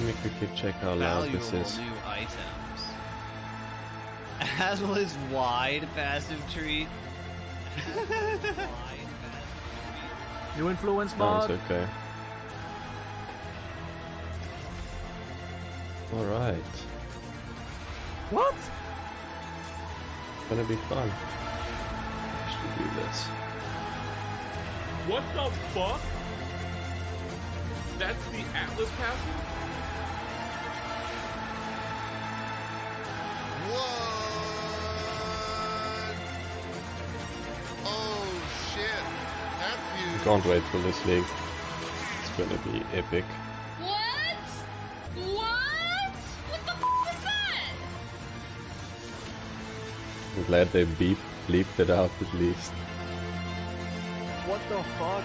Let me quickly check how loud this is. New items. Atlas wide passive tree. New influence mod. Sounds okay. Alright. What? It's gonna be fun. I should do this. What the fuck? That's the Atlas passive? What? Oh shit. That's huge. Can't wait for this league. It's gonna be epic. What? What? What the f is that? I'm glad they bleeped it out at least. What the fuck?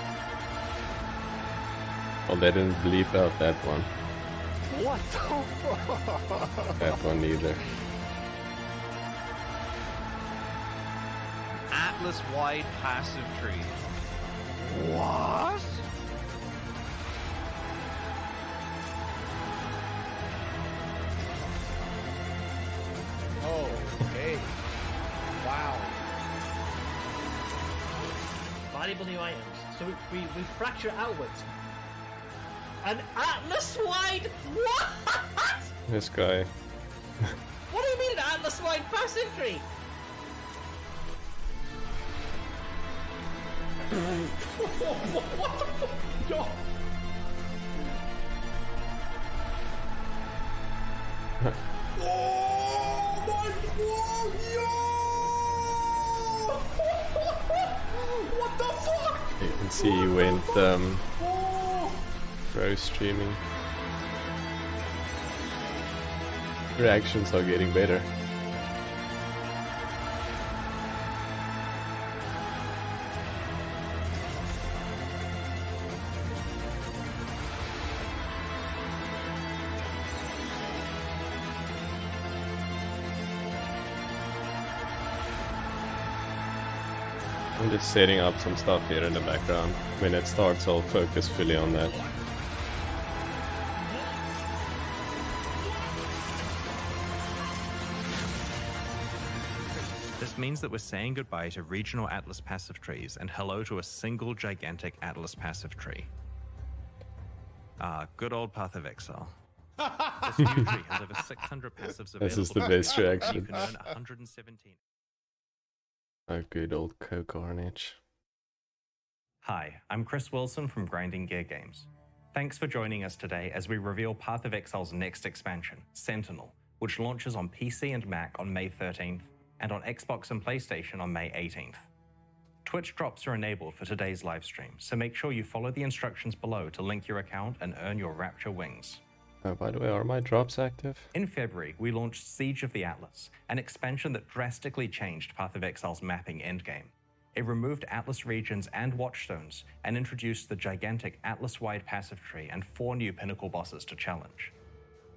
Oh, they didn't bleep out that one. What the fuck? That one either. Atlas wide passive tree. What? Oh, hey. Wow. Valuable new items. So we fracture outwards. An Atlas-wide... What? This guy. What do you mean an Atlas-wide passive tree? What the fuck? Yo. Oh my god, yo! What the fuck? You can see he went pro streaming. Reactions are getting better. I'm just setting up some stuff here in the background. When it starts, I'll focus fully on that. This means that we're saying goodbye to regional Atlas passive trees and hello to a single gigantic Atlas passive tree. Ah, good old Path of Exile. This new tree has over 600 passives available. This is the best You reaction. can earn 117. Oh, good old Carnage. Hi, I'm Chris Wilson from Grinding Gear Games. Thanks for joining us today as we reveal Path of Exile's next expansion, Sentinel, which launches on PC and Mac on May 13th, and on Xbox and PlayStation on May 18th. Twitch drops are enabled for today's livestream, so make sure you follow the instructions below to link your account and earn your Rapture wings. Oh, by the way, are my drops active? In February, we launched Siege of the Atlas, an expansion that drastically changed Path of Exile's mapping endgame. It removed Atlas regions and watchstones and introduced the gigantic Atlas-wide passive tree and 4 new pinnacle bosses to challenge.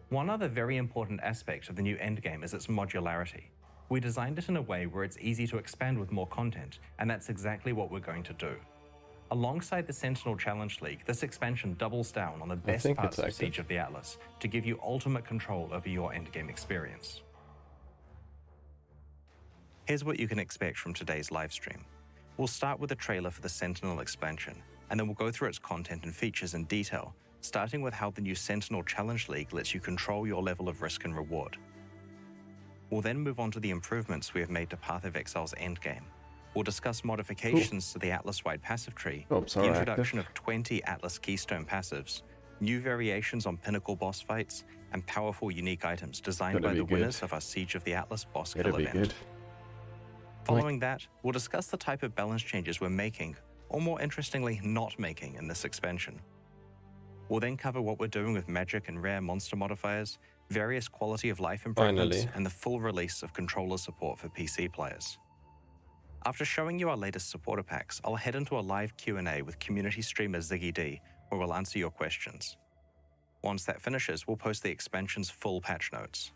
One other very important aspect of the new endgame is its modularity. We designed it in a way where it's easy to expand with more content, and that's exactly what we're going to do. Alongside the Sentinel Challenge League, this expansion doubles down on the best parts of Siege of the Atlas to give you ultimate control over your endgame experience. Here's what you can expect from today's livestream. We'll start with a trailer for the Sentinel expansion, and then we'll go through its content and features in detail, starting with how the new Sentinel Challenge League lets you control your level of risk and reward. We'll then move on to the improvements we have made to Path of Exile's endgame. We'll discuss modifications to the Atlas-wide passive tree, the introduction of 20 Atlas Keystone Passives, new variations on pinnacle boss fights, and powerful unique items designed by the winners of our Siege of the Atlas boss kill event. Following that, we'll discuss the type of balance changes we're making, or more interestingly, not making in this expansion. We'll then cover what we're doing with magic and rare monster modifiers, various quality of life improvements, and the full release of controller support for PC players. After showing you our latest supporter packs, I'll head into a live Q&A with community streamer Ziggy D, where we'll answer your questions. Once that finishes, we'll post the expansion's full patch notes.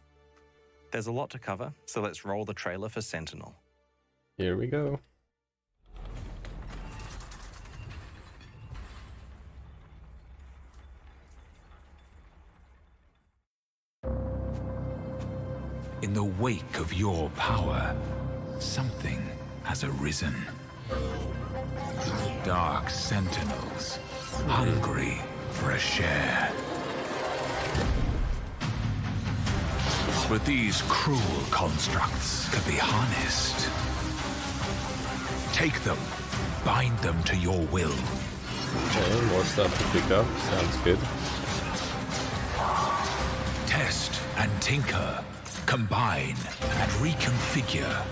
There's a lot to cover, so let's roll the trailer for Sentinel. Here we go. In the wake of your power, something has arisen. Dark Sentinels, hungry for a share. But these cruel constructs can be harnessed. Take them, bind them to your will. Okay, more stuff to pick up. Sounds good. Test and tinker, combine and reconfigure.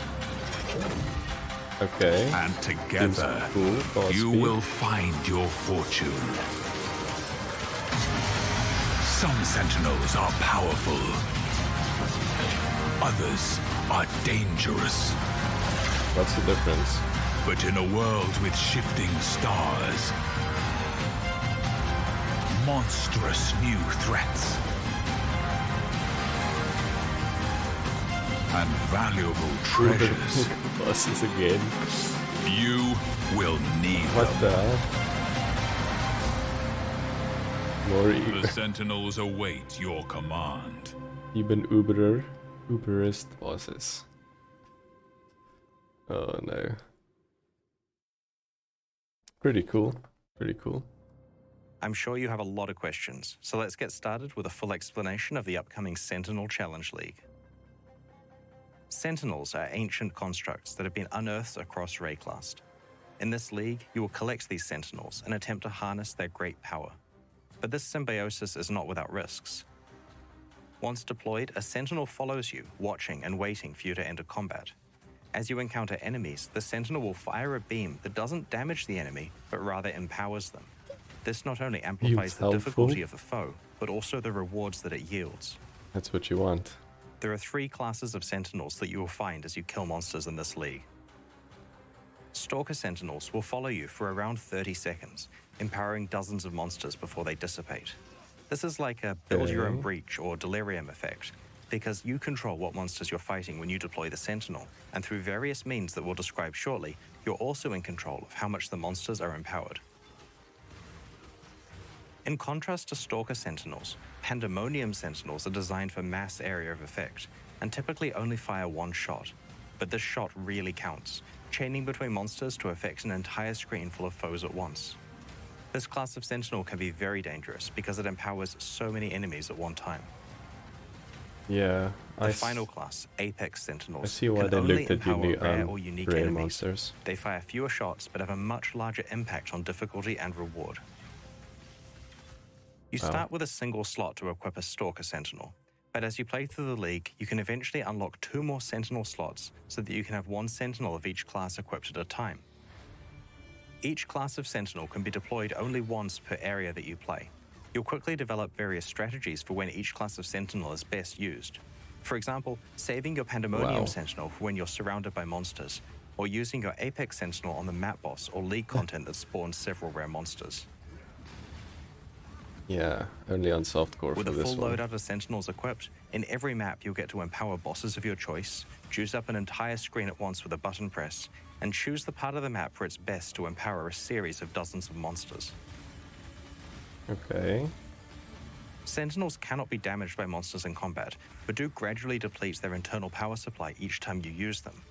Okay. And together, cool. you Speed. will find your fortune. Some Sentinels are powerful. Others are dangerous. What's the difference? But in a world with shifting stars, monstrous new threats, and valuable treasures, Bosses again. you will need What them. the hell? More The Sentinels await your command. even Uberist bosses. Oh no. Pretty cool. Pretty cool. I'm sure you have a lot of questions, so let's get started with a full explanation of the upcoming Sentinel Challenge League. Sentinels are ancient constructs that have been unearthed across Rayclast. In this league, you will collect these Sentinels and attempt to harness their great power. But this symbiosis is not without risks. Once deployed, a Sentinel follows you, watching and waiting for you to enter combat. As you encounter enemies, the Sentinel will fire a beam that doesn't damage the enemy, but rather empowers them. This not only amplifies the difficulty of the foe, but also the rewards that it yields. That's what you want. There are 3 classes of Sentinels that you will find as you kill monsters in this league. Stalker Sentinels will follow you for around 30 seconds, empowering dozens of monsters before they dissipate. This is like a build your own breach or delirium effect, because you control what monsters you're fighting when you deploy the Sentinel, and through various means that we'll describe shortly, you're also in control of how much the monsters are empowered. In contrast to Stalker Sentinels, Pandemonium Sentinels are designed for mass area of effect, and typically only fire one shot. But this shot really counts, chaining between monsters to affect an entire screen full of foes at once. This class of Sentinel can be very dangerous because it empowers so many enemies at one time. Yeah, The final class, Apex Sentinels, I see why can they only looked at empower rare or unique rare enemies. monsters. They fire fewer shots but have a much larger impact on difficulty and reward. You start with a single slot to equip a Stalker Sentinel, but as you play through the league, you can eventually unlock 2 more Sentinel slots so that you can have 1 Sentinel of each class equipped at a time. Each class of Sentinel can be deployed only once per area that you play. You'll quickly develop various strategies for when each class of Sentinel is best used. For example, saving your Pandemonium Sentinel for when you're surrounded by monsters, or using your Apex Sentinel on the map boss or league content that spawns several rare monsters. Yeah, only on softcore With for a this full one. loadout of Sentinels equipped, in every map you'll get to empower bosses of your choice, juice up an entire screen at once with a button press, and choose the part of the map where it's best to empower a series of dozens of monsters. Okay. Sentinels cannot be damaged by monsters in combat, but do gradually deplete their internal power supply each time you use them.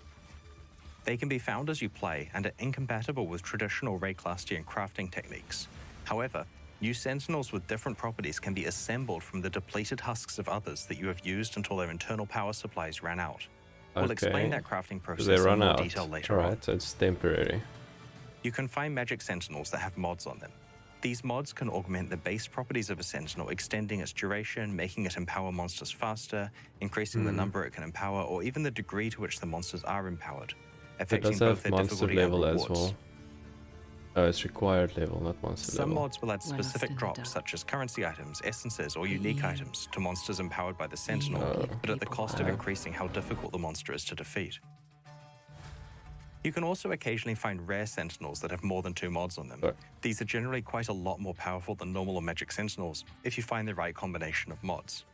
They can be found as you play and are incompatible with traditional Rayclastian crafting techniques. However, new Sentinels with different properties can be assembled from the depleted husks of others that you have used until their internal power supplies ran out. We'll explain that crafting So process they in run more out. detail later on. Alright, so it's temporary. You can find magic Sentinels that have mods on them. These mods can augment the base properties of a Sentinel, extending its duration, making it empower monsters faster, increasing the number it can empower, or even the degree to which the monsters are empowered, It affecting does both have their monster difficulty and level as rewards. well. Oh, it's required level, not monster Some level. mods will add specific drops, such as currency items, essences, or unique items to monsters empowered by the Sentinel, but at the cost of increasing how difficult the monster is to defeat. You can also occasionally find rare Sentinels that have more than 2 mods on them. These are generally quite a lot more powerful than normal or magic Sentinels if you find the right combination of mods.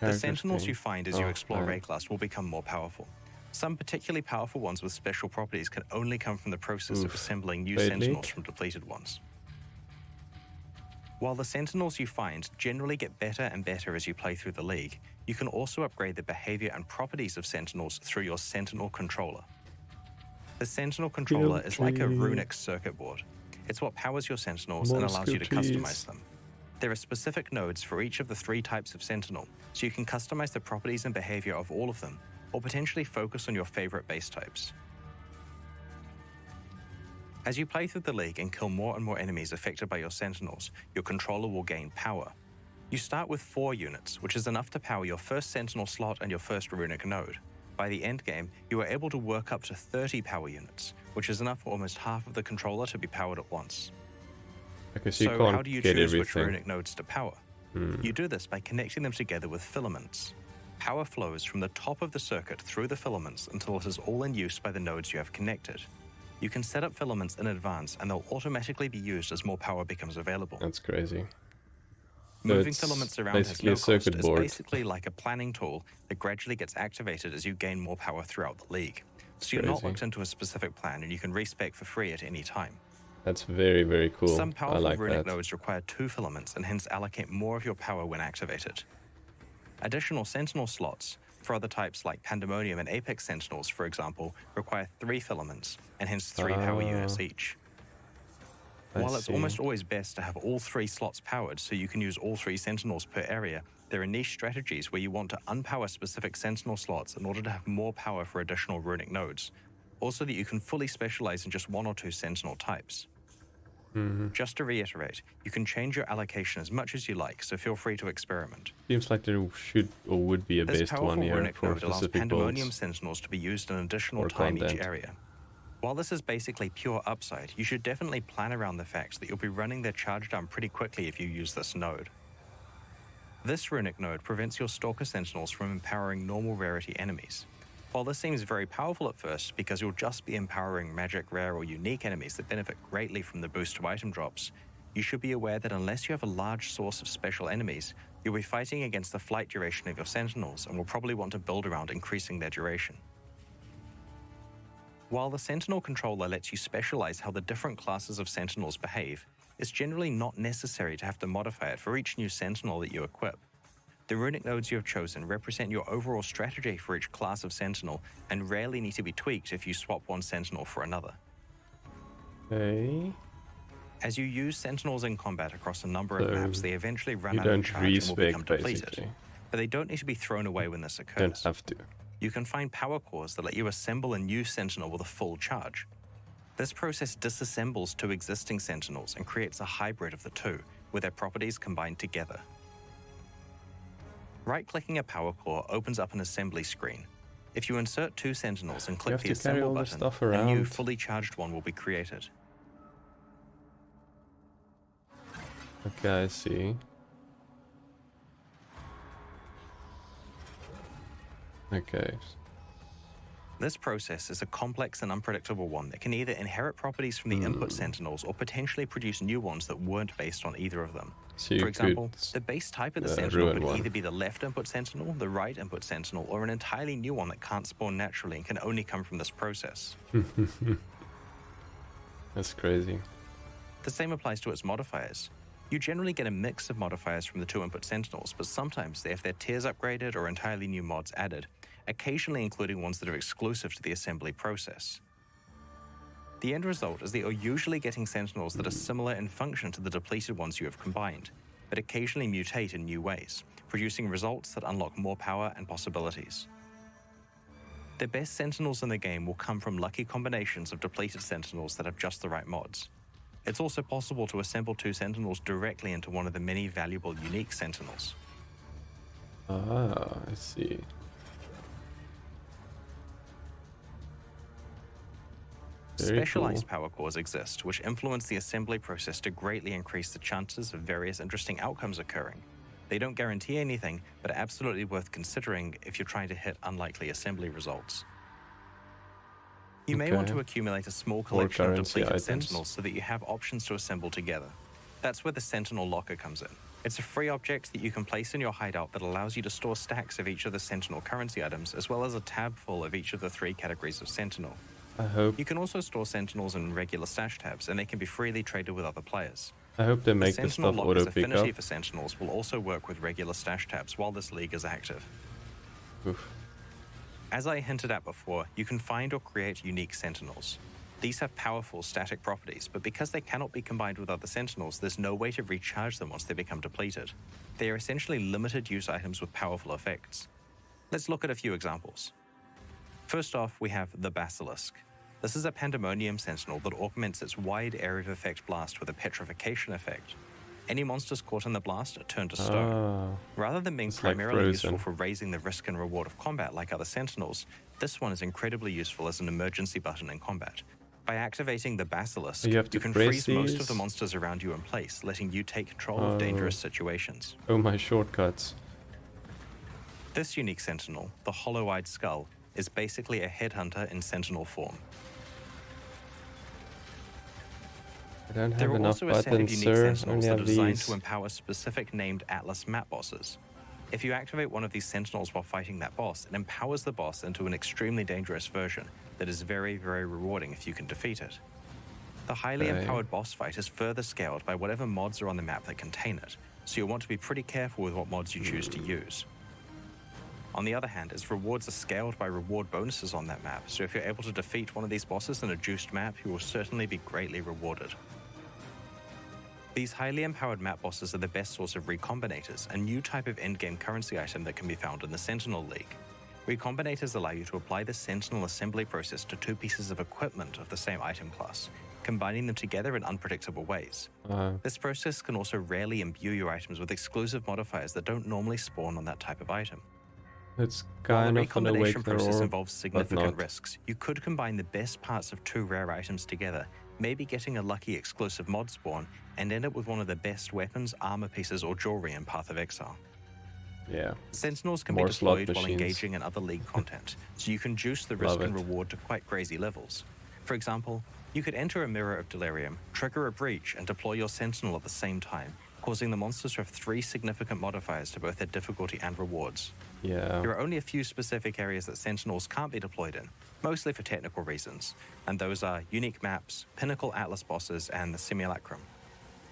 The Sentinels you find as you explore Rayclast will become more powerful. Some particularly powerful ones with special properties can only come from the process of assembling new Sentinels from depleted ones. While the Sentinels you find generally get better and better as you play through the League, you can also upgrade the behavior and properties of Sentinels through your Sentinel Controller. The Sentinel Controller is like a runic circuit board. It's what powers your Sentinels and allows you to customize them. There are specific nodes for each of the 3 types of Sentinel, so you can customize the properties and behavior of all of them, or potentially focus on your favorite base types. As you play through the League and kill more and more enemies affected by your Sentinels, your controller will gain power. You start with 4 units, which is enough to power your first Sentinel slot and your first runic node. By the end game, you are able to work up to 30 power units, which is enough for almost half of the controller to be powered at once. Okay, So how do you choose which runic nodes to power? You do this by connecting them together with filaments. Power flows from the top of the circuit through the filaments until it is all in use by the nodes you have connected. You can set up filaments in advance and they'll automatically be used as more power becomes available. That's crazy. Moving it's filaments around has basically no a circuit cost. board. It's basically like a planning tool that gradually gets activated as you gain more power throughout the League. So you're not Crazy. locked into a specific plan and you can respec for free at any time. That's very, very cool. Some I powerful like runic that. nodes require 2 filaments and hence allocate more of your power when activated. Additional Sentinel slots for other types like Pandemonium and Apex Sentinels, for example, require 3 filaments and hence 3 power units each. While it's almost always best to have all 3 slots powered so you can use all 3 Sentinels per area, there are niche strategies where you want to unpower specific Sentinel slots in order to have more power for additional runic nodes, also that you can fully specialize in just 1 or 2 Sentinel types. Just to reiterate, you can change your allocation as much as you like, so feel free to experiment. Seems like there should or would be a This best powerful one here runic for node allows specific Pandemonium builds. Sentinels to be used an additional or time each content. area. While this is basically pure upside, you should definitely plan around the fact that you'll be running their charge down pretty quickly if you use this node. This runic node prevents your Stalker Sentinels from empowering normal rarity enemies. While this seems very powerful at first because you'll just be empowering magic, rare, or unique enemies that benefit greatly from the boost to item drops, you should be aware that unless you have a large source of special enemies, you'll be fighting against the flight duration of your Sentinels and will probably want to build around increasing their duration. While the Sentinel Controller lets you specialize how the different classes of Sentinels behave, it's generally not necessary to have to modify it for each new Sentinel that you equip. The runic nodes you have chosen represent your overall strategy for each class of Sentinel and rarely need to be tweaked if you swap one Sentinel for another. Okay. As you use Sentinels in combat across a number of So maps, they eventually run you out of don't charge and will become respec, depleted. basically. But they don't need to be thrown away when this You occurs. don't have to. You can find power cores that let you assemble a new Sentinel with a full charge. This process disassembles 2 existing Sentinels and creates a hybrid of the 2, with their properties combined together. Right-clicking a power core opens up an assembly screen. If you insert 2 Sentinels and click have the to carry assemble all the button, stuff a new around. fully charged one will be created. Okay, I see. Okay. This process is a complex and unpredictable one that can either inherit properties from the input Sentinels or potentially produce new ones that weren't based on either of them. So you For example, could the base type of the Sentinel ruin could one. either be the left input Sentinel, the right input Sentinel, or an entirely new one that can't spawn naturally and can only come from this process. That's crazy. The same applies to its modifiers. You generally get a mix of modifiers from the 2 input Sentinels, but sometimes they have their tiers upgraded or entirely new mods added, occasionally including ones that are exclusive to the assembly process. The end result is that you're usually getting Sentinels that are similar in function to the depleted ones you have combined, but occasionally mutate in new ways, producing results that unlock more power and possibilities. The best Sentinels in the game will come from lucky combinations of depleted Sentinels that have just the right mods. It's also possible to assemble 2 Sentinels directly into one of the many valuable unique Sentinels. Ah, I see. Very Specialized cool. power cores exist, which influence the assembly process to greatly increase the chances of various interesting outcomes occurring. They don't guarantee anything, but are absolutely worth considering if you're trying to hit unlikely assembly results. You may want Okay. to accumulate a small collection of currency depleted items. Sentinels so that you have options to assemble together. That's where the Sentinel Locker comes in. It's a free object that you can place in your hideout that allows you to store stacks of each of the Sentinel currency items, as well as a tab full of each of the 3 categories of Sentinel. I hope. You can also store Sentinels in regular stash tabs, and they can be freely traded with other players. I hope they The make the Sentinel stuff Locker's auto pick affinity up. for Sentinels will also work with regular stash tabs while this league is active. Oof. As I hinted at before, you can find or create unique Sentinels. These have powerful static properties, but because they cannot be combined with other Sentinels, there's no way to recharge them once they become depleted. They are essentially limited use items with powerful effects. Let's look at a few examples. First off, we have the Basilisk. This is a Pandemonium Sentinel that augments its wide area of effect blast with a petrification effect. Any monsters caught in the blast are turned to stone. Rather than being it's like primarily useful frozen. for raising the risk and reward of combat like other Sentinels, this one is incredibly useful as an emergency button in combat. By activating the Basilisk, You have to can press freeze most of these? the monsters around you in place, letting you take control of dangerous situations. Oh, my shortcuts. This unique Sentinel, the Hollow-Eyed Skull, is basically a headhunter in Sentinel form. I don't have There are enough also a set of buttons, unique sir. Sentinels Only that are have designed these. to empower specific named Atlas map bosses. If you activate one of these Sentinels while fighting that boss, it empowers the boss into an extremely dangerous version that is very, very rewarding if you can defeat it. The highly Okay. empowered boss fight is further scaled by whatever mods are on the map that contain it, so you'll want to be pretty careful with what mods you choose to use. On the other hand, its rewards are scaled by reward bonuses on that map, so if you're able to defeat one of these bosses in a juiced map, you will certainly be greatly rewarded. These highly empowered map bosses are the best source of recombinators, a new type of endgame currency item that can be found in the Sentinel League. Recombinators allow you to apply the Sentinel assembly process to two pieces of equipment of the same item class, combining them together in unpredictable ways. This process can also rarely imbue your items with exclusive modifiers that don't normally spawn on that type of item. It's While kind the of an recombination process awakener, involves but significant not. risks, you could combine the best parts of two rare items together, maybe getting a lucky exclusive mod spawn, and end up with one of the best weapons, armor pieces, or jewelry in Path of Exile. Yeah. Sentinels can More be slot deployed while machines. engaging in other league content, so you can juice the risk Love and it. reward to quite crazy levels. For example, you could enter a Mirror of Delirium, trigger a breach, and deploy your Sentinel at the same time, causing the monsters to have 3 significant modifiers to both their difficulty and rewards. Yeah. There are only a few specific areas that Sentinels can't be deployed in, mostly for technical reasons, and those are unique maps, pinnacle Atlas bosses, and the Simulacrum.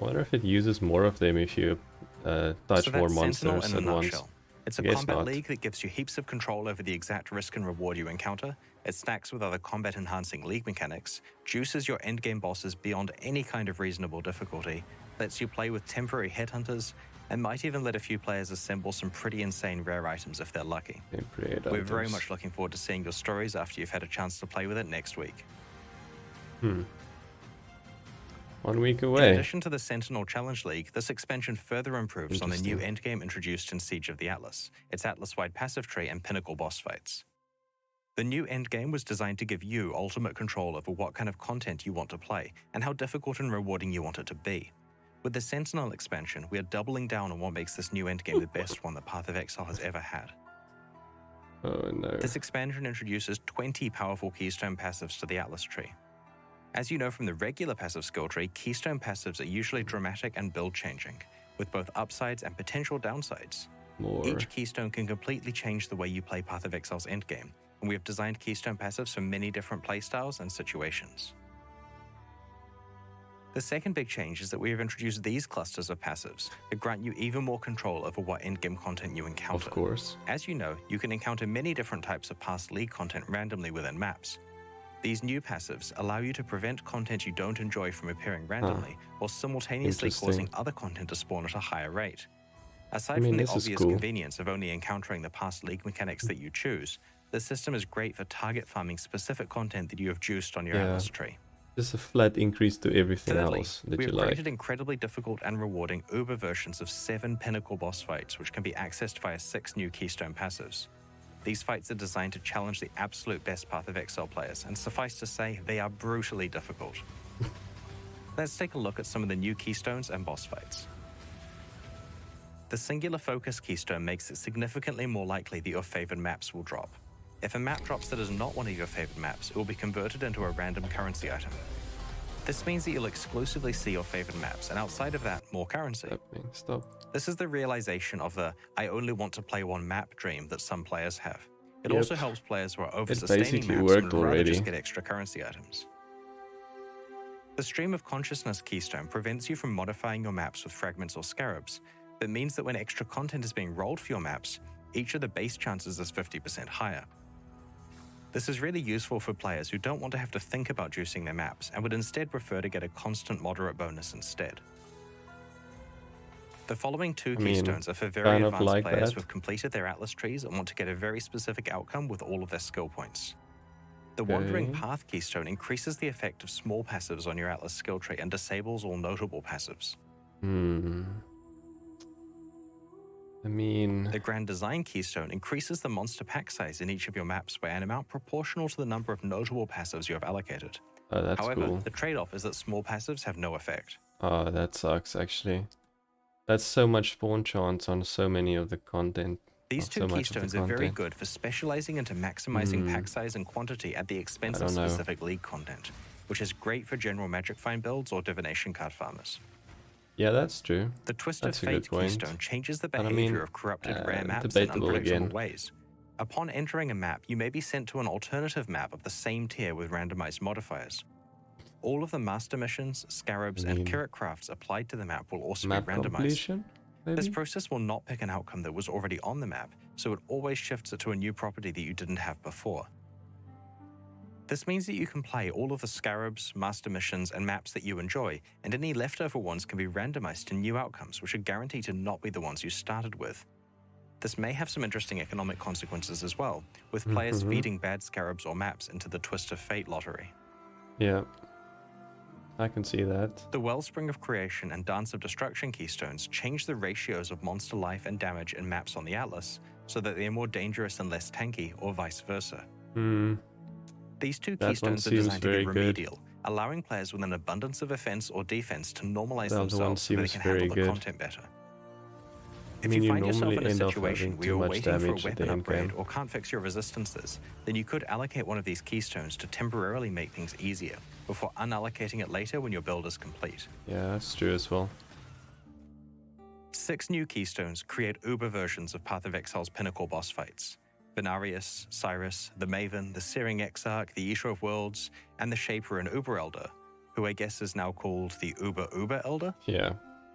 I wonder if it uses more of them if you touch So more that's Sentinel monsters in a at once. nutshell. It's a I guess combat not. league that gives you heaps of control over the exact risk and reward you encounter. It stacks with other combat-enhancing league mechanics, juices your endgame bosses beyond any kind of reasonable difficulty, lets you play with temporary headhunters, and might even let a few players assemble some pretty insane rare items if they're lucky. We're very much looking forward to seeing your stories after you've had a chance to play with it next week. 1 week In away. addition to the Sentinel Challenge League, this expansion further improves on the new endgame introduced in Siege of the Atlas, its Atlas-wide passive tree and pinnacle boss fights. The new endgame was designed to give you ultimate control over what kind of content you want to play and how difficult and rewarding you want it to be. With the Sentinel expansion, we are doubling down on what makes this new endgame the best one that Path of Exile has ever had. Oh no. This expansion introduces 20 powerful Keystone Passives to the Atlas tree. As you know from the regular passive skill tree, Keystone Passives are usually dramatic and build-changing, with both upsides and potential downsides. More. Each Keystone can completely change the way you play Path of Exile's endgame, and we have designed Keystone Passives for many different playstyles and situations. The second big change is that we have introduced these clusters of passives that grant you even more control over what endgame content you encounter. Of course. As you know, you can encounter many different types of past league content randomly within maps. These new passives allow you to prevent content you don't enjoy from appearing randomly, while simultaneously causing other content to spawn at a higher rate. Aside from the this is obvious cool. convenience of only encountering the past league mechanics that you choose, the system is great for target farming specific content that you have juiced on your Yeah. Atlas tree. Just a flat increase to everything Thirdly, else that we you have like. created incredibly difficult and rewarding Uber versions of 7 pinnacle boss fights, which can be accessed via 6 new Keystone Passives. These fights are designed to challenge the absolute best Path of Exile players, and suffice to say, they are brutally difficult. Let's take a look at some of the new Keystones and boss fights. The Singular Focus Keystone makes it significantly more likely that your favored maps will drop. If a map drops that is not one of your favored maps, it will be converted into a random currency item. This means that you'll exclusively see your favored maps, and outside of that, more currency. Stop. This is the realization of the "I only want to play one map" dream that some players have. It Yep. also helps players who are It over-sustaining basically maps worked and would rather already. just get extra currency items. The Stream of Consciousness keystone prevents you from modifying your maps with fragments or scarabs, but means that when extra content is being rolled for your maps, each of the base chances is 50% higher. This is really useful for players who don't want to have to think about juicing their maps and would instead prefer to get a constant moderate bonus instead. The following two keystones are for very kind of advanced like players that. who have completed their Atlas trees and want to get a very specific outcome with all of their skill points. The Wandering Okay. Path keystone increases the effect of small passives on your Atlas skill tree and disables all notable passives. I mean, The Grand Design keystone increases the monster pack size in each of your maps by an amount proportional to the number of notable passives you have allocated. oh, that's However, cool. the trade-off is that small passives have no effect. Oh, that sucks actually. That's so much spawn chance on so many of the content. These of two so much of the keystones are very content. good for specializing into maximizing pack size and quantity at the expense of don't know. specific league content, which is great for general Magic Find builds or Divination card farmers. Yeah, that's true. The Twist That's of a good Fate point. keystone changes the But I behavior mean, of corrupted rare maps in debatable unpredictable again. ways. Upon entering a map, you may be sent to an alternative map of the same tier with randomized modifiers. All of the master missions, scarabs, and mean, Kirit crafts applied to the map will also Map be randomized. completion? This Maybe? process will not pick an outcome that was already on the map, so it always shifts it to a new property that you didn't have before. This means that you can play all of the scarabs, master missions, and maps that you enjoy, and any leftover ones can be randomized to new outcomes, which are guaranteed to not be the ones you started with. This may have some interesting economic consequences as well, with players feeding bad scarabs or maps into the Twist of Fate lottery. Yeah. I can see that. The Wellspring of Creation and Dance of Destruction keystones change the ratios of monster life and damage in maps on the Atlas, so that they are more dangerous and less tanky, or vice versa. These two That one keystones are seems designed to be very good. remedial, allowing players with an abundance of offense or defense to normalize That one themselves so they seems can very handle the good. content better. I If mean, you you find yourself normally in a end up situation having where too you're much waiting for a damage at the weapon end upgrade game. or can't fix your resistances, then you could allocate one of these keystones to temporarily make things easier, before unallocating it later when your build is complete. Yeah, that's true as well. 6 new keystones create uber versions of Path of Exile's pinnacle boss fights. Venarius, Cyrus, the Maven, the Searing Exarch, the Eater of Worlds, and the Shaper and Uber Elder, who I guess is now called the Uber Elder. Yeah,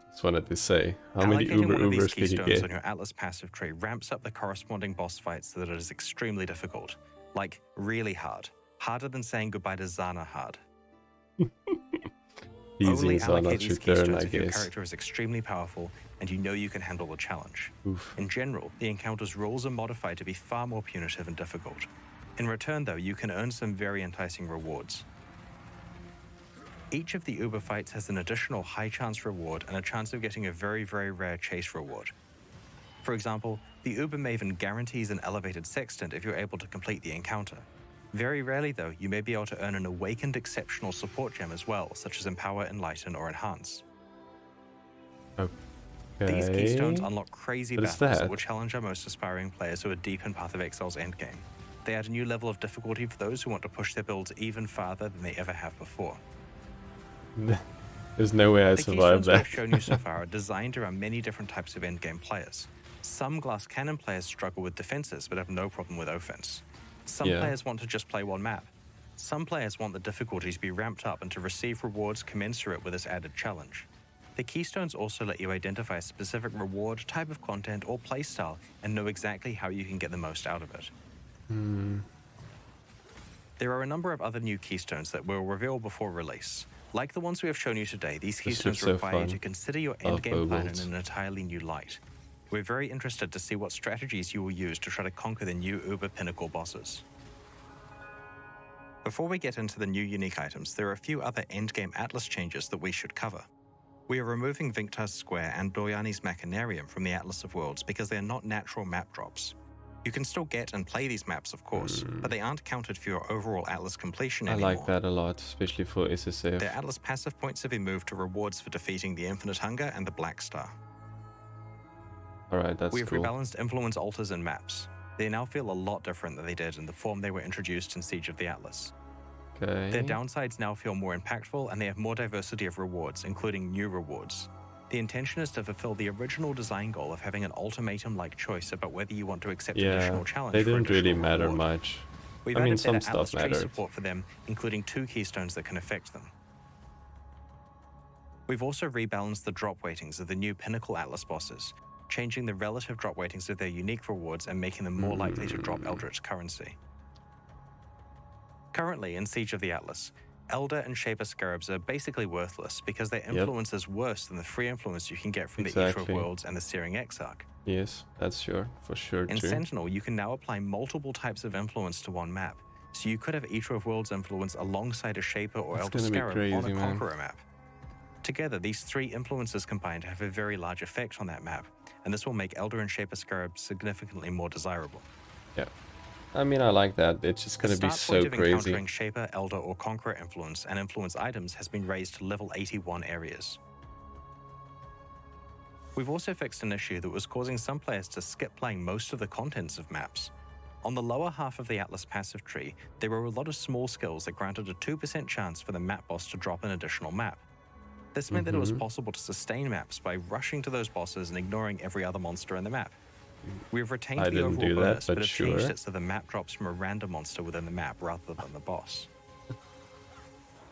that's what I did say. How many Allocating one of these Ubers did you keystones get? on your Atlas passive tree ramps up the corresponding boss fights so that it is extremely difficult. Like, really hard. Harder than saying goodbye to Zana hard. Easy Only is allocate not these return, keystones I if your guess. character is extremely powerful and you know you can handle the challenge. Oof. In general, the encounter's rules are modified to be far more punitive and difficult. In return, though, you can earn some very enticing rewards. Each of the Uber fights has an additional high chance reward and a chance of getting a very, very rare chase reward. For example, the Uber Maven guarantees an elevated sextant if you're able to complete the encounter. Very rarely, though, you may be able to earn an awakened exceptional support gem as well, such as Empower, Enlighten, or Enhance. These keystones unlock crazy What is battles that that? will challenge our most aspiring players who are deep in Path of Exile's endgame. They add a new level of difficulty for those who want to push their builds even farther than they ever have before. There's no way I The survived keystones that. I've shown you so far are designed around many different types of endgame players. Some glass cannon players struggle with defenses but have no problem with offense. Some Yeah. players want to just play one map. Some players want the difficulty to be ramped up and to receive rewards commensurate with this added challenge. The keystones also let you identify a specific reward, type of content, or playstyle and know exactly how you can get the most out of it. There are a number of other new keystones that we'll reveal before release. Like the ones we have shown you today, these This keystones looks so require you fun. to consider your Love endgame plan in ovals. an entirely new light. We're very interested to see what strategies you will use to try to conquer the new Uber Pinnacle bosses. Before we get into the new unique items, there are a few other endgame Atlas changes that we should cover. We are removing Vinctar's Square and Doryani's Machinarium from the Atlas of Worlds because they are not natural map drops. You can still get and play these maps, of course, but they aren't counted for your overall Atlas completion I anymore. like that a lot, especially for SSF. Their Atlas passive points have been moved to rewards for defeating the Infinite Hunger and the Black Star. Alright, that's We have cool. rebalanced influence altars and maps. They now feel a lot different than they did in the form they were introduced in Siege of the Atlas. Okay. Their downsides now feel more impactful and they have more diversity of rewards, including new rewards. The intention is to fulfill the original design goal of having an ultimatum-like choice about whether you want to accept additional Yeah, challenge they for didn't really additional matter reward. much. We've I mean, added some better stuff Atlas tree mattered. support for them, including 2 keystones that can affect them. We've also rebalanced the drop weightings of the new Pinnacle Atlas bosses, changing the relative drop weightings of their unique rewards and making them more likely to drop Eldritch currency. Currently, in Siege of the Atlas, Elder and Shaper Scarabs are basically worthless because their influence is worse than the free influence you can get from the Eater of Worlds and the Searing Exarch. Yes, that's sure, for sure In true. Sentinel, you can now apply multiple types of influence to one map, so you could have Eater of Worlds influence alongside a Shaper or That's Elder gonna be Scarab crazy, on a man. Conqueror map. Together, these three influences combined have a very large effect on that map, and this will make Elder and Shaper Scarab significantly more desirable. Yeah. I mean, I like that. It's just gonna The be start so point of crazy. encountering Shaper, Elder, or Conqueror influence and influence items has been raised to level 81 areas. We've also fixed an issue that was causing some players to skip playing most of the contents of maps. On the lower half of the Atlas passive tree, there were a lot of small skills that granted a 2% chance for the map boss to drop an additional map. This meant that it was possible to sustain maps by rushing to those bosses and ignoring every other monster in the map. We've retained I the didn't overall do that, bonus, but but have changed sure. it so the map drops from a random monster within the map rather than the boss.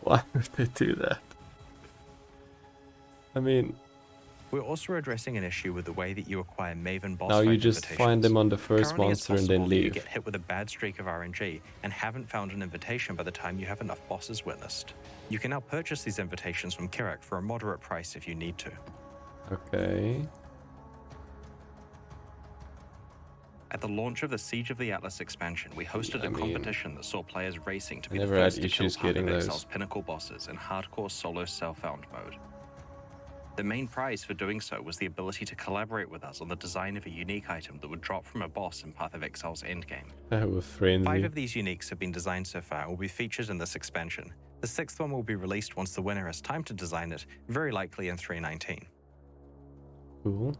Why would they do that? I mean, We're also addressing an issue with the way that you acquire Maven boss now fight you just invitations. find them on the first Currently, it's monster and then possible that you leave. get hit with a bad streak of RNG and haven't found an invitation by the time you have enough bosses witnessed. You can now purchase these invitations from Kirak for a moderate price if you need to. Okay. At the launch of the Siege of the Atlas expansion, we hosted I a mean, competition that saw players racing to be I the never had first to kill issues Path getting of those. Exile's pinnacle bosses in hardcore solo self-found mode. The main prize for doing so was the ability to collaborate with us on the design of a unique item that would drop from a boss in Path of Exile's endgame. I have a frenzy. 5 of these uniques have been designed so far and will be featured in this expansion. The 6th one will be released once the winner has time to design it, very likely in 3.19. Cool.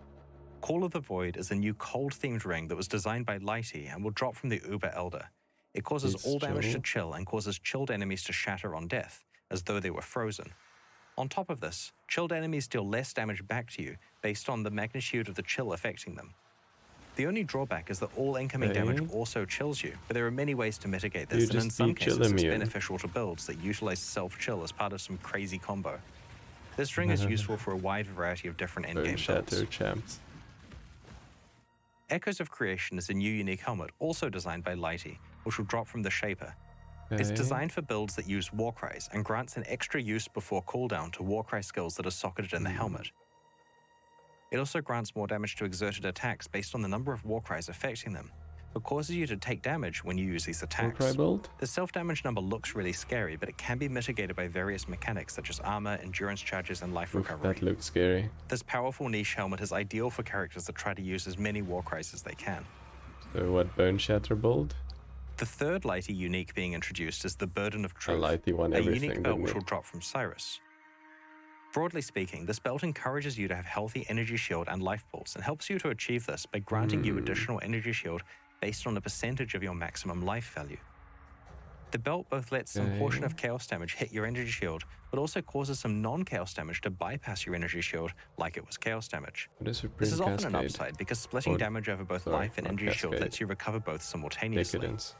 Call of the Void is a new cold-themed ring that was designed by Lighty and will drop from the Uber Elder. It causes It's all damage chill. to chill and causes chilled enemies to shatter on death, as though they were frozen. On top of this, chilled enemies deal less damage back to you based on the magnitude of the chill affecting them. The only drawback is that all incoming damage Okay. also chills you, but there are many ways to mitigate this, You and in just some be chill cases it's immune. beneficial to builds that utilize self-chill as part of some crazy combo. This ring is useful for a wide variety of different Bone endgame shatter builds. champs. Echoes of Creation is a new unique helmet also designed by Lighty, which will drop from the Shaper. It's Okay. designed for builds that use Warcries and grants an extra use before cooldown to Warcry skills that are socketed in the helmet. It also grants more damage to exerted attacks based on the number of Warcries affecting them, but causes you to take damage when you use these attacks. Warcry build? The self-damage number looks really scary, but it can be mitigated by various mechanics such as armor, endurance charges, and life Oof, recovery. that looks scary. This powerful niche helmet is ideal for characters that try to use as many Warcries as they can. So what bone shatter build? The third Lighty unique being introduced is the Burden of Truth, Lighty won a everything, unique belt didn't which it? will drop from Cyrus. Broadly speaking, this belt encourages you to have healthy energy shield and life pools and helps you to achieve this by granting you additional energy shield based on a percentage of your maximum life value. The belt both lets some portion of chaos damage hit your energy shield, but also causes some non-chaos damage to bypass your energy shield like it was chaos damage. What is Supreme This is often an Cascade? upside because splitting Or- damage over both sorry, life and not energy shield Cascade. lets you recover both simultaneously. Decadence.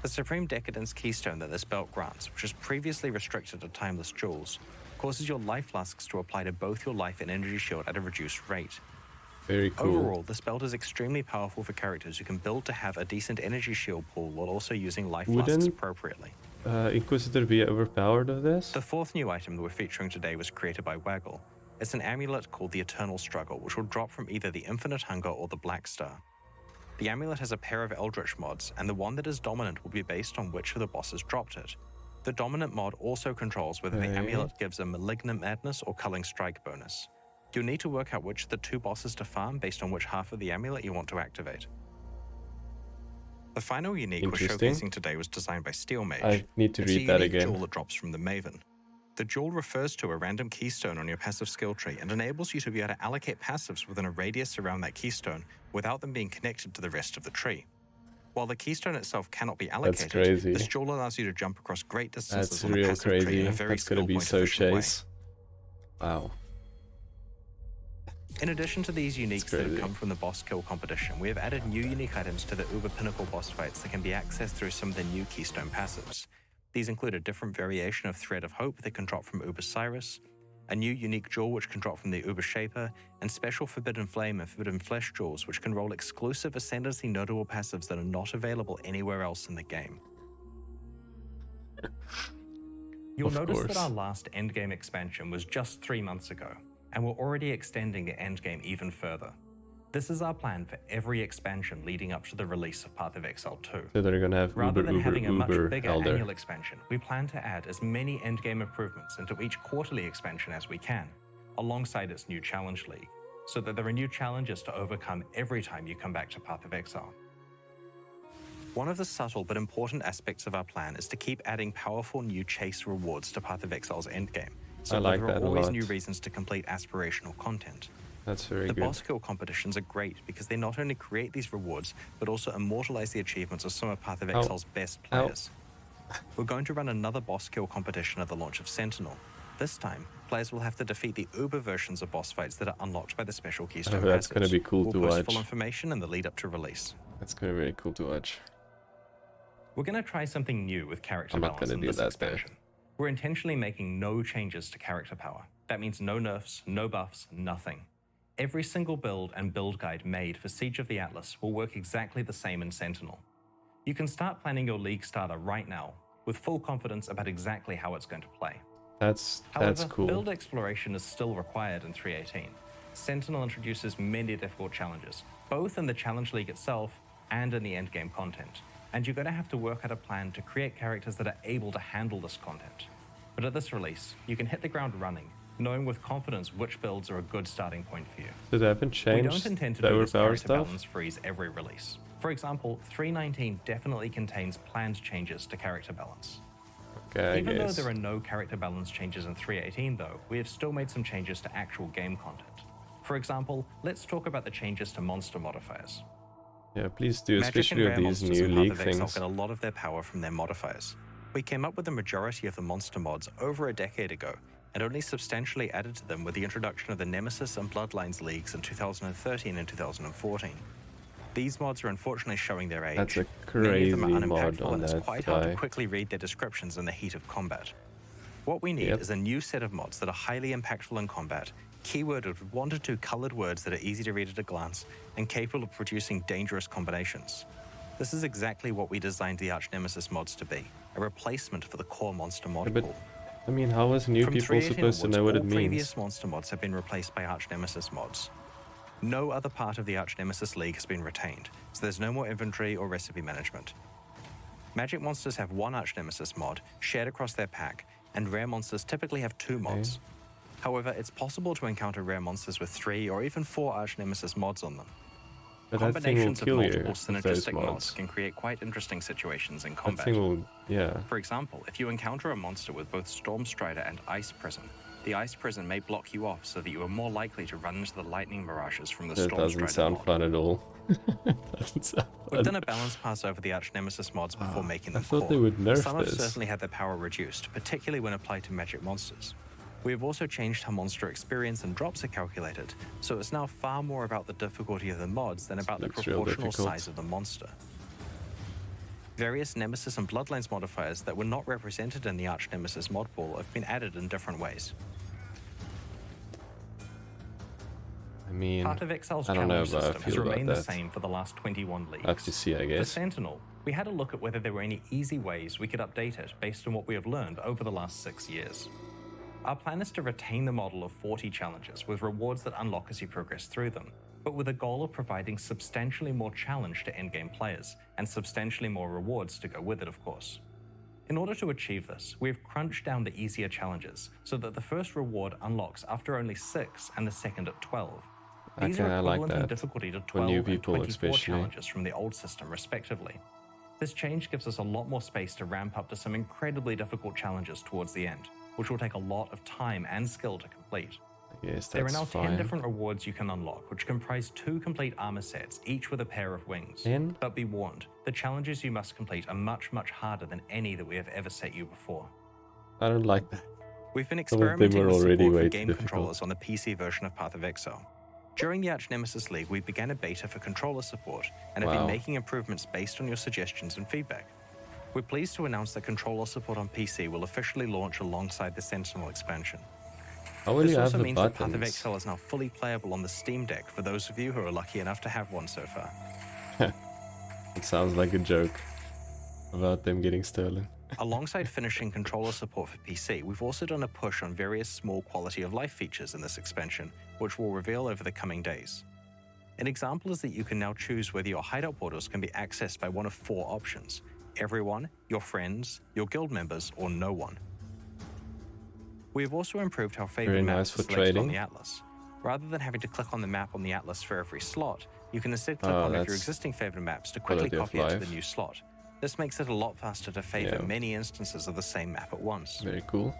The Supreme Decadence Keystone that this belt grants, which is previously restricted to timeless jewels, causes your life flasks to apply to both your life and energy shield at a reduced rate. Very cool. Overall, this belt is extremely powerful for characters who can build to have a decent energy shield pool while also using life flasks Wouldn't- appropriately. Inquisitor be overpowered of this? The 4th new item that we're featuring today was created by Waggle. It's an amulet called the Eternal Struggle, which will drop from either the Infinite Hunger or the Black Star. The amulet has a pair of Eldritch mods, and the one that is dominant will be based on which of the bosses dropped it. The dominant mod also controls whether the Okay. amulet gives a Malignant Madness or Culling Strike bonus. You'll need to work out which of the 2 bosses to farm based on which half of the amulet you want to activate. The final unique we're Interesting. showcasing today was designed by Steel Mage. I need to It's a read that unique again. jewel that drops from the Maven. The jewel refers to a random keystone on your passive skill tree and enables you to be able to allocate passives within a radius around that keystone without them being connected to the rest of the tree. While the keystone itself cannot be allocated, crazy. this jewel allows you to jump across great distances That's on the real passive tree crazy. in a very That's gonna skill be point so efficient way. chase. Wow. In addition to these uniques that have crazy. come from the boss kill competition, we have added new unique items to the Uber Pinnacle boss fights that can be accessed through some of the new Keystone Passives. These include a different variation of Thread of Hope that can drop from Uber Cyrus, a new unique jewel which can drop from the Uber Shaper, and special Forbidden Flame and Forbidden Flesh jewels which can roll exclusive Ascendancy notable passives that are not available anywhere else in the game. You'll notice that our last endgame expansion was just 3 months ago, and we're already extending the endgame even further. This is our plan for every expansion leading up to the release of Path of Exile 2. So they're gonna have Rather than having a much Uber bigger Elder. annual expansion, we plan to add as many endgame improvements into each quarterly expansion as we can, alongside its new challenge league, so that there are new challenges to overcome every time you come back to Path of Exile. One of the subtle but important aspects of our plan is to keep adding powerful new chase rewards to Path of Exile's endgame, so I like there are that a always lot. new reasons to complete aspirational content. That's very The good. boss kill competitions are great because they not only create these rewards, but also immortalize the achievements of some of Path of Exile's best players. We're going to run another boss kill competition at the launch of Sentinel. This time, players will have to defeat the Uber versions of boss fights that are unlocked by the special Keystone Passives. That's gonna be cool we'll to post watch. full information in the lead up to release. That's gonna be very cool to watch. We're going to try something new with character I'm not balance gonna in do this that there. expansion. We're intentionally making no changes to character power. That means no nerfs, no buffs, nothing. Every single build and build guide made for Siege of the Atlas will work exactly the same in Sentinel. You can start planning your league starter right now with full confidence about exactly how it's going to play. That's However, cool. build exploration is still required in 3.18. Sentinel introduces many difficult challenges, both in the Challenge League itself and in the endgame content. And you're going to have to work out a plan to create characters that are able to handle this content. But at this release, you can hit the ground running, knowing with confidence which builds are a good starting point for you. So they haven't We changed don't intend to the do this overpower character stuff? balance freeze every release. For example, 3.19 definitely contains planned changes to character balance. Okay, I Even though guess. there are no character balance changes in 3.18 though, we have still made some changes to actual game content. For example, let's talk about the changes to monster modifiers. Yeah, please do, Magic especially and with rare these monsters new in Path league of Exile things. get a lot of their power from their modifiers. We came up with the majority of the monster mods over a decade ago, and only substantially added to them with the introduction of the Nemesis and Bloodlines leagues in 2013 and 2014. These mods are unfortunately showing their age. That's a Many of them crazy are mod unimpactful, on and it's that quite hard guy. to quickly read their descriptions in the heat of combat. What we need is a new set of mods that are highly impactful in combat, keyworded with 1 to 2 colored words that are easy to read at a glance, and capable of producing dangerous combinations. This is exactly what we designed the Arch Nemesis mods to be, a replacement for the core monster mod but pool. I mean, how is new From people 3.18 supposed to onwards, know what all it means? previous monster mods have been replaced by Arch Nemesis mods. No other part of the Arch Nemesis League has been retained, so there's no more inventory or recipe management. Magic monsters have 1 Arch Nemesis mod shared across their pack, and rare monsters typically have 2 mods. However, it's possible to encounter rare monsters with 3 or even 4 Arch Nemesis mods on them. But that thing will Combinations of kill you multiple with those synergistic mods mods. can create quite interesting situations in That combat. thing will, yeah. For example, if you encounter a monster with both Storm Strider and Ice Prison, the Ice Prison may block you off so that you are more likely to run into the lightning mirages from the That Storm doesn't Strider sound mod. fun at all. Doesn't sound We've fun. done a balance pass over the Arch Nemesis mods before making I them thought core. they would nerf Some have this. certainly had their power reduced, particularly when applied to magic monsters. We have also changed how monster experience and drops are calculated, so it's now far more about the difficulty of the mods than about the Looks real proportional difficult. size of the monster. Various Nemesis and Bloodlines modifiers that were not represented in the Arch Nemesis mod pool have been added in different ways. I mean, Part of Exile's I don't know challenge how I system has feel about remained the that. same for the last 21 leagues. I have to see, I For guess. Sentinel, we had a look at whether there were any easy ways we could update it based on what we have learned over the last 6 years. Our plan is to retain the model of 40 challenges with rewards that unlock as you progress through them, but with a goal of providing substantially more challenge to endgame players and substantially more rewards to go with it, of course. In order to achieve this, we have crunched down the easier challenges so that the first reward unlocks after only 6 and the second at 12. These Okay, are I like equivalent in that. difficulty to For 12 new and people 24 especially. challenges from the old system, respectively. This change gives us a lot more space to ramp up to some incredibly difficult challenges towards the end, which will take a lot of time and skill to complete. I guess There are that's now 10 fine. different rewards you can unlock, which comprise 2 complete armor sets, each with a pair of wings. 10? But be warned, the challenges you must complete are much, much harder than any that we have ever set you before. I don't like that. We've been Some of them experimenting were with already support way for too game difficult. controllers on the PC version of Path of Exile. During the Arch Nemesis League, we began a beta for controller support and have Wow. been making improvements based on your suggestions and feedback. We're pleased to announce that controller support on PC will officially launch alongside the Sentinel expansion. How will This you have also the means that Path of buttons? Exile is now fully playable on the Steam Deck for those of you who are lucky enough to have one so far. It sounds like a joke about them getting stolen. Alongside finishing controller support for PC, we've also done a push on various small quality of life features in this expansion, which we'll reveal over the coming days. An example is that you can now choose whether your hideout portals can be accessed by one of 4 options: everyone, your friends, your guild members, or no one. We have also improved how favorite Very maps nice are for selected on trading. the atlas. Rather than having to click on the map on the atlas for every slot, you can instead click Oh, on one of your that's existing favorite maps to quickly quality of copy it to the life. new slot. This makes it a lot faster to favor Yeah. many instances of the same map at once. Very cool.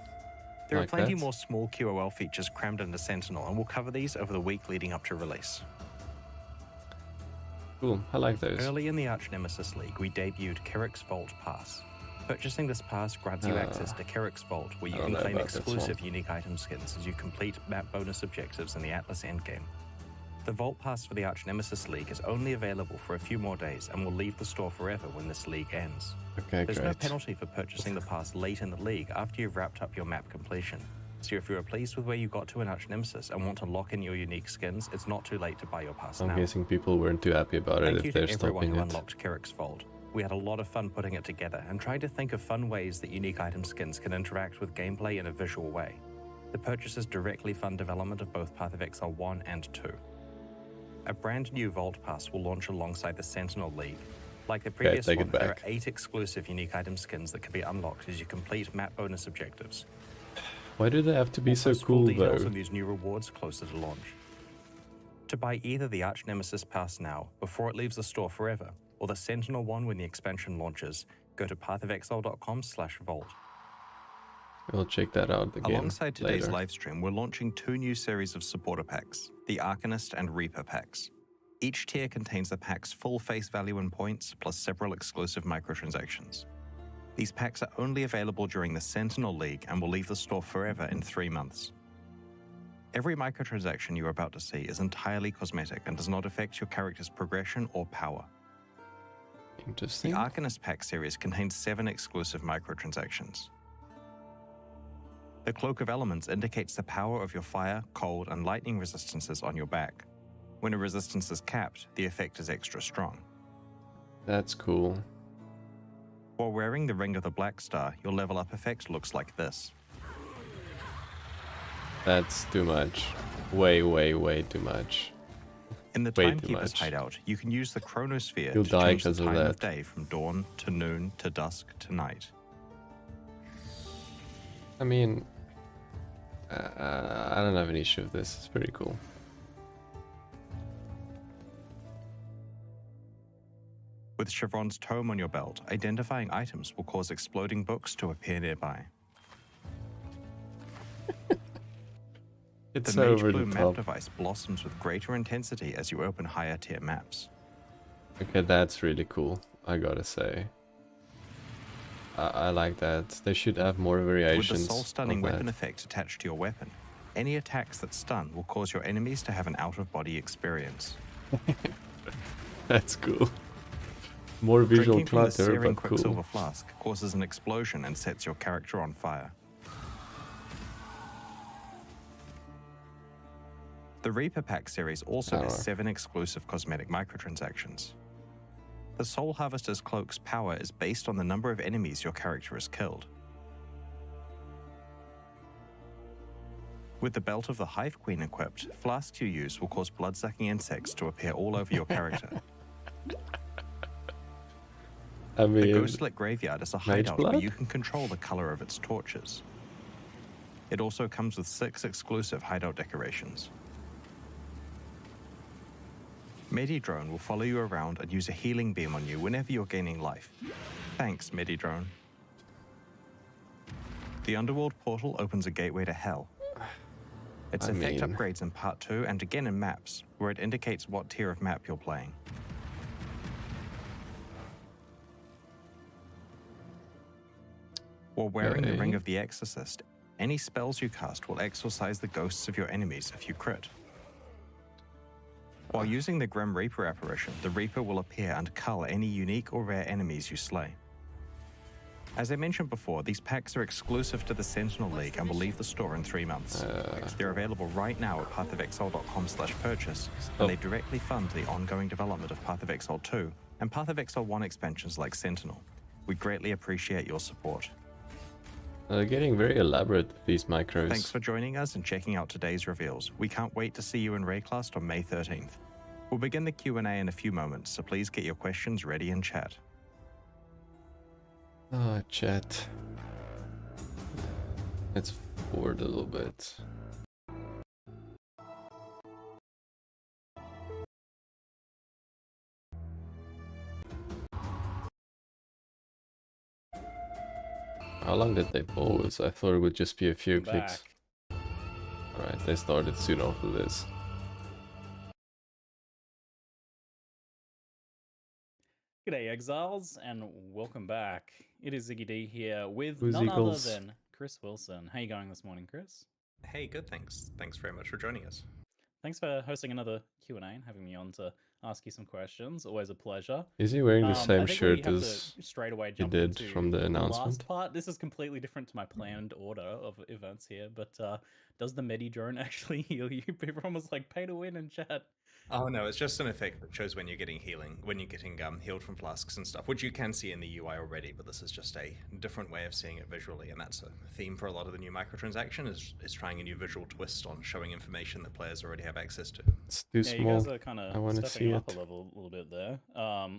There are Like plenty that. more small QOL features crammed into Sentinel, and we'll cover these over the week leading up to release. Cool, I like those. Early in the Arch Nemesis League, we debuted Kerrick's Vault Pass. Purchasing this pass grants you access to Kerrick's Vault, where I you don't can know claim about this exclusive one. unique item skins as you complete map bonus objectives in the Atlas endgame. The Vault Pass for the Arch Nemesis League is only available for a few more days and will leave the store forever when this league ends. Okay, There's no great. penalty for purchasing the pass late in the league after you've wrapped up your map completion. So if you are pleased with where you got to in Arch Nemesis and want to lock in your unique skins, it's not too late to buy your pass I'm now. guessing people weren't too happy about Thank it you if to they're everyone stopping who it. unlocked Kerrick's Vault. We had a lot of fun putting it together and trying to think of fun ways that unique item skins can interact with gameplay in a visual way. The purchases directly fund development of both Path of Exile 1 and 2. A brand new Vault Pass will launch alongside the Sentinel League. Like the previous take one, it there are back. 8 exclusive unique item skins that can be unlocked as you complete map bonus objectives. Why do they have to be We'll so post full cool details though? on these new rewards closer to launch. To buy either the Arch Nemesis Pass now, before it leaves the store forever, or the Sentinel one when the expansion launches, go to pathofexile.com/vault. We'll check that out again Alongside today's later. livestream, we're launching 2 new series of supporter packs, the Arcanist and Reaper packs. Each tier contains the pack's full face value in points, plus several exclusive microtransactions. These packs are only available during the Sentinel League and will leave the store forever in 3 months. Every microtransaction you're about to see is entirely cosmetic and does not affect your character's progression or power. The Interesting. Arcanist pack series contains 7 exclusive microtransactions. The Cloak of Elements indicates the power of your fire, cold, and lightning resistances on your back. When a resistance is capped, the effect is extra strong. That's cool. While wearing the Ring of the Black Star, your level up effect looks like this. That's too much. Way, way, way too much. In the Way too Timekeeper's much. hideout, you can use the Chronosphere You'll to die change the 'cause of time of that. day from dawn to noon to dusk to night. I mean, I don't have an issue with this. It's pretty cool. With Chevron's tome on your belt, identifying items will cause exploding books to appear nearby. It's The Mage over Blue the map top. device blossoms with greater intensity as you open higher tier maps. Okay, that's really cool. I gotta say. I like that. They should have more With the variations. soul-stunning of weapon that. effect attached to your weapon, any attacks that stun will cause your enemies to have an out-of-body experience. That's cool. More visual Drinking from the clutter, searing but Quicksilver cool. flask causes an explosion and sets your character on fire. The Reaper Pack series also has 7 exclusive cosmetic microtransactions. The Soul Harvester's Cloak's power is based on the number of enemies your character has killed. With the Belt of the Hive Queen equipped, flasks you use will cause blood-sucking insects to appear all over your character. I The mean, Ghostlit Graveyard is a hideout blood? where you can control the color of its torches. It also comes with 6 exclusive hideout decorations. Medidrone will follow you around and use a healing beam on you whenever you're gaining life. Thanks, Medidrone. The Underworld Portal opens a gateway to Hell. Its I effect mean- upgrades in Part 2 and again in maps, where it indicates what tier of map you're playing. While wearing the Okay. Ring of the Exorcist, any spells you cast will exorcise the ghosts of your enemies if you crit. While using the Grim Reaper apparition, the Reaper will appear and cull any unique or rare enemies you slay. As I mentioned before, these packs are exclusive to the Sentinel League and will leave the store in 3 months. They're available right now at pathofexile.com/purchase, and they directly fund the ongoing development of Path of Exile 2 and Path of Exile 1 expansions like Sentinel. We greatly appreciate your support. Getting very elaborate, these micros. Thanks for joining us and checking out today's reveals. We can't wait to see you in Rayclast on May 13th. We'll begin the Q&A in a few moments, so please get your questions ready in chat. Chat. Let's forward a little bit. How long did they pause? I thought it would just be a few clicks. Alright, they started soon after this. G'day Exiles, and welcome back. It is Ziggy D here with Who's none Eagles? other than Chris Wilson. How you going this morning, Chris? Hey, good, thanks. Thanks very much for joining us. Thanks for hosting another Q&A and having me on to ask you some questions. Always a pleasure. Is he wearing the I same think we shirt have as to straight away he jump did into from the announcement? last part. This is completely different to my planned order of events here, but does the Medi drone actually heal you? Everyone was like, pay to win in chat. Oh no, it's just an effect that shows when you're getting healing, when you're getting healed from flasks and stuff, which you can see in the UI already, but this is just a different way of seeing it visually, and that's a theme for a lot of the new microtransaction, is trying a new visual twist on showing information that players already have access to. It's too Yeah, small. you guys are kind I of want to stepping see up it. a little bit there.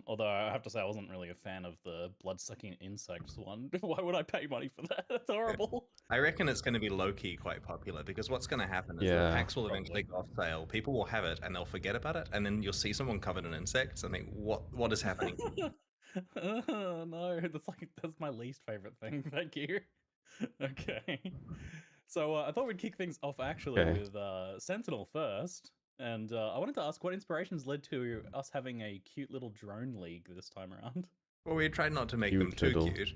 Although I have to say I wasn't really a fan of the blood-sucking insects one. Why would I pay money for that? That's horrible. I reckon it's going to be low-key quite popular, because what's going to happen is Yeah. the packs will eventually go off sale, people will have it, and they'll forget about it, and then you'll see someone covered in insects and think, what is happening? No, that's my least favorite thing. Thank you. Okay. So I thought we'd kick things off actually Okay. with Sentinel first. And I wanted to ask what inspirations led to us having a cute little drone league this time around. Well, we tried not to make them Cute too little. cute.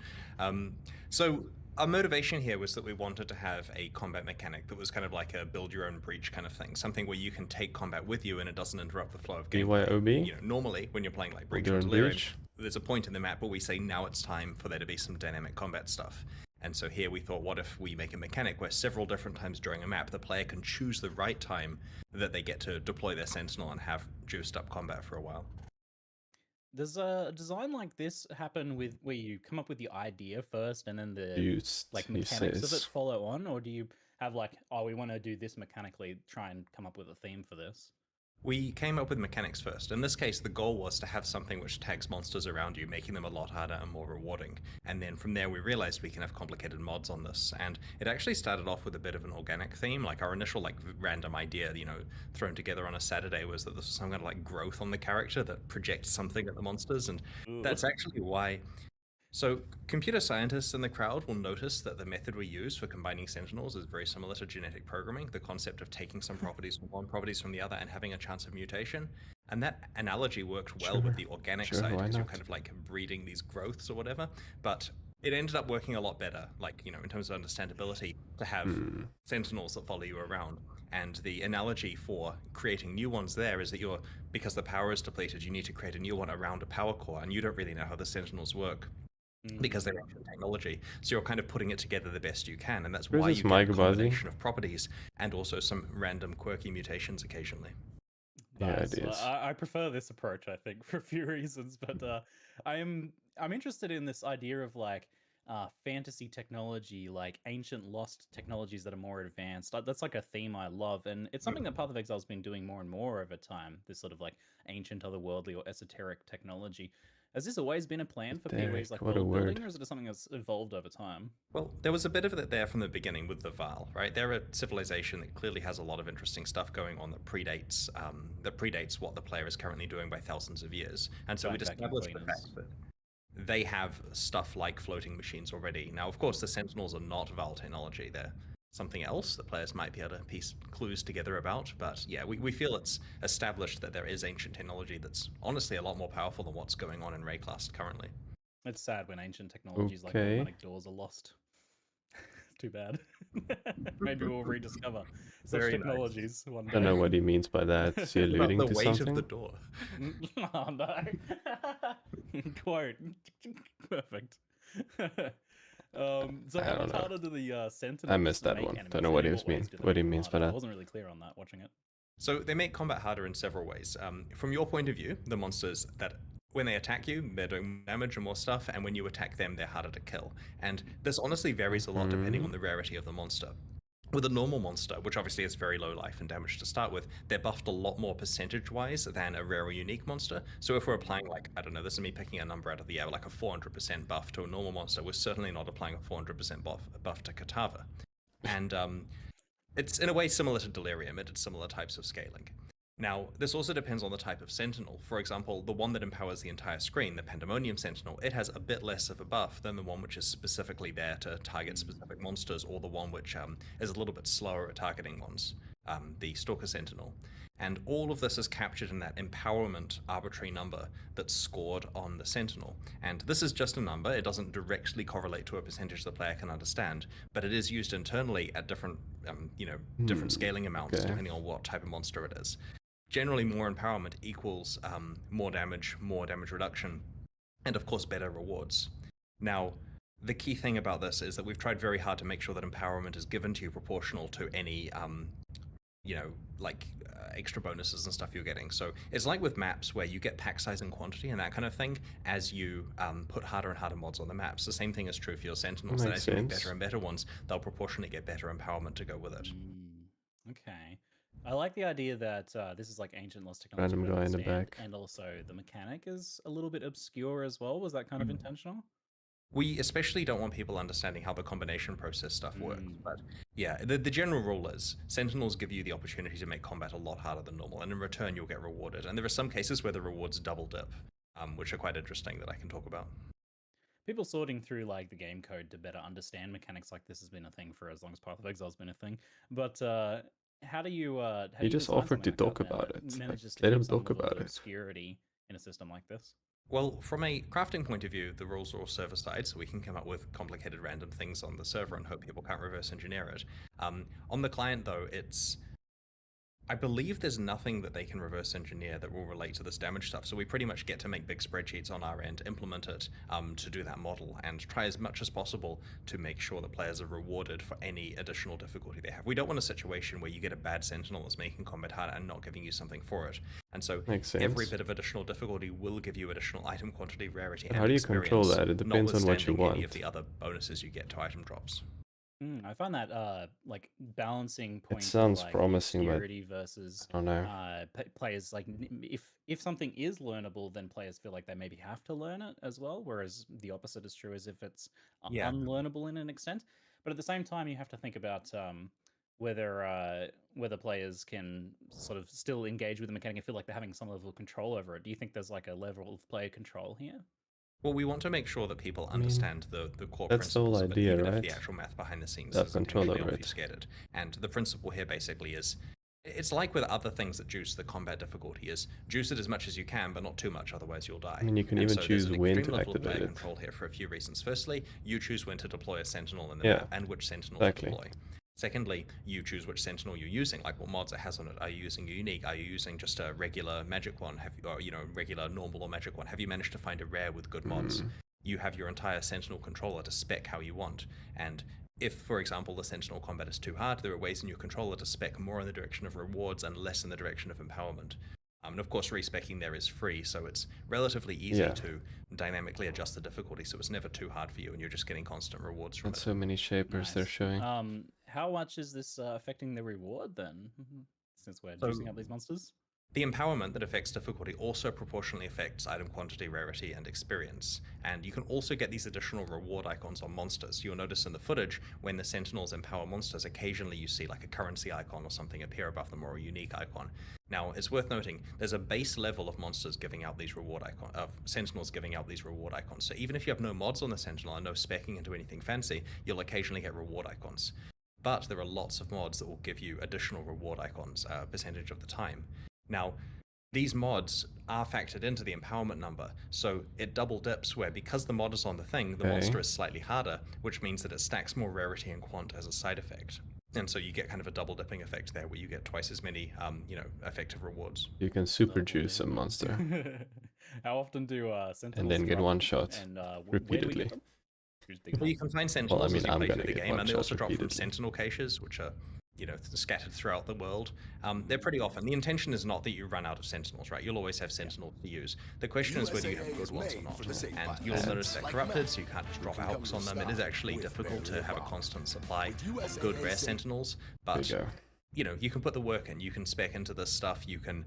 So our motivation here was that we wanted to have a combat mechanic that was kind of like a build your own breach kind of thing, something where you can take combat with you and it doesn't interrupt the flow of gameplay. BYOB? You know, normally when you're playing like Breach your or own Delirium, breach? there's a point in the map where we say now it's time for there to be some dynamic combat stuff. And so here we thought, what if we make a mechanic where several different times during a map the player can choose the right time that they get to deploy their Sentinel and have juiced up combat for a while. Does a design like this happen with where you come up with the idea first and then the Used, like he mechanics of it says. follow on, or do you have like, oh, we want to do this mechanically, try and come up with a theme for this? We came up with mechanics first. In this case, the goal was to have something which tags monsters around you, making them a lot harder and more rewarding. And then from there, we realized we can have complicated mods on this. And it actually started off with a bit of an organic theme. Like our initial random idea, thrown together on a Saturday was that this was some kind of like growth on the character that projects something at the monsters. And that's actually why. So computer scientists in the crowd will notice that the method we use for combining Sentinels is very similar to genetic programming, the concept of taking some properties from one, properties from the other, and having a chance of mutation. And that analogy worked well with the organic side, why because you're not? kind of like breeding these growths or whatever. But it ended up working a lot better, in terms of understandability, to have Sentinels that follow you around. And the analogy for creating new ones there is that because the power is depleted, you need to create a new one around a power core, and you don't really know how the Sentinels work. Because they're ancient technology, so you're kind of putting it together the best you can, and that's Where's why this you get a mic, Buzzy? combination of properties and also some random quirky mutations occasionally. Yeah, Nice. it is. I prefer this approach, I think, for a few reasons. But I'm interested in this idea of like fantasy technology, like ancient lost technologies that are more advanced. That's like a theme I love, and it's something that Path of Exile's been doing more and more over time. This sort of like ancient, otherworldly, or esoteric technology. Has this always been a plan for PoE's like what a world building, word. or is it something that's evolved over time? Well, there was a bit of it there from the beginning with the Val, right? They're a civilization that clearly has a lot of interesting stuff going on that predates what the player is currently doing by thousands of years. And so Going we'd back in established the Queens. fact that they have stuff like floating machines already. Now, of course, the Sentinels are not Val technology. They're something else that players might be able to piece clues together about. But yeah, we feel it's established that there is ancient technology that's honestly a lot more powerful than what's going on in Rayclast currently. It's sad when ancient technologies like Okay. automatic doors are lost. Too bad. Maybe we'll rediscover such Very nice. technologies one day. Don't know what he means by that. Is he alluding the to weight something? of the door. Oh no. Quote. Perfect. So I how don't much know. harder do the Sentinels I missed that make one. enemies, Don't know and what in he was ways mean. do they What he make them means by harder? I that. wasn't really clear on that watching it. So they make combat harder in several ways. From your point of view, the monsters that when they attack you, they're doing damage and more stuff, and when you attack them, they're harder to kill. And this honestly varies a lot depending on the rarity of the monster. With a normal monster, which obviously has very low life and damage to start with, they're buffed a lot more percentage-wise than a rare or unique monster. So if we're applying, like, I don't know, this is me picking a number out of the air, like a 400% buff to a normal monster, we're certainly not applying a 400% buff to Katava. And it's in a way similar to Delirium, it did similar types of scaling. Now, this also depends on the type of Sentinel. For example, the one that empowers the entire screen, the Pandemonium Sentinel, it has a bit less of a buff than the one which is specifically there to target specific monsters, or the one which is a little bit slower at targeting ones, the Stalker Sentinel. And all of this is captured in that empowerment arbitrary number that's scored on the Sentinel. And this is just a number, it doesn't directly correlate to a percentage the player can understand, but it is used internally at different, different scaling amounts depending on what type of monster it is. Generally, more empowerment equals more damage reduction, and of course better rewards. Now, the key thing about this is that we've tried very hard to make sure that empowerment is given to you proportional to any, extra bonuses and stuff you're getting. So it's like with maps where you get pack size and quantity and that kind of thing as you put harder and harder mods on the maps. The same thing is true for your Sentinels, that as you make better and better ones, they'll proportionally get better empowerment to go with it. Okay. I like the idea that this is like ancient lost technology, Random guy in the back. and also the mechanic is a little bit obscure as well. Was that kind of intentional? We especially don't want people understanding how the combination process stuff works, but yeah, the general rule is Sentinels give you the opportunity to make combat a lot harder than normal, and in return you'll get rewarded. And there are some cases where the rewards double dip, which are quite interesting that I can talk about. People sorting through like the game code to better understand mechanics like this has been a thing for as long as Path of Exile's been a thing. But how do you? He just offered to talk about it. Let him talk about it. Obscurity in a system like this. Well, from a crafting point of view, the rules are all server-side, so we can come up with complicated random things on the server and hope people can't reverse engineer it. On the client, though, I believe there's nothing that they can reverse engineer that will relate to this damage stuff, so we pretty much get to make big spreadsheets on our end, implement it to do that model, and try as much as possible to make sure that players are rewarded for any additional difficulty they have. We don't want a situation where you get a bad Sentinel that's making combat harder and not giving you something for it. And so every bit of additional difficulty will give you additional item quantity, rarity, and how do you control that? It depends on what you want. Any of the other bonuses you get to item drops. I find that like balancing point. It sounds like promising, but versus I don't know. Players like if something is learnable, then players feel like they maybe have to learn it as well. Whereas the opposite is true, as if it's unlearnable in an extent. But at the same time, you have to think about whether players can sort of still engage with the mechanic and feel like they're having some level of control over it. Do you think there's like a level of player control here? Well, we want to make sure that people understand the core that's the principles whole of it, idea, even if right? the actual math behind the scenes That is controller, intentionally right? obfuscated. And the principle here basically is, it's like with other things that juice the combat difficulty is, juice it as much as you can, but not too much, otherwise you'll die. I mean, you can And even so choose there's an when extreme to level of player activate it. control here for a few reasons. Firstly, you choose when to deploy a Sentinel in the Yeah, map, and which Sentinel exactly. to deploy. Secondly, you choose which Sentinel you're using, like what mods it has on it. Are you using a unique? Are you using just a regular magic one? Regular normal or magic one? Have you managed to find a rare with good mods? You have your entire Sentinel controller to spec how you want. And if, for example, the Sentinel combat is too hard, there are ways in your controller to spec more in the direction of rewards and less in the direction of empowerment. And of course, respecking there is free, so it's relatively easy to dynamically adjust the difficulty, so it's never too hard for you, and you're just getting constant rewards from And it. so many shapers they're showing. How much is this affecting the reward then? Since we're juicing up these monsters? The empowerment that affects difficulty also proportionally affects item quantity, rarity, and experience. And you can also get these additional reward icons on monsters. You'll notice in the footage, when the Sentinels empower monsters, occasionally you see like a currency icon or something appear above them, or a unique icon. Now, it's worth noting, there's a base level of monsters giving out these reward icons, of Sentinels giving out these reward icons. So even if you have no mods on the Sentinel and no speccing into anything fancy, you'll occasionally get reward icons. But there are lots of mods that will give you additional reward icons a percentage of the time. Now, these mods are factored into the empowerment number, so it double dips where, because the mod is on the thing, the monster is slightly harder, which means that it stacks more rarity and quant as a side effect. And so you get kind of a do dipping effect there, where you get twice as many, effective rewards. You can super juice a monster How often do Sentinels and then get drop, one shot and where do we get repeatedly. them? Well, you can find Sentinels Well, I mean, as you I'm play gonna through the get game, one and they shot also drop from repeatedly. Sentinel caches, which are, you know, scattered throughout the world. They're pretty often. The intention is not that you run out of Sentinels, right? You'll always have Sentinels to use. The question is whether you have good ones or not. And you'll notice they're corrupted, so you can't just drop AUX on them. It is actually difficult to have a constant supply of good rare Sentinels, but you know, you can put the work in, you can spec into this stuff, you can,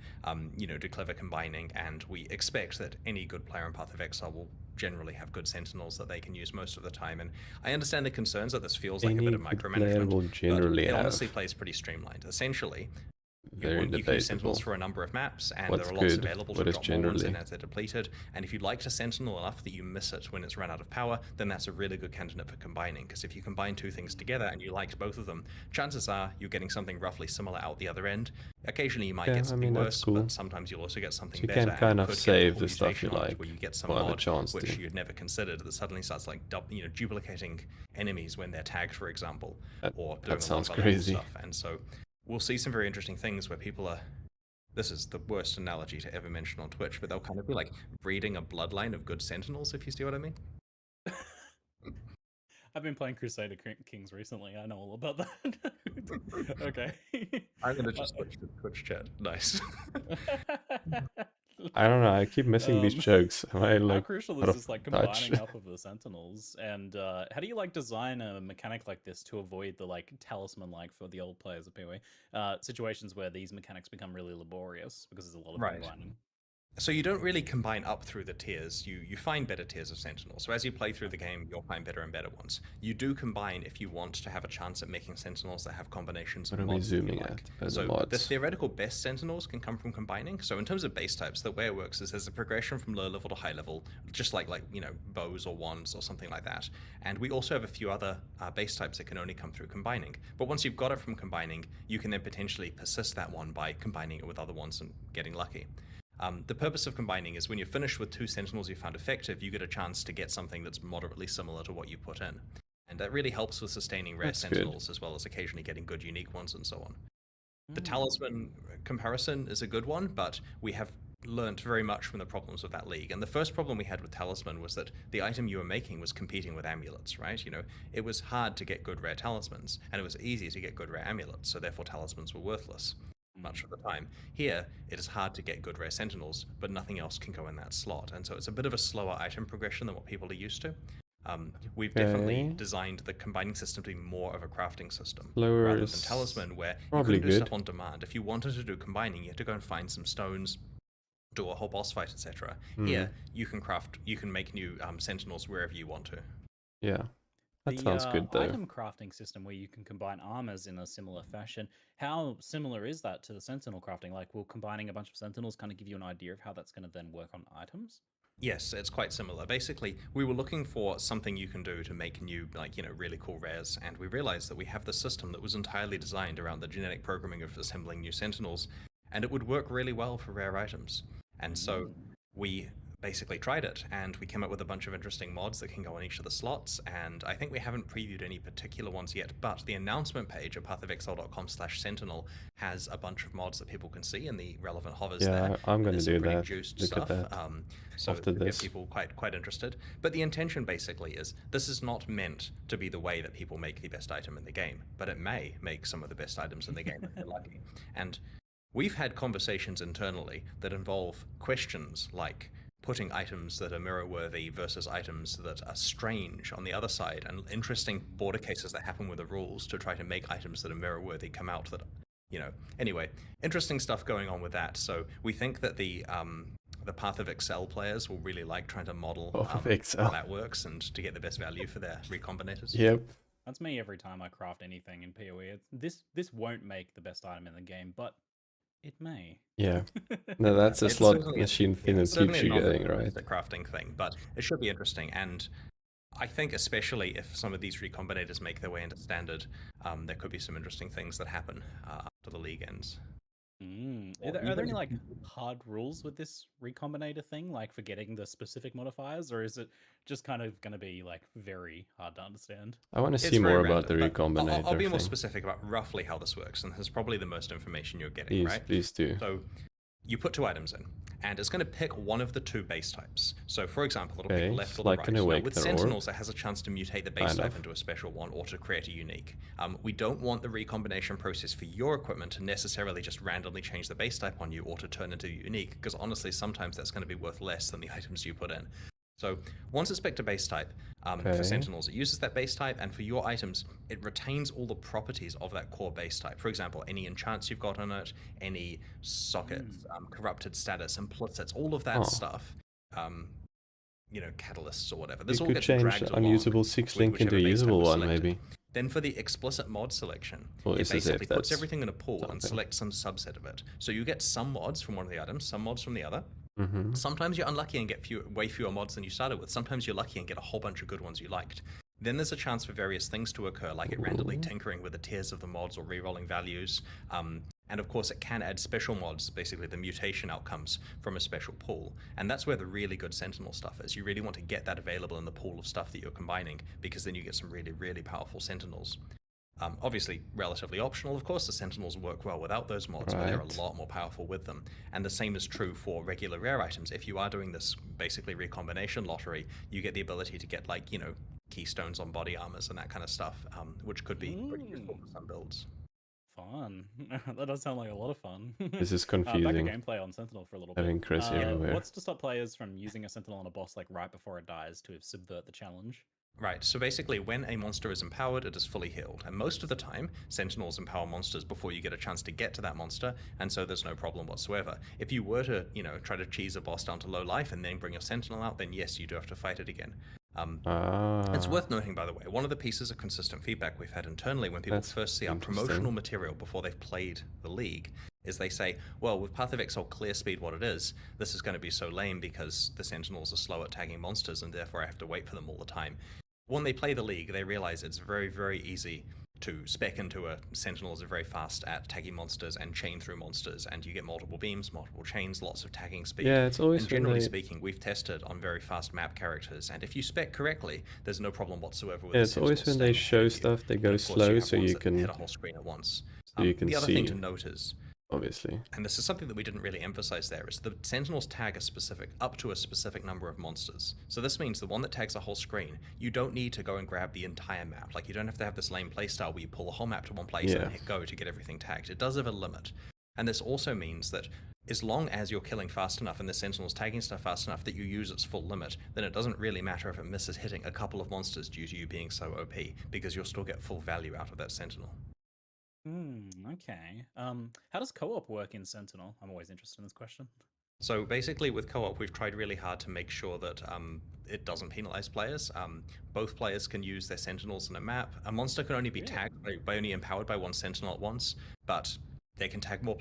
you know, do clever combining, and we expect that any good player in Path of Exile will generally have good Sentinels that they can use most of the time. And I understand the concerns that this feels like a bit of micromanagement, but it honestly plays pretty streamlined. Essentially, you can use Sentinels for a number of maps, and there are lots available to drop more ones in as they're depleted. And if you'd like to Sentinel enough that you miss it when it's run out of power, then that's a really good candidate for combining. Because if you combine two things together and you liked both of them, chances are you're getting something roughly similar out the other end. Occasionally you might get something worse, but sometimes you'll also get something better. You can kind of save the stuff you like, where you get some mod which you'd never considered that suddenly starts like duplicating enemies when they're tagged, for example, or doing a lot of other stuff. And so we'll see some very interesting things where people are, this is the worst analogy to ever mention on Twitch, but they'll kind of be like breeding a bloodline of good Sentinels, if you see what I mean. I've been playing Crusader Kings recently. I know all about that. Okay. I'm going to just switch to Twitch chat. Nice. I don't know. I keep missing these jokes. Am I like how crucial is this, like combining up of the Sentinels? And how do you like design a mechanic like this to avoid the like talisman, like for the old players of PoE, situations where these mechanics become really laborious because there's a lot of combining? So you don't really combine up through the tiers. You find better tiers of Sentinels. So as you play through the game, you'll find better and better ones. You do combine if you want to have a chance at making Sentinels that have combinations of mods that you like. So the theoretical best Sentinels can come from combining. So in terms of base types, the way it works is there's a progression from low level to high level, just like you know, bows or wands or something like that. And we also have a few other base types that can only come through combining. But once you've got it from combining, you can then potentially persist that one by combining it with other ones and getting lucky. The purpose of combining is when you're finished with two Sentinels you found effective, you get a chance to get something that's moderately similar to what you put in. And that really helps with sustaining rare Sentinels, as well as occasionally getting good unique ones and so on. The Talisman comparison is a good one, but we have learnt very much from the problems of that league. And the first problem we had with Talisman was that the item you were making was competing with amulets, right? You know, it was hard to get good rare talismans, and it was easy to get good rare amulets, so therefore talismans were worthless much of the time. Here, it is hard to get good rare Sentinels, but nothing else can go in that slot, and so it's a bit of a slower item progression than what people are used to. We've definitely designed the combining system to be more of a crafting system, rather than Talisman, where you can do stuff on demand. If you wanted to do combining, you had to go and find some stones, do a whole boss fight, etc. Here, you can craft, you can make new Sentinels wherever you want to. Yeah. That sounds good, though. The item crafting system where you can combine armors in a similar fashion, how similar is that to the Sentinel crafting? Like, will combining a bunch of Sentinels kind of give you an idea of how that's going to then work on items? Yes, it's quite similar. Basically, we were looking for something you can do to make new, like, you know, really cool rares, and we realized that we have the system that was entirely designed around the genetic programming of assembling new Sentinels, and it would work really well for rare items. And so we basically tried it, and we came up with a bunch of interesting mods that can go on each of the slots, and I think we haven't previewed any particular ones yet, but the announcement page at pathofexile.com/sentinel has a bunch of mods that people can see in the relevant hovers there. Yeah, I'm going to do that. Juiced Look stuff, at that. so after this. People quite interested. But the intention basically is this is not meant to be the way that people make the best item in the game, but it may make some of the best items in the game if they're lucky. And we've had conversations internally that involve questions like putting items that are mirror-worthy versus items that are strange on the other side, and interesting border cases that happen with the rules to try to make items that are mirror-worthy come out that, you know. Anyway, interesting stuff going on with that. So we think that the Path of Exile players will really like trying to model how that works and to get the best value for their recombinators. Yep. That's me every time I craft anything in PoE. This won't make the best item in the game, but it may. Yeah. No, that's a slot machine thing that keeps you going, right? The crafting thing, but it should be interesting. And I think especially if some of these recombinators make their way into standard, there could be some interesting things that happen after the league ends. Are there any like hard rules with this recombinator thing, like for getting the specific modifiers, or is it just kind of going to be like very hard to understand? I want to see more about the recombinator. I'll be more specific about roughly how this works, and this is probably the most information you're getting, right? Please do. So you put two items in, and it's going to pick one of the two base types. So, for example, it'll Okay, pick left or like the an right. Now, Awakener with Sentinels, it has a chance to mutate the base Kind type of. into a special one or to create a unique. We don't want the recombination process for your equipment to necessarily just randomly change the base type on you or to turn into a unique, because honestly, sometimes that's going to be worth less than the items you put in. So once it's picked a base type, for Sentinels, it uses that base type, and for your items, it retains all the properties of that core base type. For example, any enchants you've got on it, any sockets, corrupted status, implicits, all of that stuff. You know, catalysts or whatever. This You all could gets change dragged along unusable with 6 link whichever into a base type usable was one, selected. maybe. Then for the explicit mod selection, Well, it this is if basically puts that's everything in a pool and something. selects some subset of it. So you get some mods from one of the items, some mods from the other. Mm-hmm. Sometimes you're unlucky and get way fewer mods than you started with. Sometimes you're lucky and get a whole bunch of good ones you liked. Then there's a chance for various things to occur, like it randomly tinkering with the tiers of the mods or rerolling values. And of course, it can add special mods, basically the mutation outcomes from a special pool. And that's where the really good Sentinel stuff is. You really want to get that available in the pool of stuff that you're combining, because then you get some really, really powerful Sentinels. Obviously, relatively optional, of course. The Sentinels work well without those mods, but they're a lot more powerful with them. And the same is true for regular rare items. If you are doing this basically recombination lottery, you get the ability to get, like, you know, Keystones on body armors and that kind of stuff, which could be pretty useful for some builds. Fun. That does sound like a lot of fun. This is Back to confusing. gameplay on Sentinel for a little Having bit. Chris everywhere. What's to stop players from using a Sentinel on a boss like right before it dies to subvert the challenge? Right, so basically when a monster is empowered, it is fully healed. And most of the time, Sentinels empower monsters before you get a chance to get to that monster, and so there's no problem whatsoever. If you were to, you know, try to cheese a boss down to low life and then bring your Sentinel out, then yes, you do have to fight it again. It's worth noting, by the way, one of the pieces of consistent feedback we've had internally when people first see our promotional material before they've played the league is they say, well, with Path of Exile clear speed what it is, this is going to be so lame because the Sentinels are slow at tagging monsters and therefore I have to wait for them all the time. When they play the league, they realize it's very, very easy to spec into a Sentinels are very fast at tagging monsters and chain through monsters, and you get multiple beams, multiple chains, lots of tagging speed. Yeah, it's always and generally speaking, we've tested on very fast map characters, and if you spec correctly, there's no problem whatsoever with yeah, it's always when they show stuff, they go slow, so you can hit a whole screen at once. So you can the other see, thing to note is, obviously, and this is something that we didn't really emphasize there, is the Sentinels tag up to a specific number of monsters. So this means the one that tags a whole screen, you don't need to go and grab the entire map. Like, you don't have to have this lame playstyle where you pull the whole map to one place and then hit go to get everything tagged. It does have a limit. And this also means that as long as you're killing fast enough and the Sentinel's tagging stuff fast enough that you use its full limit, then it doesn't really matter if it misses hitting a couple of monsters due to you being so OP, because you'll still get full value out of that Sentinel. Okay. How does co-op work in Sentinel? I'm always interested in this question. So basically with co-op, we've tried really hard to make sure that it doesn't penalize players. Both players can use their Sentinels in a map. A monster can only be tagged by only empowered by one Sentinel at once, but they can tag more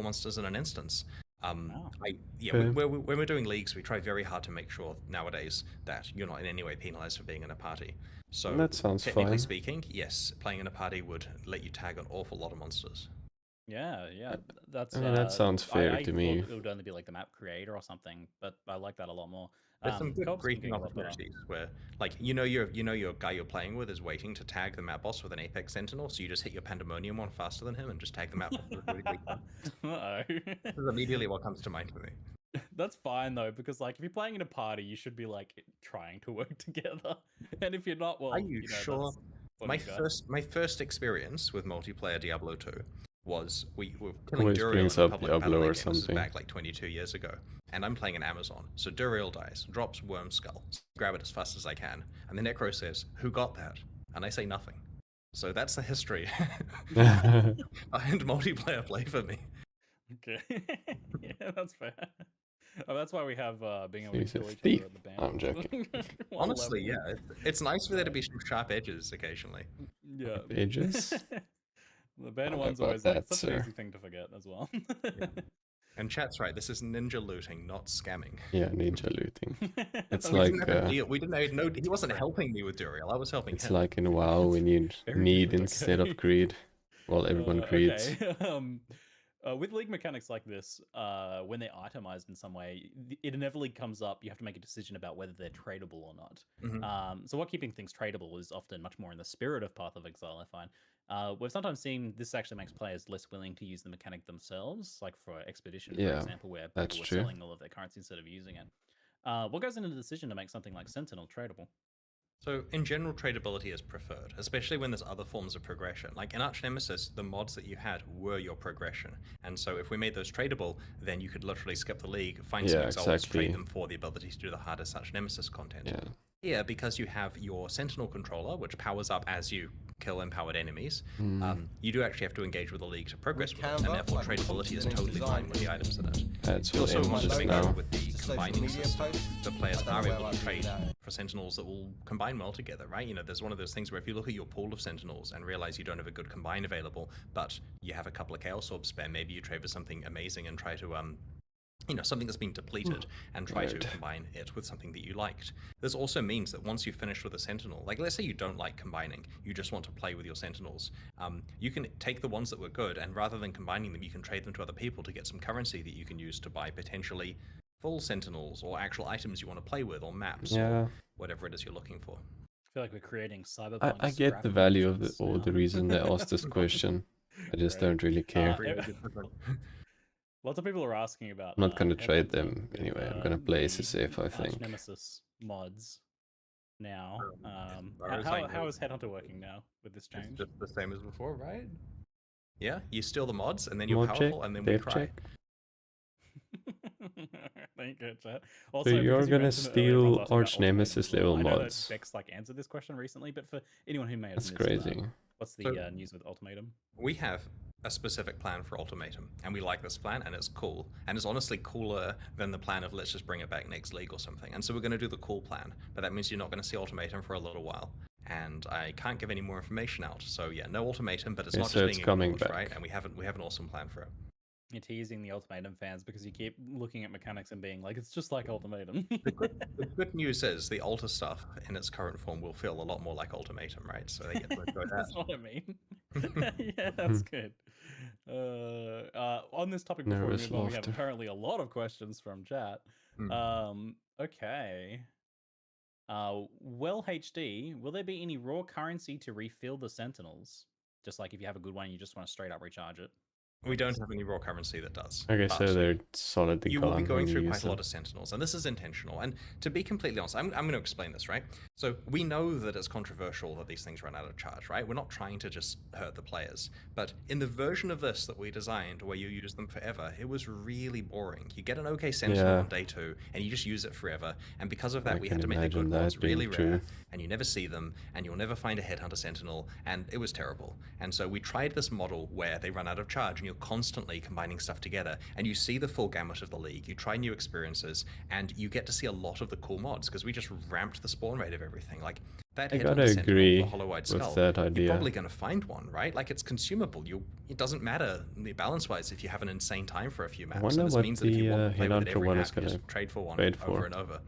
monsters in an instance. When we're doing leagues, we try very hard to make sure nowadays that you're not in any way penalized for being in a party. So that sounds technically fine. speaking, yes, playing in a party would let you tag an awful lot of monsters. Yeah, that's. That sounds fair to me. It would only be like the map creator or something, but I like that a lot more. There's some good griefing opportunities where, like, your guy you're playing with is waiting to tag the map boss with an Apex Sentinel, so you just hit your Pandemonium one faster than him and just tag the map boss with really quick fun. This is immediately what comes to mind for me. That's fine though, because like if you're playing in a party, you should be like trying to work together, and if you're not, well, are you sure? My first experience with multiplayer Diablo 2 was we were killing Always Duriel brings in a up public Diablo battle or league, and this is something. back like 22 years ago, and I'm playing an Amazon. So Duriel dies, drops Worm Skull, grab it as fast as I can, and the Necro says, "Who got that?" And I say nothing. So that's the history behind multiplayer play for me. Okay, yeah, that's fair. Oh, that's why we have being able to He's a kill each thief. other at the band. I'm joking. Honestly, yeah, it's nice for there to be some sharp edges occasionally. Yeah, Edges. The banner I one's know always about like that, such an sir. easy thing to forget as well. Yeah. And chat's right. This is ninja looting, not scamming. Yeah, ninja looting. It's we like didn't have a deal. We didn't know he wasn't helping me with Duriel. I was helping it's him. like in WoW when you need instead of greed. Well, everyone greeds. Okay. With league mechanics like this, when they're itemized in some way, it inevitably comes up. You have to make a decision about whether they're tradable or not. Mm-hmm. So what keeping things tradable is often much more in the spirit of Path of Exile, I find. We've sometimes seen this actually makes players less willing to use the mechanic themselves, like for Expedition, Yeah, for example, where that's people were true. selling all of their currency instead of using it. What goes into the decision to make something like Sentinel tradable? So, in general, tradability is preferred, especially when there's other forms of progression. Like in Arch Nemesis, the mods that you had were your progression. And so, if we made those tradable, then you could literally skip the league, find some Exiles, trade them for the ability to do the hardest Arch Nemesis content. Yeah. Here, because you have your Sentinel Controller, which powers up as you kill empowered enemies, you do actually have to engage with the league to progress with it, and therefore tradability is totally fine with the items in it. That's You what also Aim want to just make now. sure with the combining system, the players are able to trade for Sentinels that will combine well together, right? You know, there's one of those things where if you look at your pool of Sentinels and realize you don't have a good combine available, but you have a couple of Chaos Orbs spare, maybe you trade for something amazing and try to you know, something that's been depleted and try to combine it with something that you liked. This also means that once you've finished with a Sentinel, like let's say you don't like combining, you just want to play with your Sentinels, you can take the ones that were good and rather than combining them, you can trade them to other people to get some currency that you can use to buy potentially full Sentinels or actual items you want to play with or maps or whatever it is you're looking for. I feel like we're creating cyberpunk. I get the value of it or the reason they asked this question. I just don't really care. Lots of people are asking about. I'm not going to trade them anyway. I'm going to play SSF, I think. Nemesis mods now. Like how is Headhunter working now with this change? Just the same as before, right? Yeah, you steal the mods and then you're Mod powerful check, and then we dev cry. check. Thank you, chat. So Also, you're because you gonna mentioned it earlier, everyone's steal asking Arch about Ultimate Nemesis as well. level I know that mods. Bex answered this question recently, but for anyone who may have That's missed that, crazy. what's the news with Ultimatum? We have a specific plan for Ultimatum, and we like this plan, and it's cool. And it's honestly cooler than the plan of let's just bring it back next league or something. And so we're going to do the cool plan, but that means you're not going to see Ultimatum for a little while. And I can't give any more information out. So yeah, no Ultimatum, but it's not so just it's being coming ignored, back. right? And we have an awesome plan for it. You're teasing the Ultimatum fans because you keep looking at mechanics and being like, it's just like Ultimatum. The good news is the Alta stuff in its current form will feel a lot more like Ultimatum, right? So they get to enjoy that. That's what I mean. Yeah, that's good. On this topic before we Nervous move on, we have laughter. apparently a lot of questions from chat. Okay. Well, HD, will there be any raw currency to refill the Sentinels? Just like if you have a good one, you just want to straight up recharge it. We don't have any raw currency that does. Okay, but so they're solidly you gone. will be going when you through use quite a them. lot of Sentinels, and this is intentional. And to be completely honest, I'm going to explain this, right? So we know that it's controversial that these things run out of charge, right? We're not trying to just hurt the players. But in the version of this that we designed, where you use them forever, it was really boring. You get an okay Sentinel on day 2, and you just use it forever. And because of that, we had to make the good ones really rare, and you never see them, and you'll never find a Headhunter Sentinel, and it was terrible. And so we tried this model where they run out of charge, and you're constantly combining stuff together, and you see the full gamut of the league, you try new experiences, and you get to see a lot of the cool mods, because we just ramped the spawn rate of everything. Like, that I Headhunter gotta Sentinel, agree the Hollow-Eyed with Skull, that idea. you're probably going to find one, right? Like, it's consumable. It doesn't matter balance-wise if you have an insane time for a few maps. wonder And this what means that if you want to play with it Headhunter every one map, is you gonna just trade for one trade over for. and over.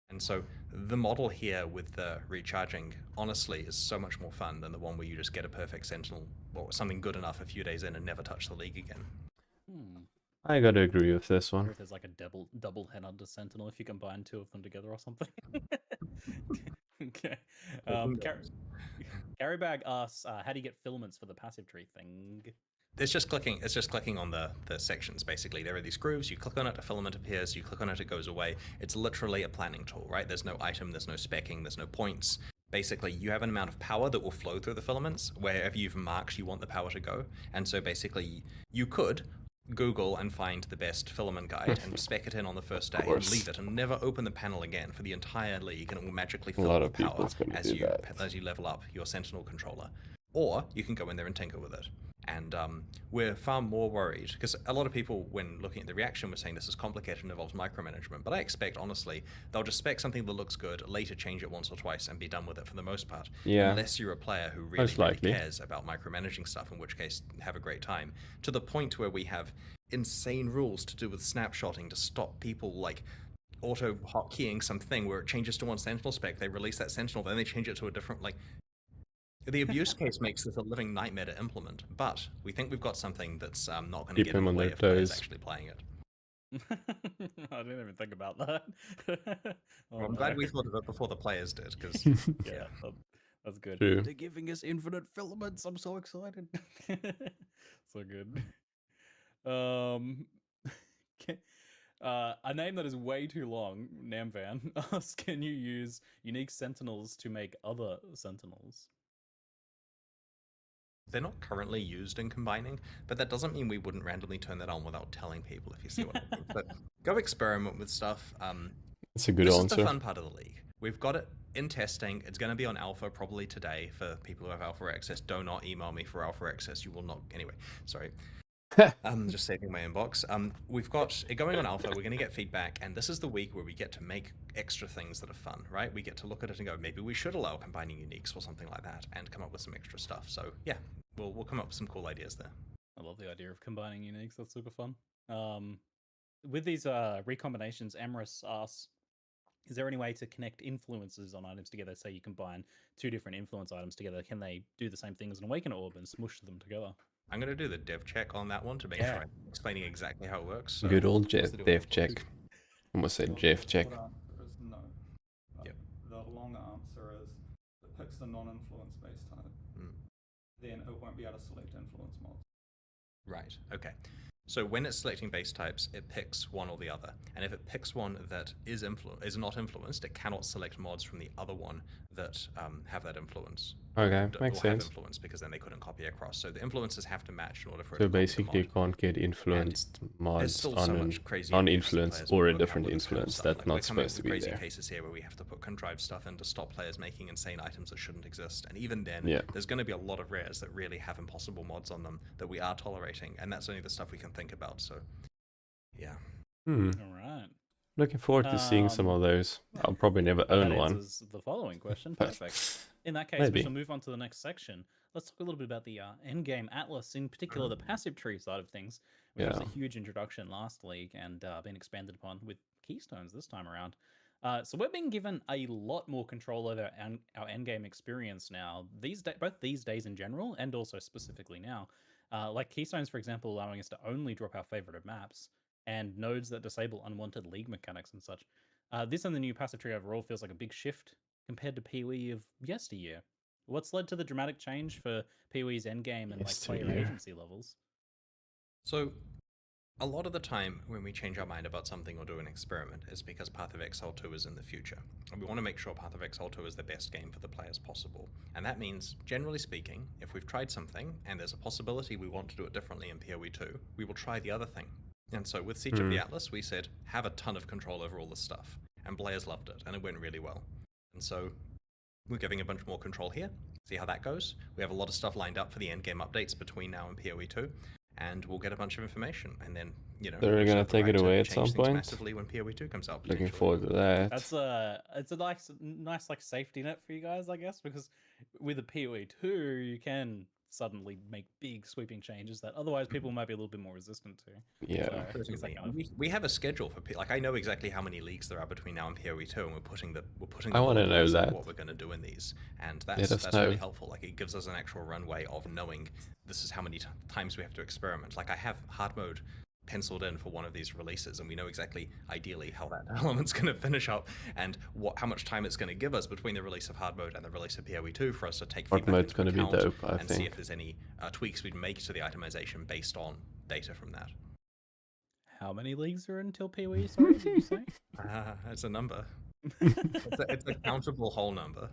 And so the model here with the recharging, honestly, is so much more fun than the one where you just get a perfect Sentinel or something good enough a few days in and never touch the league again. I gotta agree with this Or one. if there's like a double Headhunter Sentinel, if you combine 2 of them together or something. Okay. Carrybag asks, how do you get filaments for the passive tree thing? It's just clicking on the sections, basically. There are these grooves, you click on it, a filament appears, you click on it, it goes away. It's literally a planning tool, right? There's no item, there's no specking, there's no points. Basically, you have an amount of power that will flow through the filaments, wherever you've marked you want the power to go. And so basically, you could Google and find the best filament guide and spec it in on the first day and leave it and never open the panel again for the entire league, and it will magically fill up with power as you level up your Sentinel controller. Or you can go in there and tinker with it. And we're far more worried, because a lot of people, when looking at the reaction, were saying this is complicated and involves micromanagement. But I expect, honestly, they'll just spec something that looks good, later change it once or twice, and be done with it for the most part. Yeah. Unless you're a player who really cares about micromanaging stuff, in which case, have a great time. To the point where we have insane rules to do with snapshotting to stop people, like, auto hotkeying something where it changes to one Sentinel spec, they release that Sentinel, then they change it to a different, like... The abuse case makes this a living nightmare to implement, but we think we've got something that's not going to get in the way of players actually playing it. I didn't even think about that. Well, I'm glad we thought of it before the players did, because... yeah, That's good. True. They're giving us infinite filaments. I'm so excited. So good. A name that is way too long, Namvan, asks, can you use unique sentinels to make other sentinels? They're not currently used in combining, but that doesn't mean we wouldn't randomly turn that on without telling people, if you see what I mean. But go experiment with stuff. That's a good this answer. is the fun part of the league. We've got it in testing. It's going to be on alpha probably today for people who have alpha access. Do not email me for alpha access. You will not. Anyway, sorry. Just saving my inbox. We've got it going on alpha. We're going to get feedback, and this is the week where we get to make extra things that are fun, right? We get to look at it and go, maybe we should allow combining uniques or something like that, and come up with some extra stuff. So yeah, we'll come up with some cool ideas there. I love the idea of combining uniques. That's super fun. With these recombinations, Emrys asks, is there any way to connect influences on items together? Say you combine 2 different influence items together. Can they do the same thing as an Awaken Orb and smush them together? I'm going to do the dev check on that one to make sure I'm explaining exactly how it works. So Good old dev check. Almost said Jeff check. No. Yep. The long answer is it picks the non-influence base type. Then it won't be able to select influence mods. Right, okay. So when it's selecting base types, it picks one or the other. And if it picks one that is not influenced, it cannot select mods from the other one that have that influence. Okay, makes sense. Have influence, because then they couldn't copy across. So the influences have to match in order for it So to copy the basically you mod. can't get influenced mods so on much crazy an abuse of influence players or a work out different with this kind of influence stuff. that's Like, not we're coming up supposed to with be crazy there. cases here where we have to put contrived stuff in to stop players making insane items that shouldn't exist. And even then, there's going to be a lot of rares that really have impossible mods on them that we are tolerating, and that's only the stuff we can think about. So yeah. All right. Looking forward to seeing some of those. I'll probably never own one. That answers the following question. Perfect. In that case, Maybe. we shall move on to the next section. Let's talk a little bit about the endgame atlas, in particular the passive tree side of things, which was a huge introduction last league and been expanded upon with Keystones this time around. So we're being given a lot more control over our endgame experience now. Both these days in general, and also specifically now. Like Keystones, for example, allowing us to only drop our favorited maps, and nodes that disable unwanted league mechanics and such. This and the new passive tree overall feels like a big shift compared to PoE of yesteryear. What's led to the dramatic change for PoE's endgame and like player agency levels? So a lot of the time when we change our mind about something or do an experiment is because Path of Exile 2 is in the future. And we want to make sure Path of Exile 2 is the best game for the players possible. And that means, generally speaking, if we've tried something and there's a possibility we want to do it differently in PoE 2, we will try the other thing. And so with Siege of the Atlas, we said, have a ton of control over all this stuff. And players loved it, and it went really well. And so we're giving a bunch more control here. See how that goes. We have a lot of stuff lined up for the endgame updates between now and PoE 2. And we'll get a bunch of information. And then, you know, they're going to take it away at some point. Massively when PoE 2 comes out. Looking forward to that. That's it's a nice like safety net for you guys, I guess, because with a PoE 2, you can suddenly make big sweeping changes that otherwise people might be a little bit more resistant to. Yeah. So, we have a schedule for like I know exactly how many leagues there are between now and PoE 2, and we're putting I want to know that. What we're going to do in these, and that's really helpful. Like it gives us an actual runway of knowing this is how many times we have to experiment. Like I have hard mode penciled in for one of these releases, and we know exactly ideally how that element's going to finish up and how much time it's going to give us between the release of hard mode and the release of PoE 2 for us to take hard mode's going to be dope, I and think. see if there's any tweaks we'd make to the itemization based on data from that. How many leagues are until PoE? Sorry, did you say? It's a number. it's a countable whole number.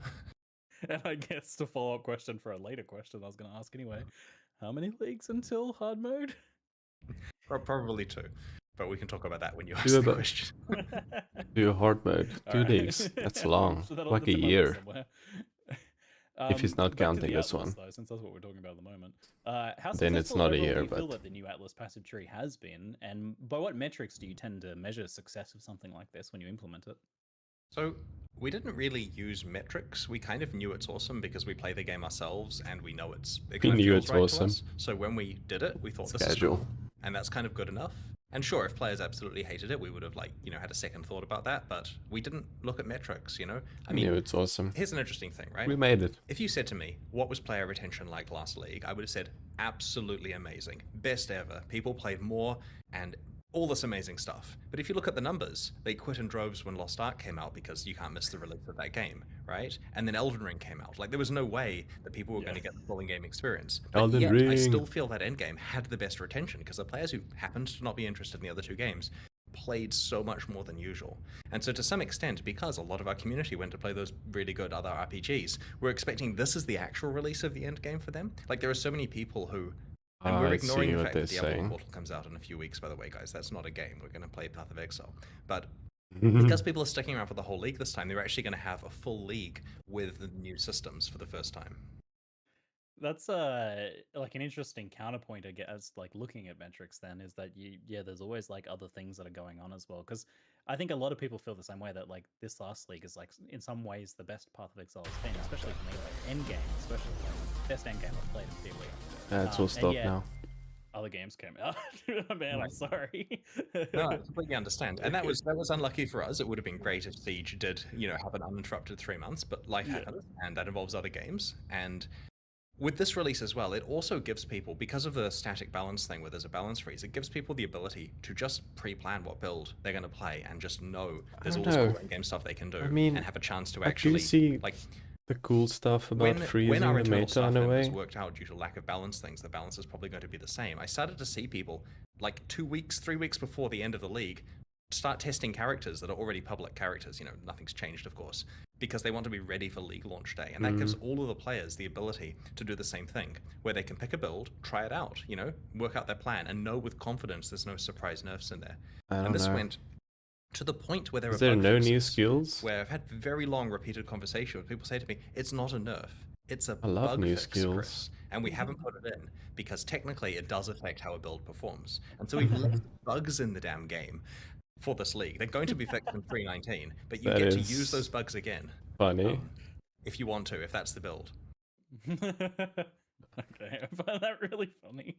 And I guess the follow-up question for a later question I was going to ask anyway. How many leagues until hard mode? Probably 2, but we can talk about that when you ask the question. Do a hard mode. 2 days. That's long. So like a year. If he's not back to counting the this Atlas, one. Though, since that's what we're talking about at the moment. How Then it's successful not a overall year, do you feel but- that the new Atlas passive tree has been, and by what metrics do you tend to measure success of something like this when you implement it? So we didn't really use metrics. We kind of knew it's awesome because we play the game ourselves and we know it We knew feels it's right to awesome. us. So when we did it, we thought this is Casual. cool, and that's kind of good enough. And sure, if players absolutely hated it, we would have had a second thought about that. But we didn't look at metrics. I mean, it's awesome. Here's an interesting thing, right? We made it. If you said to me, what was player retention like last league? I would have said absolutely amazing, best ever. People played more, and all this amazing stuff. But if you look at the numbers, they quit in droves when Lost Ark came out because you can't miss the release of that game, right? And then Elden Ring came out. Like, there was no way that people were going to get the full in-game experience. But Elden yet, Ring. I still feel that endgame had the best retention because the players who happened to not be interested in the other two games played so much more than usual. And so to some extent, because a lot of our community went to play those really good other RPGs, we're expecting this is the actual release of the endgame for them. Like, there are so many people who... And we're ignoring the fact that the Underworld Portal comes out in a few weeks, by the way, guys. That's not a game. We're going to play Path of Exile. But because people are sticking around for the whole league this time, they're actually going to have a full league with the new systems for the first time. That's like an interesting counterpoint, I guess, like looking at metrics then, is that there's always like other things that are going on as well. Because I think a lot of people feel the same way, that like this last league is like in some ways the best Path of Exile has been, especially for me, like endgame, especially like best endgame I've played in PoE. It's all stopped now. Other games came out. Man, I'm sorry. No, I completely understand. And that was unlucky for us. It would have been great if Siege did, have an uninterrupted 3 months, but life happens, and that involves other games. And with this release as well, it also gives people, because of the static balance thing where there's a balance freeze, it gives people the ability to just pre-plan what build they're going to play and just know there's all this cool in-game stuff they can do, and have a chance to actually see like the cool stuff about freezing our the meta in a way. Was worked out due to lack of balance things, the balance is probably going to be the same. I started to see people like 2 weeks, 3 weeks before the end of the league start testing characters that are already public characters. Nothing's changed, of course, because they want to be ready for league launch day. And that gives all of the players the ability to do the same thing, where they can pick a build, try it out, work out their plan, and know with confidence there's no surprise nerfs in there. And this went to the point where there are no new skills? Where I've had very long repeated conversations where people say to me, it's not a nerf, it's a bug fix, skills. Chris, and we haven't put it in because technically it does affect how a build performs. And so we've left bugs in the damn game for this league. They're going to be fixed in 3.19, but you get to use those bugs again. Funny. If you want to, if that's the build. Okay, I find that really funny.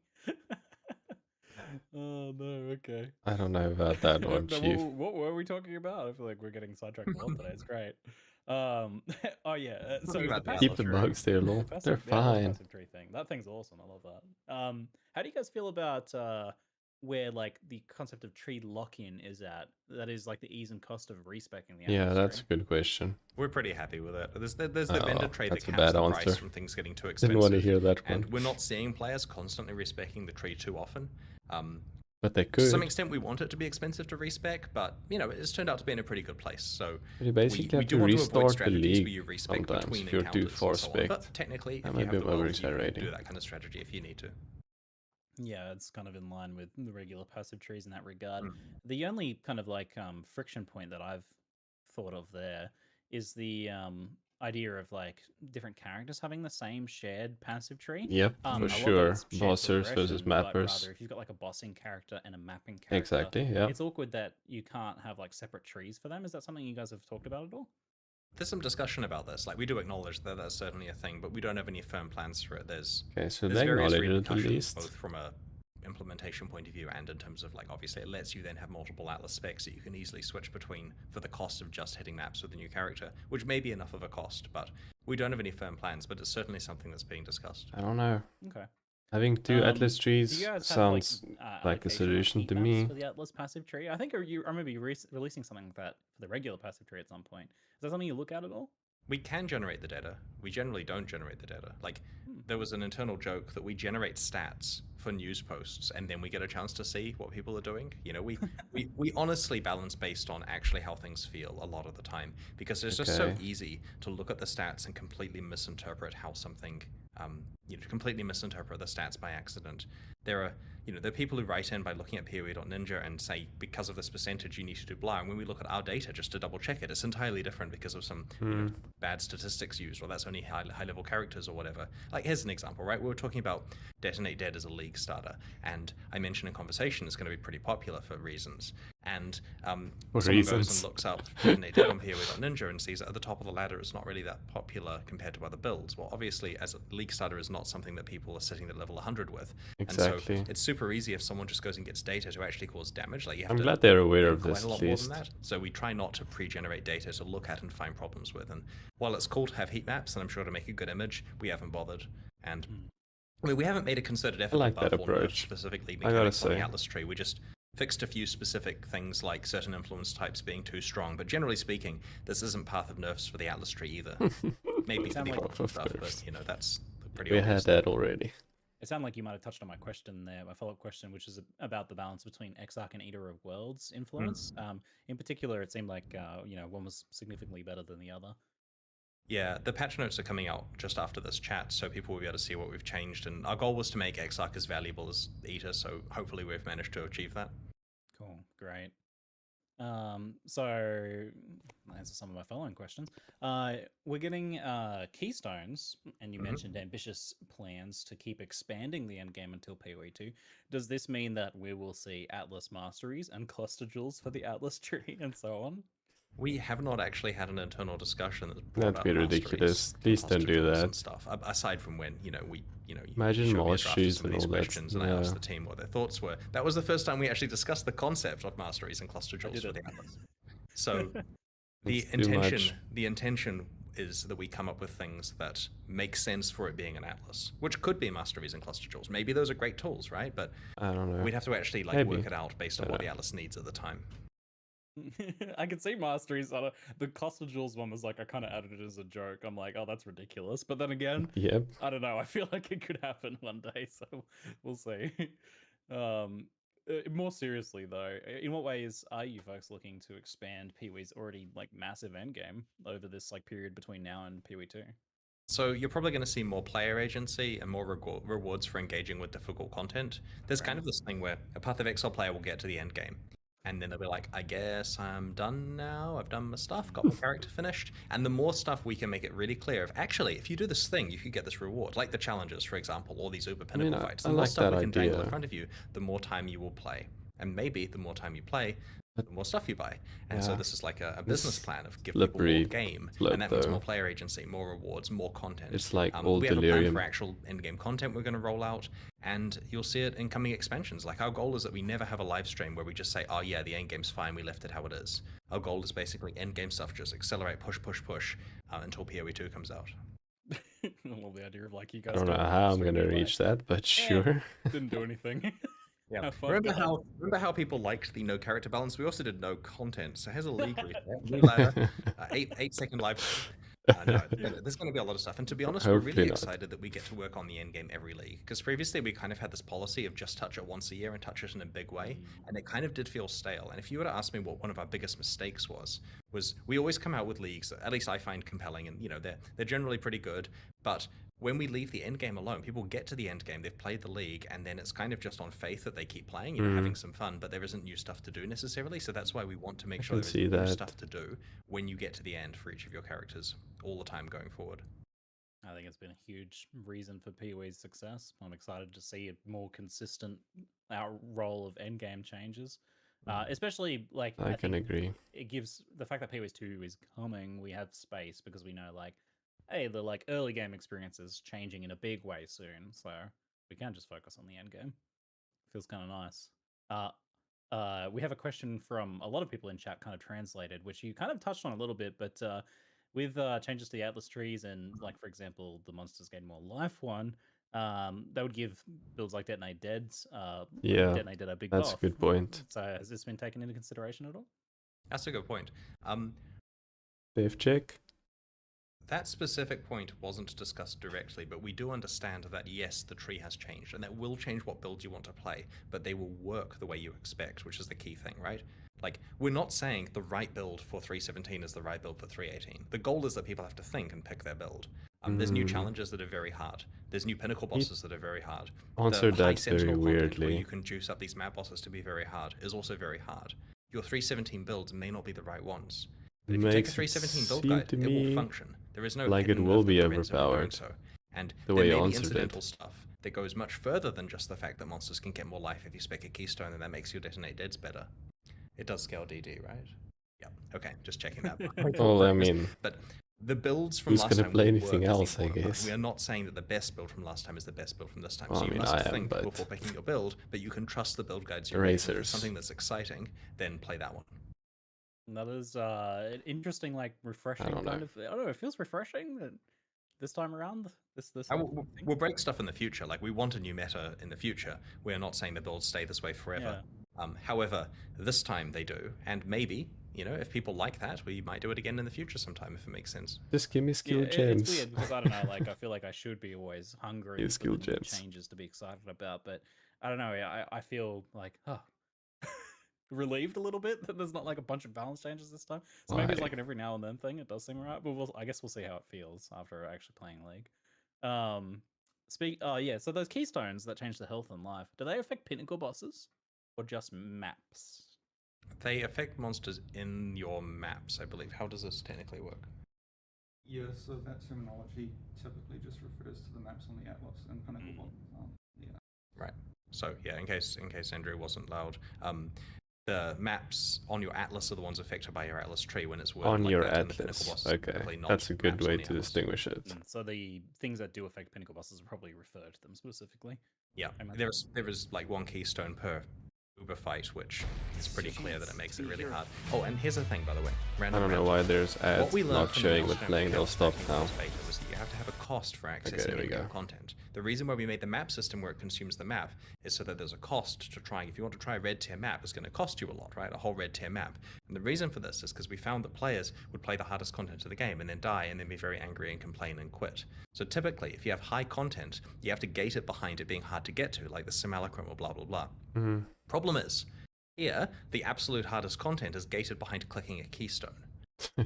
Oh no, okay. I don't know about that one, Chief. What were we talking about? I feel like we're getting sidetracked a lot today. It's great. So keep the bugs there, lol. They're fine. Tree thing. That thing's awesome. I love that. How do you guys feel about where like the concept of tree lock-in is at? That is like the ease and cost of respeccing the Yeah, that's a good question. We're pretty happy with it. There's the vendor trade that that's a caps bad the answer. price from things getting too expensive. Didn't want to hear that one. And we're not seeing players constantly respeccing the tree too often. But they could. To some extent, we want it to be expensive to respec, but it's turned out to be in a pretty good place. So you basically have do to want restart avoid the strategies league where you respec sometimes between if you're too encounters far and so on. spec. But technically, if That you might have be the world, you can over-exaggerating. do that kind of strategy if you need to. Yeah, it's kind of in line with the regular passive trees in that regard. The only kind of like friction point that I've thought of there is the idea of like different characters having the same shared passive tree. Yep, for sure. Bossers versus mappers. Rather, if you've got like a bossing character and a mapping character, Exactly, yeah. it's awkward that you can't have like separate trees for them. Is that something you guys have talked about at all? There's some discussion about this. Like, we do acknowledge that that's certainly a thing, but we don't have any firm plans for it. There's so there's they various acknowledge it at repercussions, least. both from a implementation point of view and in terms of like, obviously it lets you then have multiple Atlas specs that you can easily switch between for the cost of just hitting maps with a new character, which may be enough of a cost, but we don't have any firm plans, but it's certainly something that's being discussed. I don't know. Okay. Having two Atlas trees sounds like a allocation solution heat to maps me. for the Atlas passive tree? I think I remember you releasing something like that for the regular passive tree at some point. Is that something you look at all? We can generate the data. We generally don't generate the data. Like, there was an internal joke that we generate stats for news posts, and then we get a chance to see what people are doing. We honestly balance based on actually how things feel a lot of the time, because it's just so easy to look at the stats and completely misinterpret how something, completely misinterpret the stats by accident. There are people who write in by looking at PoE.Ninja and say, because of this percentage, you need to do blah. And when we look at our data just to double check it, it's entirely different because of some bad statistics used, or that's only high-level characters or whatever. Like, here's an example, right? We were talking about Detonate Dead as a league starter, and I mentioned in conversation it's going to be pretty popular for reasons. And someone goes and looks up Detonate Dead on PoE.Ninja and sees that at the top of the ladder it's not really that popular compared to other builds. Well, obviously, as a league starter is not something that people are sitting at level 100 with. Exactly. And so it's super easy if someone just goes and gets data to actually cause damage. Like, you have I'm to glad they're aware of quite this a lot at more least. than that. So we try not to pre-generate data to look at and find problems with. And while it's cool to have heat maps, and I'm sure to make a good image, we haven't bothered. And I mean, we haven't made a concerted effort I like to that buff or nerf approach. specifically I gotta mechanics on the say. Atlas tree. We just Fixed a few specific things like certain influence types being too strong, but generally speaking, this isn't path of nerfs for the Atlas tree either. Maybe for the older stuff, but you know, that's pretty We obvious. had that already. It sounded like you might have touched on my question there, my follow-up question, which is about the balance between Exarch and Eater of Worlds influence. In particular, it seemed like you know, one was significantly better than the other. Yeah, the patch notes are coming out just after this chat, so people will be able to see what we've changed. And our goal was to make Exarch as valuable as Eater, so hopefully we've managed to achieve that. Cool, great. So answer some of my following questions. We're getting Keystones, and you mentioned ambitious plans to keep expanding the endgame until PoE2. Does this mean that we will see Atlas Masteries and cluster jewels for the Atlas tree and so on? We have not actually had an internal discussion that's That'd be ridiculous. Please don't do that. And stuff. Aside from when imagine you more some of shoes these and all that. questions, and I asked the team what their thoughts were. That was the first time we actually discussed the concept of masteries and cluster jewels for the Atlas. So the intention is that we come up with things that make sense for it being an Atlas, which could be masteries and cluster jewels. Maybe those are great tools, right? But I don't know. We'd have to actually work it out based on what the Atlas needs at the time. I can see masteries. The cluster jewels one was like, I kind of added it as a joke. I'm like, oh, that's ridiculous. But then again, I don't know. I feel like it could happen one day, so we'll see. More seriously though, in what ways are you folks looking to expand PoE's already like massive endgame over this like period between now and PoE2? So you're probably going to see more player agency and more rewards for engaging with difficult content. There's kind of this thing where a Path of Exile player will get to the end game, and then they'll be like, I guess I'm done now. I've done my stuff, got my character finished. And the more stuff we can make it really clear of, actually, if you do this thing, you could get this reward. Like the challenges, for example, or these Uber Pinnacle fights. The more stuff we can dangle in front of you, the more time you will play. And maybe the more time you play, the more stuff you buy. And so this is like a business plan of give people more game. And that means more player agency, more rewards, more content. It's like old we have Delirium. a plan for actual in-game content we're going to roll out, and you'll see it in coming expansions. Like our goal is that we never have a live stream where we just say, oh yeah, the end game's fine, we left it how it is. Our goal is basically end game stuff, just accelerate, push, until PoE2 comes out. Well, the idea of like you guys. I don't know how I'm going to reach that, but sure. Didn't do anything. Yeah. Remember how people liked the no character balance? We also did no content. So here's a league reset, new ladder, 8-second live. No, there's going to be a lot of stuff. And to be honest, we're really excited that we get to work on the end game every league. Because previously we kind of had this policy of just touch it once a year and touch it in a big way. And it kind of did feel stale. And if you were to ask me what one of our biggest mistakes was we always come out with leagues that at least I find compelling, and they're generally pretty good. But when we leave the end game alone, people get to the end game, they've played the league, and then it's kind of just on faith that they keep playing, having some fun, but there isn't new stuff to do necessarily. So that's why we want to make sure there's new stuff to do when you get to the end for each of your characters all the time going forward. I think it's been a huge reason for PoE's success. I'm excited to see a more consistent role of endgame changes. Especially like I can agree. It gives the fact that PoE2 is coming, we have space because we know like, hey, the like early game experience is changing in a big way soon, so we can just focus on the end game. Feels kind of nice. We have a question from a lot of people in chat, kind of translated, which you kind of touched on a little bit, but with changes to the Atlas trees and like, for example, the monsters gain more life one, that would give builds like Detonate Deads. Detonate Dead a big buff. That's a good point. So has this been taken into consideration at all? That's a good point. Safe check. That specific point wasn't discussed directly, but we do understand that yes, the tree has changed, and that will change what builds you want to play, but they will work the way you expect, which is the key thing, right? Like, we're not saying the right build for 317 is the right build for 318. The goal is that people have to think and pick their build. There's new challenges that are very hard. There's new pinnacle bosses that are very hard. Answered the high that very Sentinel weirdly. where you can juice up these map bosses to be very hard is also very hard. Your 317 builds may not be the right ones. But if you take a 317 build guide, it will function. There is no like it will be overpowered. And the way there you may be answered incidental it. stuff that goes much further than just the fact that monsters can get more life if you spec a keystone, and that makes your detonate deads better. It does scale DD, right? Yeah. Okay, just checking that. Well, I mean, but the builds from who's last gonna time play will anything work as else? the I important part. guess. We are not saying that the best build from last time is the best build from this time. Well, So I you mean, must I am, think but before picking your build, but you can trust the build guides you're reading. If Erasers. it's something that's exciting, then play that one. That is an interesting, like refreshing kind of. I don't know. It feels refreshing that this time around. We'll break stuff in the future. Like we want a new meta in the future. We're not saying the builds stay this way forever. However, this time they do, and maybe, you know, if people like that, we might do it again in the future sometime if it makes sense. Just give me skill It's gems. weird because I don't know, like I feel like I should be always hungry for skill the new gems. changes to be excited about, but I don't know. I feel like relieved a little bit that there's not like a bunch of balance changes this time. So maybe it's Why? like an every now and then thing. It does seem right, but I guess we'll see how it feels after actually playing League. So those keystones that change the health and life, do they affect pinnacle bosses or just maps? They affect monsters in your maps, I believe. How does this technically work? Yeah, so that terminology typically just refers to the maps on the Atlas and Pinnacle bottoms. Yeah. Right. So yeah, in case Andrew wasn't loud, the maps on your Atlas are the ones affected by your Atlas tree when it's worded On like your that, and the Pinnacle Atlas. bosses are Okay, typically not that's a good maps on way the to Atlas. distinguish it. So the things that do affect pinnacle bosses are probably refer to them specifically. Yeah, there is like one keystone per Uber fight, which is pretty clear that it makes it really hard. Oh, and here's the thing, by the way. I don't know why there's ads not showing with playing. They'll stop now. Was that you have to have a cost for accessing there we in-game go. content. The reason why we made the map system where it consumes the map is so that there's a cost to trying. If you want to try a red tier map, it's going to cost you a lot, right? A whole red tier map. And the reason for this is because we found that players would play the hardest content of the game and then die and then be very angry and complain and quit. So typically, if you have high content, you have to gate it behind it being hard to get to, like the Simulacrum or blah, blah, blah. Mm-hmm. Problem is, here, the absolute hardest content is gated behind clicking a keystone.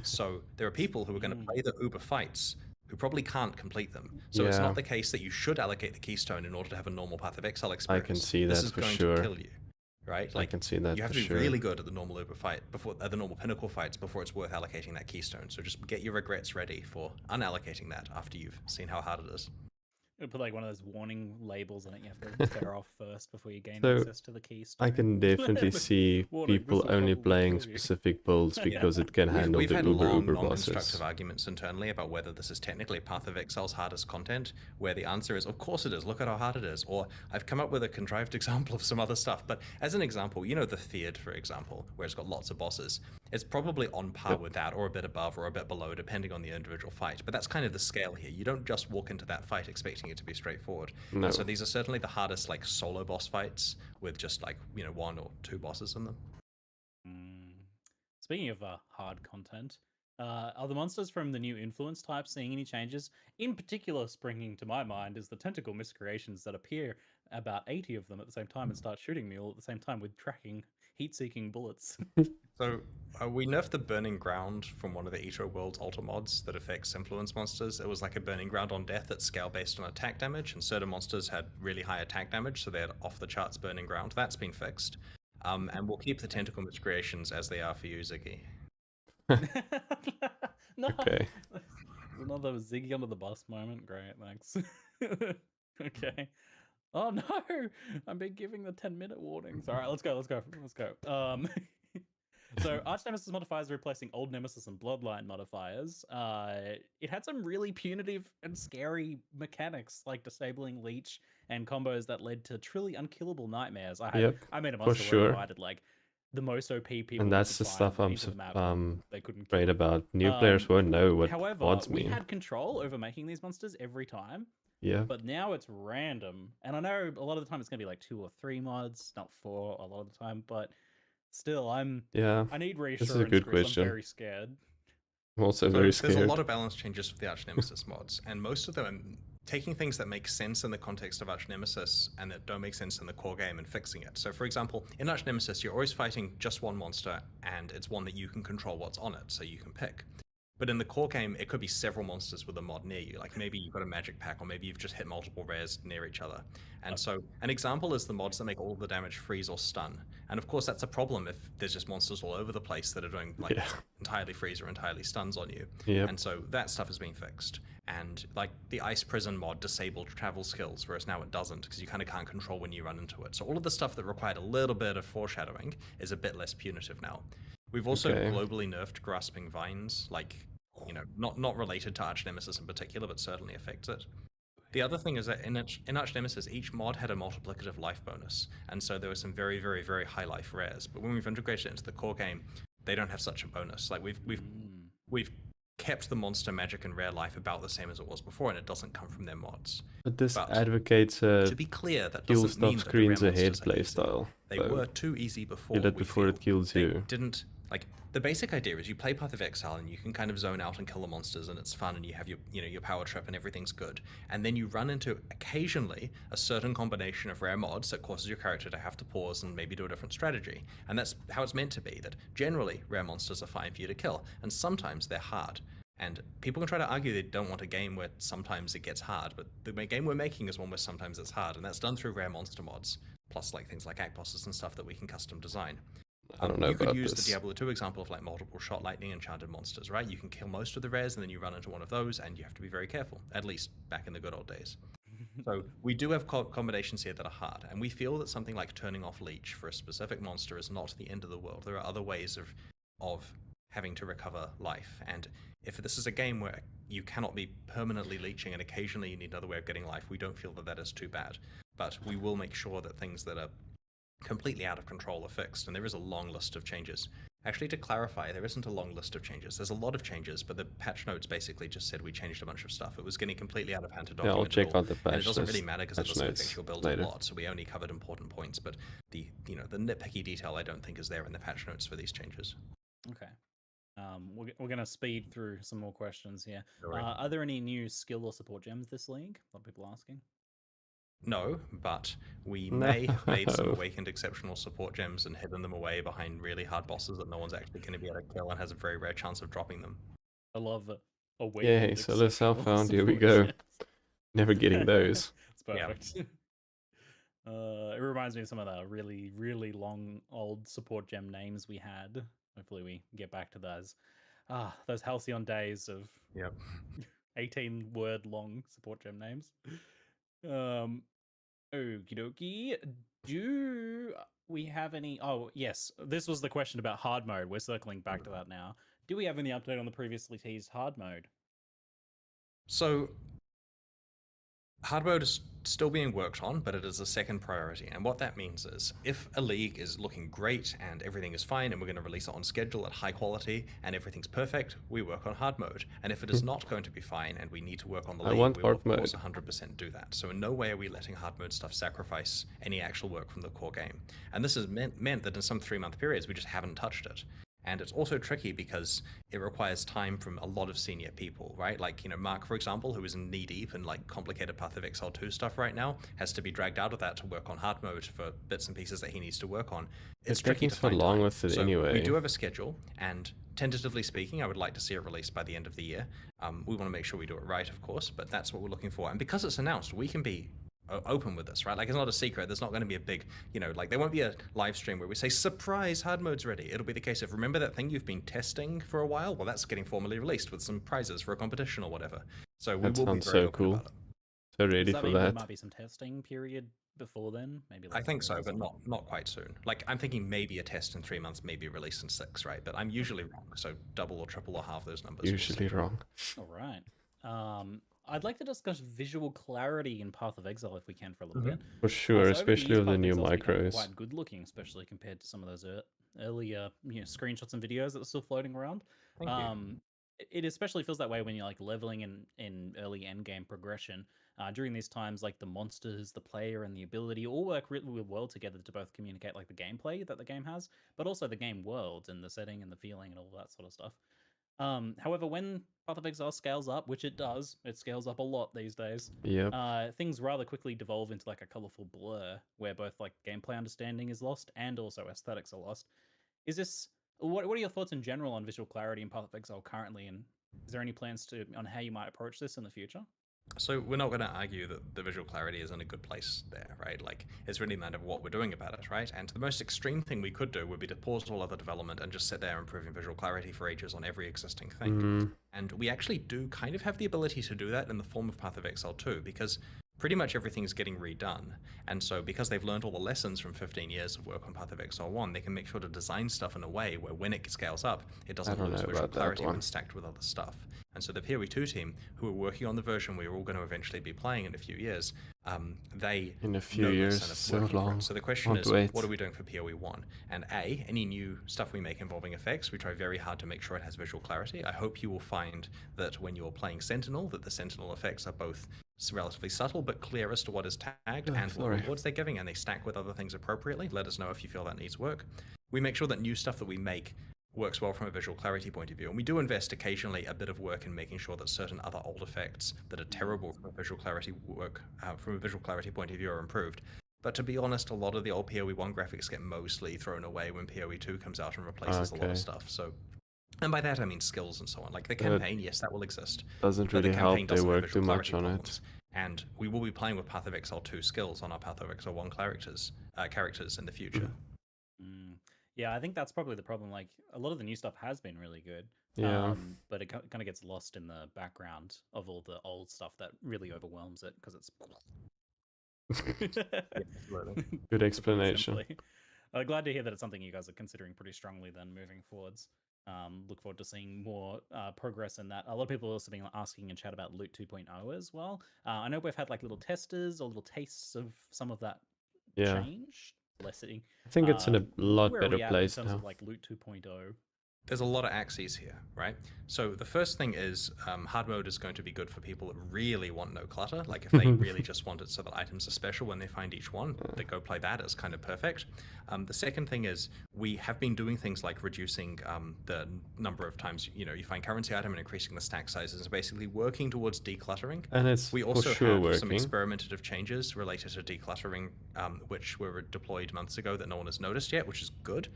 So there are people who are going to play the Uber fights who probably can't complete them. So it's not the case that you should allocate the keystone in order to have a normal Path of Exile experience. I can see that this is for going sure. to kill you, right? Like, I can see that you have for to be sure. really good at the normal Uber fight before the normal Pinnacle fights before it's worth allocating that keystone. So just get your regrets ready for unallocating that after you've seen how hard it is. It'll put like one of those warning labels on it. You have to tear off first before you gain So, access to the keystone. I can definitely see Warning, people this will only probably playing kill you. specific builds because it can handle We've the had Uber long, bosses. non-constructive arguments internally about whether this is technically Path of Exile's hardest content, where the answer is, of course it is, look at how hard it is. Or I've come up with a contrived example of some other stuff, but as an example, you know the Theod, for example, where it's got lots of bosses. It's probably on par with that, or a bit above, or a bit below, depending on the individual fight. But that's kind of the scale here. You don't just walk into that fight expecting it to be straightforward. No. So these are certainly the hardest, like, solo boss fights with just, like, you know, 1 or 2 bosses in them. Speaking of hard content, are the monsters from the new influence type seeing any changes? In particular, springing to my mind is the tentacle miscreations that appear about 80 of them at the same time and start shooting me all at the same time with tracking, heat-seeking bullets. So we nerfed the Burning Ground from one of the Eto World's alter mods that affects influence monsters. It was like a Burning Ground on death that's scale based on attack damage, and certain monsters had really high attack damage, so they had off the charts Burning Ground. That's been fixed. And we'll keep the tentacle miscreations as they are for you, Ziggy. No. Okay. Another Ziggy under the bus moment. Great, thanks. Okay. Oh no! I've been giving the 10-minute warnings. All right, let's go. So Arch Nemesis modifiers are replacing old Nemesis and Bloodline modifiers. It had some really punitive and scary mechanics, like disabling Leech and combos that led to truly unkillable nightmares. I made a monster where I did like the most OP people. And that's the could stuff find I'm into the map, they couldn't kill afraid them. about. New players won't know what However, mods we mean. had control over making these monsters every time. Yeah. But now it's random. And I know a lot of the time it's going to be like 2 or 3 mods, not 4 a lot of the time. But still, I need reassurance. This is a good Chris. question. I'm very scared. I'm also very scared. There's a lot of balance changes for the Arch Nemesis mods, and most of them are taking things that make sense in the context of Arch Nemesis and that don't make sense in the core game and fixing it. So for example, in Arch Nemesis, you're always fighting just one monster, and it's one that you can control what's on it, so you can pick. But in the core game, it could be several monsters with a mod near you. Like maybe you've got a magic pack, or maybe you've just hit multiple rares near each other. And so an example is the mods that make all of the damage freeze or stun. And of course, that's a problem if there's just monsters all over the place that are doing like entirely freeze or entirely stuns on you. Yep. And so that stuff is being fixed. And like the Ice Prison mod disabled travel skills, whereas now it doesn't, because you kind of can't control when you run into it. So all of the stuff that required a little bit of foreshadowing is a bit less punitive now. We've also globally nerfed Grasping Vines, like, you know, not related to Arch Nemesis in particular, but certainly affects it. The other thing is that in Arch Nemesis, each mod had a multiplicative life bonus, and so there were some very, very, very high life rares. But when we've integrated it into the core game, they don't have such a bonus. Like we've kept the monster magic and rare life about the same as it was before, and it doesn't come from their mods. But this But advocates a to be clear, that kill doesn't mean stuff that the rare screens ahead monsters are easy. playstyle. They were too easy before. Kill it we before feel. it kills They you. didn't like the basic idea is you play Path of Exile and you can kind of zone out and kill the monsters and it's fun and you have your your power trip and everything's good. And then you run into occasionally a certain combination of rare mods that causes your character to have to pause and maybe do a different strategy. And that's how it's meant to be. That generally rare monsters are fine for you to kill, and sometimes they're hard. And people can try to argue they don't want a game where sometimes it gets hard, but the game we're making is one where sometimes it's hard, and that's done through rare monster mods, plus like things like act bosses and stuff that we can custom design. I don't know you could about use this. the Diablo 2 example of like multiple shot lightning enchanted monsters, right? You can kill most of the rares and then you run into one of those and you have to be very careful, at least back in the good old days. So we do have combinations here that are hard, and we feel that something like turning off leech for a specific monster is not the end of the world. There are other ways of having to recover life, and if this is a game where you cannot be permanently leeching and occasionally you need another way of getting life, we don't feel that that is too bad. But we will make sure that things that are completely out of control are fixed, and there is a long list of changes. Actually, to clarify, there isn't a long list of changes. There's a lot of changes, but the patch notes basically just said we changed a bunch of stuff. It was getting completely out of hand to document. Yeah, I'll check out the patch and it doesn't really list, matter because it patch doesn't notes affect your build later. a lot, so we only covered important points, but the the nitpicky detail I don't think is there in the patch notes for these changes. Okay. We're going to speed through some more questions here. Alright. Are there any new skill or support gems this league? A lot of people asking. No, but we may have made some No. awakened exceptional support gems and hidden them away behind really hard bosses that no one's actually going to be able to kill and has a very rare chance of dropping them. I love it. Yay, Solar Southbound, here we go. Never getting those. It's perfect. It reminds me of some of the really, really long old support gem names we had. Hopefully we get back to those. Those halcyon days of 18-word long support gem names. Okie dokie. Do we have any... Oh, yes. This was the question about hard mode. We're circling back to that now. Do we have any update on the previously teased hard mode? So, hard mode is still being worked on, but it is a second priority. And what that means is, if a league is looking great and everything is fine and we're going to release it on schedule at high quality and everything's perfect, we work on hard mode. And if it is not going to be fine and we need to work on the I league, want we will hard of course mode. 100% do that. So in no way are we letting hard mode stuff sacrifice any actual work from the core game. And this has meant that in some 3-month periods we just haven't touched it. And it's also tricky because it requires time from a lot of senior people, right? Like, Mark, for example, who is knee deep in like complicated Path of Exile 2 stuff right now, has to be dragged out of that to work on hard mode for bits and pieces that he needs to work on. It's tricky taking to so find long time. with it So anyway. we do have a schedule, and tentatively speaking, I would like to see it released by the end of the year. We want to make sure we do it right, of course, but that's what we're looking for. And because it's announced, we can be open with this, right? Like, it's not a secret. There's not going to be a big, like, there won't be a live stream where we say, surprise, hard mode's ready. It'll be the case of, remember that thing you've been testing for a while? Well, that's getting formally released with some prizes for a competition or whatever. So we That will be sounds very so open cool. about it. So ready Does that for mean there that. might be some testing period before then? Maybe I think so, release? but not quite soon. Like, I'm thinking maybe a test in 3 months, maybe release in 6, right? But I'm usually wrong, so double or triple or half those numbers. Usually wrong. All right. I'd like to discuss visual clarity in Path of Exile if we can for a little bit. For sure, So over especially years, with the Path of new Exile's become micros. quite good looking, especially compared to some of those earlier screenshots and videos that are still floating around. Thank you. It especially feels that way when you're like leveling in early end game progression. During these times, like the monsters, the player, and the ability all work really well together to both communicate like the gameplay that the game has, but also the game world and the setting and the feeling and all that sort of stuff. However, when Path of Exile scales up, which it does, it scales up a lot these days. Yep. Things rather quickly devolve into like a colorful blur where both like gameplay understanding is lost and also aesthetics are lost. Is this what are your thoughts in general on visual clarity in Path of Exile currently, and is there any plans on how you might approach this in the future? So we're not going to argue that the visual clarity is in a good place there, right? Like, it's really a matter of what we're doing about it, right? And the most extreme thing we could do would be to pause all other development and just sit there improving visual clarity for ages on every existing thing. And we actually do kind of have the ability to do that in the form of Path of Exile 2, because pretty much everything's getting redone. And so because they've learned all the lessons from 15 years of work on Path of Exile 1, they can make sure to design stuff in a way where when it scales up, it doesn't lose visual clarity when stacked with other stuff. And so the PoE2 team, who are working on the version we're all going to eventually be playing in a few years, they in a few years, so long. So the question is, what are we doing for PoE1? And any new stuff we make involving effects, we try very hard to make sure it has visual clarity. I hope you will find that when you're playing Sentinel, that the Sentinel effects are both relatively subtle but clear as to what is tagged and what rewards they're giving, and they stack with other things appropriately. Let us know if you feel that needs work. We make sure that new stuff that we make works well from a visual clarity point of view, and we do invest occasionally a bit of work in making sure that certain other old effects that are terrible from a visual clarity point of view are improved. But to be honest, a lot of the old PoE1 graphics get mostly thrown away when PoE2 comes out and replaces a lot of stuff. So, and by that I mean skills and so on. Like the campaign, yes, that will exist. Doesn't really help they work too much on it. And we will be playing with Path of Exile 2 skills on our Path of Exile 1 characters in the future. Yeah, I think that's probably the problem. Like, a lot of the new stuff has been really good. Yeah. But it kind of gets lost in the background of all the old stuff that really overwhelms it because it's... Good explanation. Glad to hear that it's something you guys are considering pretty strongly then moving forwards. Look forward to seeing more progress in that. A lot of people have also been asking in chat about Loot 2.0 as well. I know we've had like little testers or little tastes of some of that change. I think it's in a lot better place in terms now. of like Loot 2.0. There's a lot of axes here, right? So the first thing is hard mode is going to be good for people that really want no clutter. Like if they really just want it so that items are special when they find each one, they go play that. It's kind of perfect. The second thing is we have been doing things like reducing the number of times you find currency item and increasing the stack sizes, and basically working towards decluttering. And it's we also for sure have working. some experimentative changes related to decluttering, which were deployed months ago that no one has noticed yet, which is good.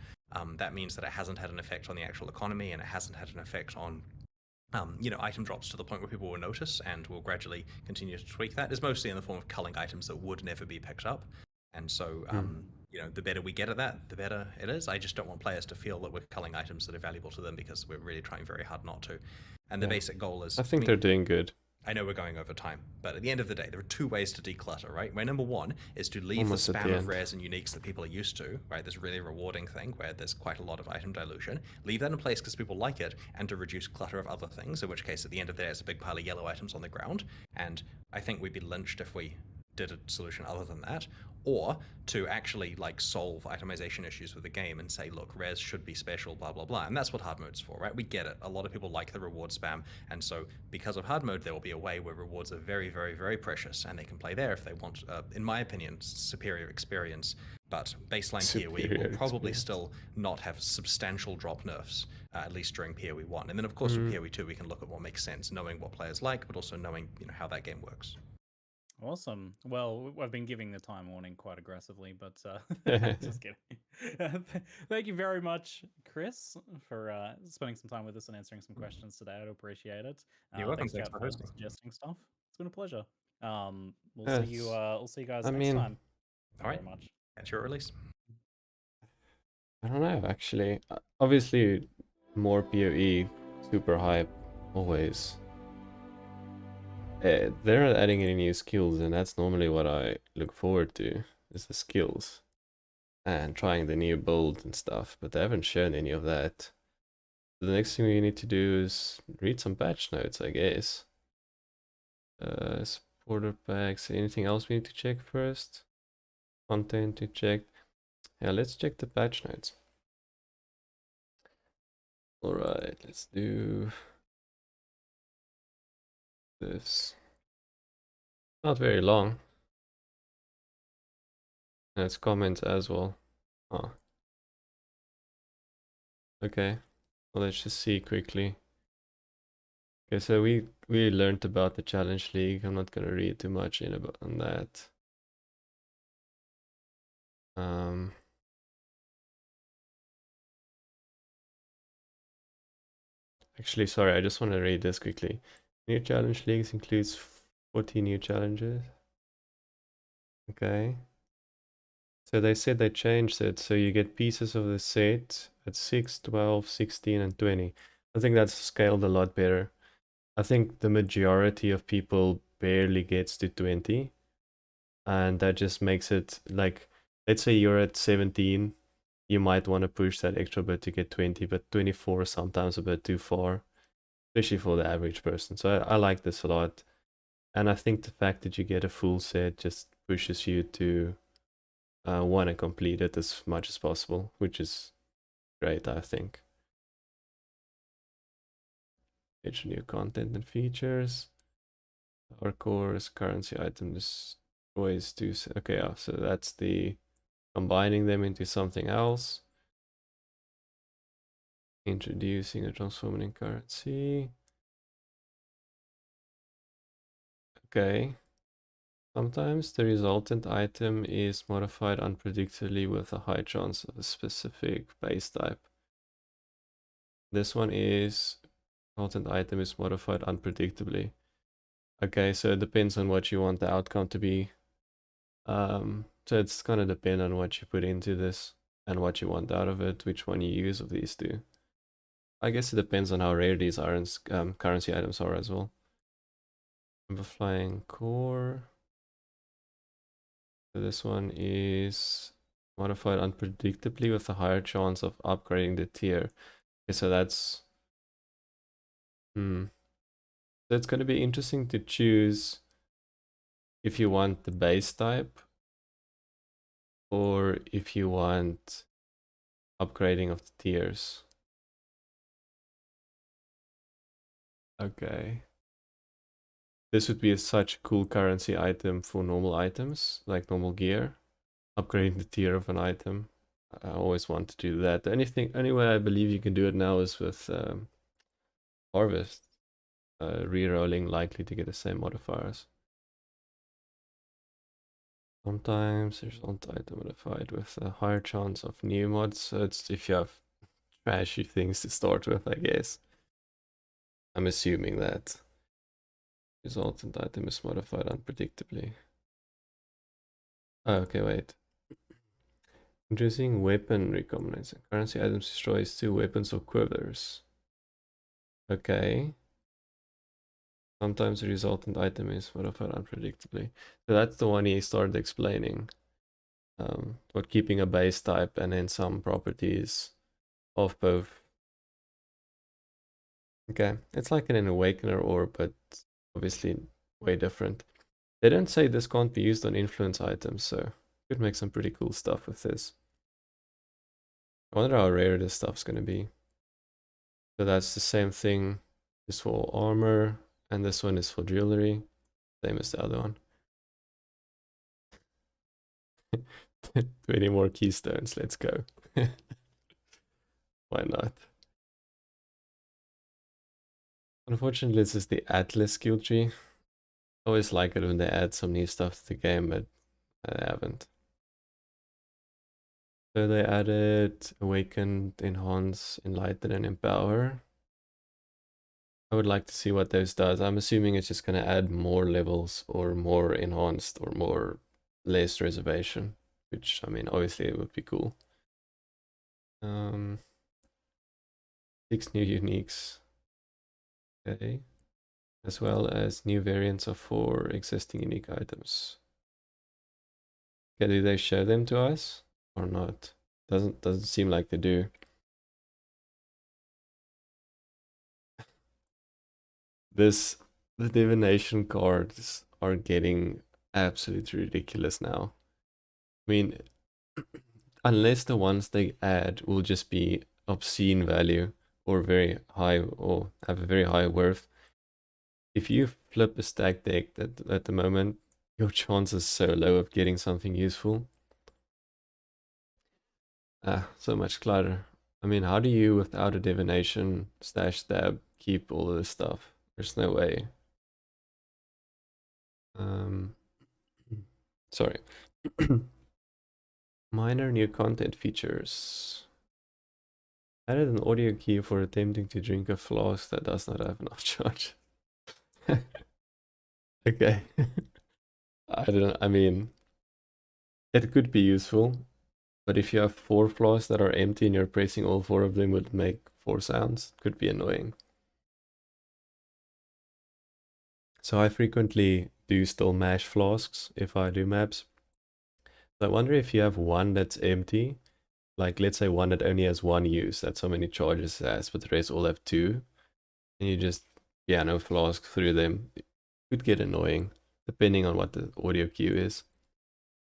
That means that it hasn't had an effect on the actual economy, and it hasn't had an effect on item drops to the point where people will notice, and we'll gradually continue to tweak that. It's mostly in the form of culling items that would never be picked up. And so, the better we get at that, the better it is. I just don't want players to feel that we're culling items that are valuable to them, because we're really trying very hard not to. And the basic goal is... I think they're doing good. I know we're going over time, but at the end of the day, there are two ways to declutter, right? Way number one is to leave the spam of rares and uniques that people are used to, right? This really rewarding thing where there's quite a lot of item dilution. Leave that in place because people like it, and to reduce clutter of other things, in which case at the end of the day, it's a big pile of yellow items on the ground. And I think we'd be lynched if we did a solution other than that, or to actually solve itemization issues with the game and say, look, rares should be special, blah blah blah. And that's what hard mode's for, right? We get it. A lot of people like the reward spam, and so because of hard mode, there will be a way where rewards are very, very, very precious, and they can play there if they want, in my opinion, superior experience. But baseline PoE will probably still not have substantial drop nerfs, at least during PoE 1. And then of course with PoE 2 we can look at what makes sense, knowing what players like, but also knowing how that game works. Awesome. Well, I've been giving the time warning quite aggressively, but just kidding. Thank you very much, Chris, for spending some time with us and answering some questions today. I'd appreciate it. You're welcome. Thanks for suggesting stuff. It's been a pleasure. We'll see you guys next time. All right. Much. At your release. I don't know, actually. Obviously, more PoE, super hype, always. They're not adding any new skills, and that's normally what I look forward to, is the skills. And trying the new build and stuff, but they haven't shown any of that. The next thing we need to do is read some patch notes, I guess. Supporter packs, anything else we need to check first? Content to check. Yeah, let's check the patch notes. Alright, let's do this. Not very long. And it's comments as well. Oh. Okay. Well, let's just see quickly. Okay, so we learned about the Challenge League. I'm not gonna read too much on that. Actually, sorry, I just want to read this quickly. New challenge leagues includes 40 new challenges. Okay. So they said they changed it, so you get pieces of the set at 6, 12, 16, and 20. I think that's scaled a lot better. I think the majority of people barely gets to 20, and that just makes it like, let's say you're at 17, you might want to push that extra bit to get 20, but 24 is sometimes a bit too far, especially for the average person. So I like this a lot, and I think the fact that you get a full set just pushes you to want to complete it as much as possible, which is great, I think. Each new content and features. Our core's currency item destroys two. Okay, yeah, so that's the combining them into something else. Introducing a transforming currency. Okay. Sometimes the resultant item is modified unpredictably with a high chance of a specific base type. This one is resultant item is modified unpredictably. Okay, so it depends on what you want the outcome to be. So it's gonna depend on what you put into this and what you want out of it, which one you use of these two. I guess it depends on how rare these currency items are as well. Flying core. So this one is modified unpredictably with a higher chance of upgrading the tier. Okay, so that's so it's going to be interesting to choose if you want the base type or if you want upgrading of the tiers. Okay. This would be such a cool currency item for normal items, like normal gear. Upgrading the tier of an item. I always want to do that. The only way I believe you can do it now is with Harvest. Rerolling likely to get the same modifiers. Sometimes there's item modified with a higher chance of new mods. So it's if you have trashy things to start with, I guess. I'm assuming that resultant item is modified unpredictably. Oh, okay, wait. Introducing weapon recombination. Currency items destroys 2 weapons or quivers. Okay. Sometimes the resultant item is modified unpredictably. So that's the one he started explaining. What keeping a base type and then some properties of both. Okay, it's like an Awakener orb, but obviously way different. They don't say this can't be used on influence items, so could make some pretty cool stuff with this. I wonder how rare this stuff's gonna be. So that's the same thing, just for armor, and this one is for jewelry, same as the other one. 20 more keystones, let's go. Why not? Unfortunately, this is the Atlas skill tree. I always like it when they add some new stuff to the game, but I haven't. So they added Awakened, Enhance, Enlighten, and Empower. I would like to see what those does. I'm assuming it's just going to add more levels or more Enhanced or more less Reservation, which, I mean, obviously it would be cool. 6 new uniques. Okay. As well as new variants of 4 existing unique items. Okay, do they show them to us or not? Doesn't seem like they do. The divination cards are getting absolutely ridiculous now. I mean, unless the ones they add will just be obscene value or very high or have a very high worth. If you flip a stack deck at the moment, your chance is so low of getting something useful. So much clutter. I mean, how do you, without a divination, stash stab, keep all of this stuff? There's no way. Sorry. Minor new content features. Added an audio key for attempting to drink a flask that does not have enough charge. Okay. I mean, it could be useful, but if you have 4 flasks that are empty and you're pressing all 4 of them would make 4 sounds, it could be annoying. So I frequently do still mash flasks if I do maps. So I wonder if you have one that's empty, like let's say one that only has one use, that's how many charges it has, but the rest all have two, and you just piano flask through them. It could get annoying, depending on what the audio cue is,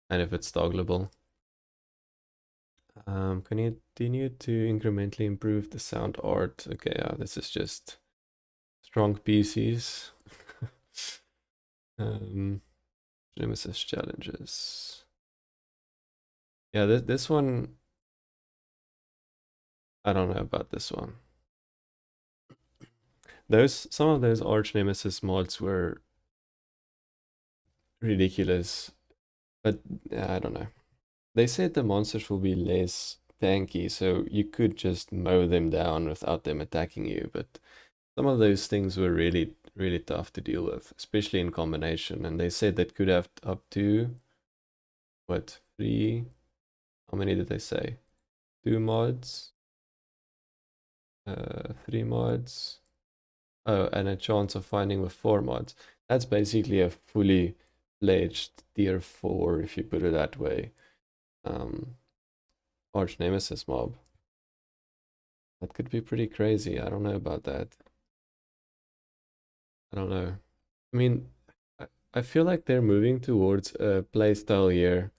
and if it's toggleable. Continue to incrementally improve the sound art. Okay, yeah, this is just strong PCs. Nemesis Challenges. Yeah, this one, I don't know about this one. Some of those Arch Nemesis mods were ridiculous, but I don't know. They said the monsters will be less tanky, so you could just mow them down without them attacking you, but some of those things were really, really tough to deal with, especially in combination, and they said that could have up to, what, 3? How many did they say? 2 mods? 3 mods? Oh, and a chance of finding with 4 mods. That's basically a fully fledged tier 4, if you put it that way. Arch Nemesis mob. That could be pretty crazy. I don't know about that. I don't know. I mean, I feel like they're moving towards a playstyle here,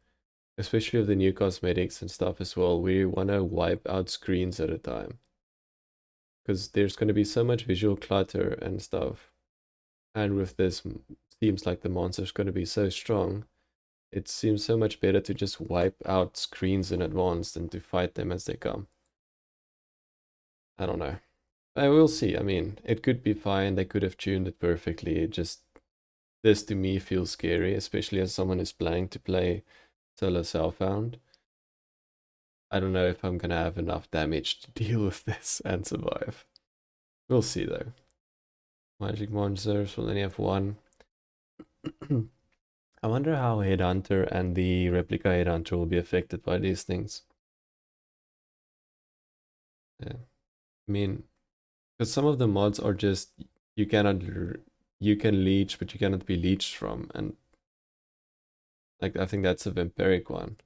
especially with the new cosmetics and stuff as well. We want to wipe out screens at a time, because there's going to be so much visual clutter and stuff. And with this, seems like the monster's going to be so strong. It seems so much better to just wipe out screens in advance than to fight them as they come. I don't know. I will see. I mean, it could be fine. They could have tuned it perfectly. It just, this to me feels scary, especially as someone who's planning to play solo Self-Found. I don't know if I'm gonna have enough damage to deal with this and survive. We'll see though. Magic monsters will only have 1. I wonder how Headhunter and the replica Headhunter will be affected by these things. Yeah. I mean, because some of the mods are just, you can leech, but you cannot be leeched from, and like I think that's a vampiric one.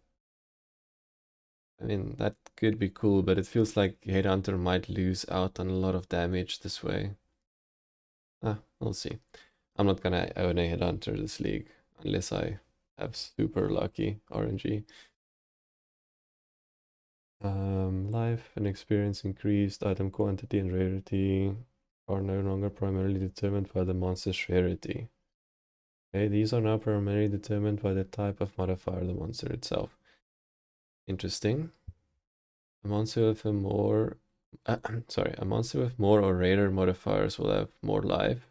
I mean, that could be cool, but it feels like Headhunter might lose out on a lot of damage this way. We'll see. I'm not gonna own a Headhunter this league unless I have super lucky RNG. Life and experience increased, item quantity and rarity are no longer primarily determined by the monster's rarity. Okay, these are now primarily determined by the type of modifier the monster itself. Interesting. A monster with a more or rarer modifiers will have more life,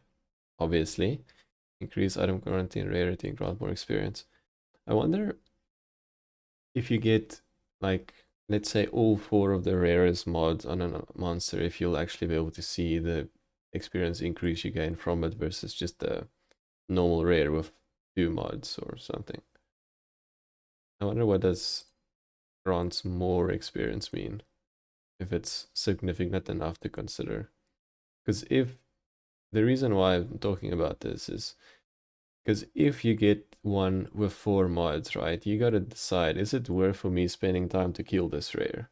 obviously. Increase item quantity and rarity and grant more experience. I wonder if you get, like, let's say all 4 of the rarest mods on a monster, if you'll actually be able to see the experience increase you gain from it versus just the normal rare with 2 mods or something. I wonder what does grants more experience mean, if it's significant enough to consider. Because if the reason why I'm talking about this is because if you get one with 4 mods, right, you gotta decide, is it worth for me spending time to kill this rare?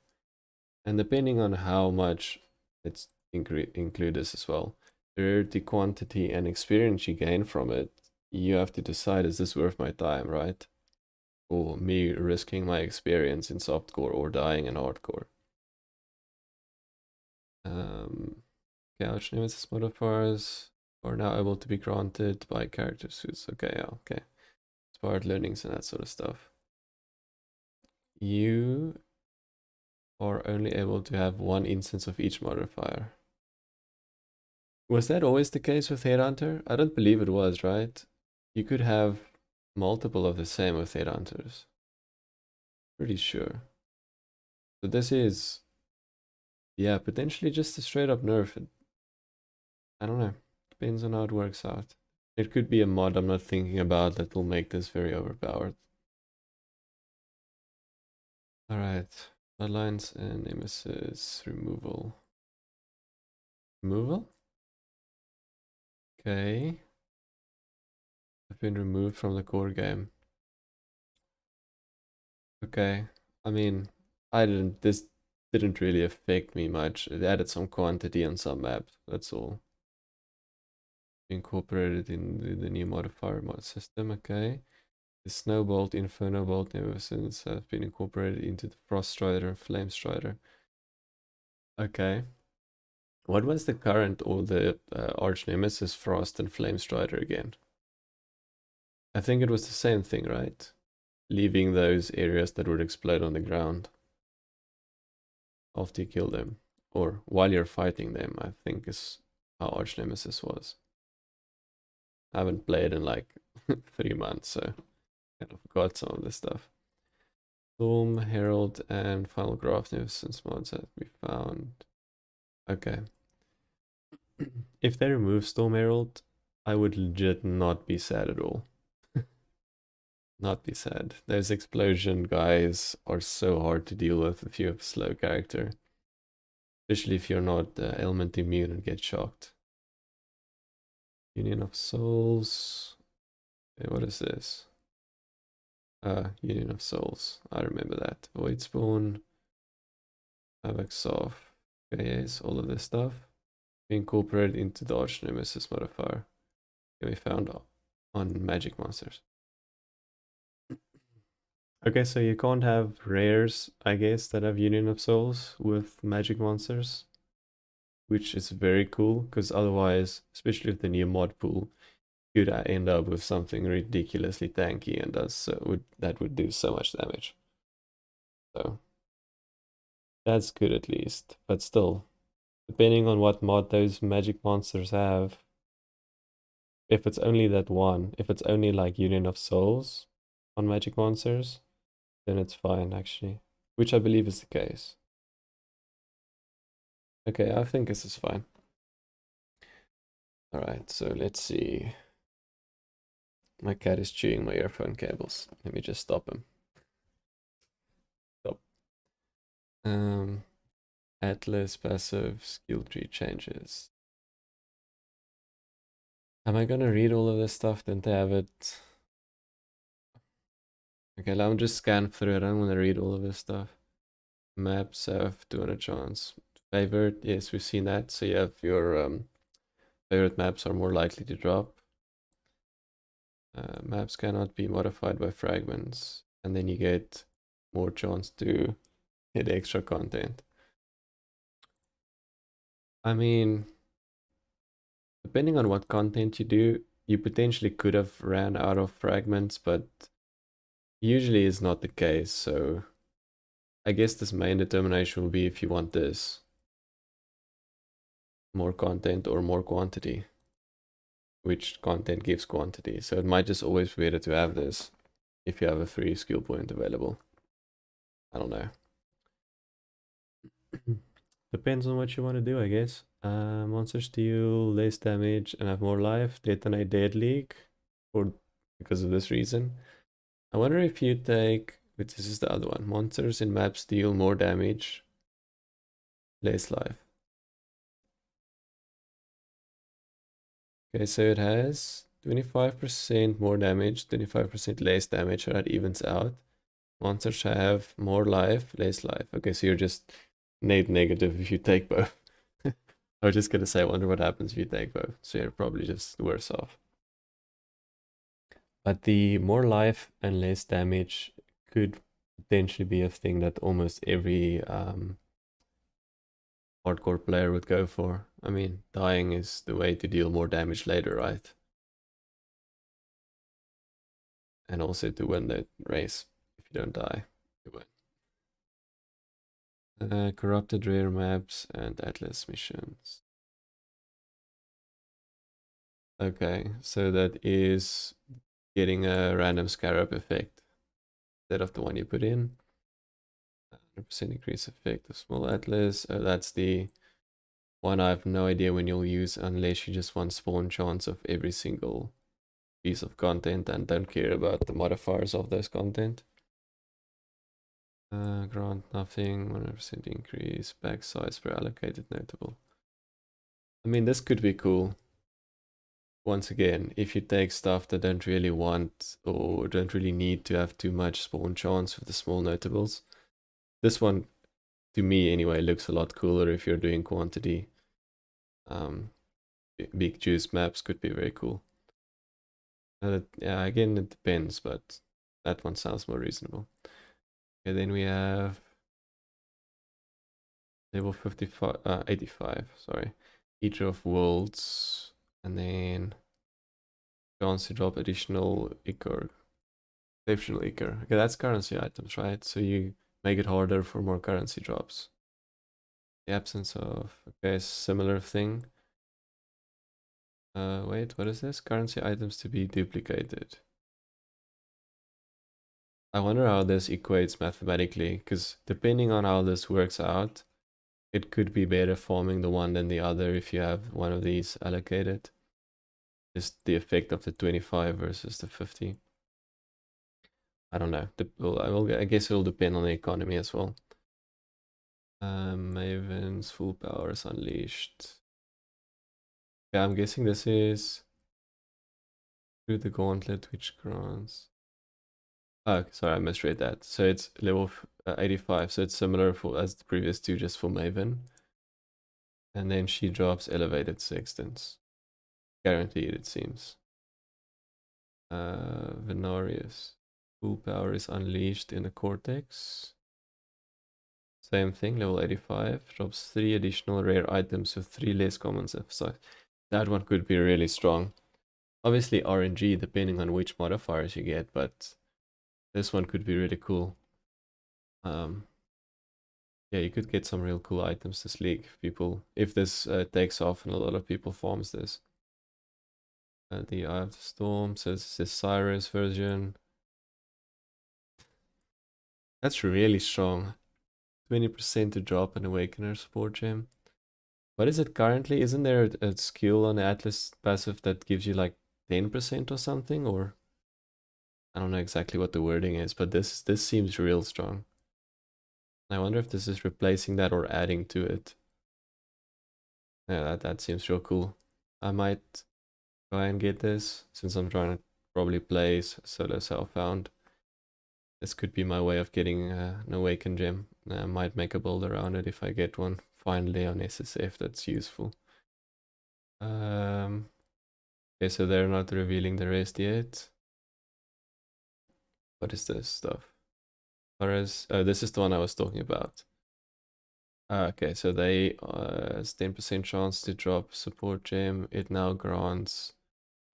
And depending on how much, let's include this as well, rarity, quantity, and experience you gain from it, you have to decide, is this worth my time, right? Or me risking my experience in softcore or dying in hardcore. Couch Nemesis modifiers are now able to be granted by character suits. Okay, yeah, okay. Inspired learnings and that sort of stuff. You are only able to have 1 instance of each modifier. Was that always the case with Headhunter? I don't believe it was, right? You could have multiple of the same with Headhunters. Pretty sure. So this is, yeah, potentially just a straight up nerf. I don't know. Depends on how it works out. It could be a mod I'm not thinking about that will make this very overpowered. Alright. Bloodlines and Nemesis removal. Removal? Okay. been removed from the core game. Okay, I mean, this didn't really affect me much. It added some quantity on some maps, that's all. Incorporated in the new modifier mod system, okay. The Snowbolt, Inferno Bolt, Nemesis have been incorporated into the Frost Strider and Flame Strider. Okay. What was the current or the Arch Nemesis, Frost, and Flame Strider again? I think it was the same thing, right? Leaving those areas that would explode on the ground after you kill them. Or while you're fighting them, I think is how Arch Nemesis was. I haven't played in like 3 months, so I forgot some of this stuff. Storm, Herald, and Final Graph Nemesis mods that we found. Okay. If they remove Storm Herald, I would legit not be sad at all. Not be sad. Those explosion guys are so hard to deal with if you have a slow character. Especially if you're not element immune and get shocked. Union of Souls. Okay, what is this? Union of Souls. I remember that. Void Spawn. Havoc Soft. yes, all of this stuff. We incorporated into the Arch Nemesis modifier. Can be found on magic monsters. Okay, so you can't have rares, I guess, that have Union of Souls with magic monsters. Which is very cool, because otherwise, especially with the new mod pool, you'd end up with something ridiculously tanky and that would do so much damage. So that's good at least, but still, depending on what mod those magic monsters have, if it's only that one, if it's only like Union of Souls on magic monsters, then it's fine actually, which I believe is the case. Okay, I think this is fine. Alright, so let's see. My cat is chewing my earphone cables. Let me just stop him. Stop. Atlas passive skill tree changes. Am I gonna read all of this stuff? Didn't I have it? Okay, let me just scan through it. I don't want to read all of this stuff. Maps have 200 chance. Favorite, yes, we've seen that. So you have your favorite maps are more likely to drop. Maps cannot be modified by fragments, and then you get more chance to hit extra content. I mean, depending on what content you do, you potentially could have ran out of fragments, but usually is not the case. So I guess this main determination will be if you want this more content or more quantity, which content gives quantity. So it might just always be better to have this if you have a free skill point available. I don't know. Depends on what you want to do, I guess. Monsters deal less damage and have more life. Detonate Dead League, or because of this reason. I wonder if you take, which this is the other one. Monsters in maps deal more damage, less life. Okay, so it has 25% more damage, 25% less damage, so that evens out. Monsters have more life, less life. Okay, so you're just negative if you take both. I was just gonna say, I wonder what happens if you take both. So you're probably just worse off. But the more life and less damage could potentially be a thing that almost every hardcore player would go for. I mean, dying is the way to deal more damage later, right? And also to win the race. If you don't die, you win. Corrupted rare maps and Atlas missions. Okay, so that is getting a random scarab effect instead of the one you put in. 100% increase effect of small Atlas. That's the one I have no idea when you'll use unless you just want spawn chance of every single piece of content and don't care about the modifiers of those content. Grant nothing, 100% increase, back size per allocated notable. I mean, this could be cool. once again, if you take stuff that don't really want or don't really need to have too much spawn chance with the small notables, this one, to me anyway, looks a lot cooler if you're doing quantity. Big juice maps could be very cool. Yeah, again, it depends, but that one sounds more reasonable. Okay, then we have level 55, 85, sorry. Eater of Worlds, and then chance to drop additional Ichor. Exceptional Ichor. Okay, that's currency items, right? So you make it harder for more currency drops. The absence of, okay, similar thing. Wait, what is this? Currency items to be duplicated. I wonder how this equates mathematically, because depending on how this works out, it could be better farming the one than the other if you have one of these allocated. Just the effect of the 25 versus the 50. I don't know. I guess it'll depend on the economy as well. Maven's full power is unleashed. Yeah, I'm guessing this is through the gauntlet, which grants. Oh, sorry, I misread that. So it's level 85, so it's similar as the previous two, just for Maven. And then she drops elevated sextants. Guaranteed, it seems. Venarius. Full power is unleashed in the Cortex. Same thing, level 85. Drops 3 additional rare items with 3 less commons emphasized. That one could be really strong. Obviously RNG depending on which modifiers you get, but this one could be really cool. Yeah, you could get some real cool items this league if this takes off and a lot of people farms this. The Eye of the Storm says this Cyrus version. That's really strong. 20% to drop an Awakener support gem. What is it currently? Isn't there a skill on the Atlas passive that gives you like 10% or something? Or I don't know exactly what the wording is, but this seems real strong. I wonder if this is replacing that or adding to it. Yeah, that seems real cool. I might try and get this since I'm trying to probably play solo Self-Found. This could be my way of getting an Awaken gem. I might make a build around it if I get one finally on SSF that's useful. Okay, so they're not revealing the rest yet. What is this stuff? Oh, this is the one I was talking about. Okay, so they has 10% chance to drop support gem. It now grants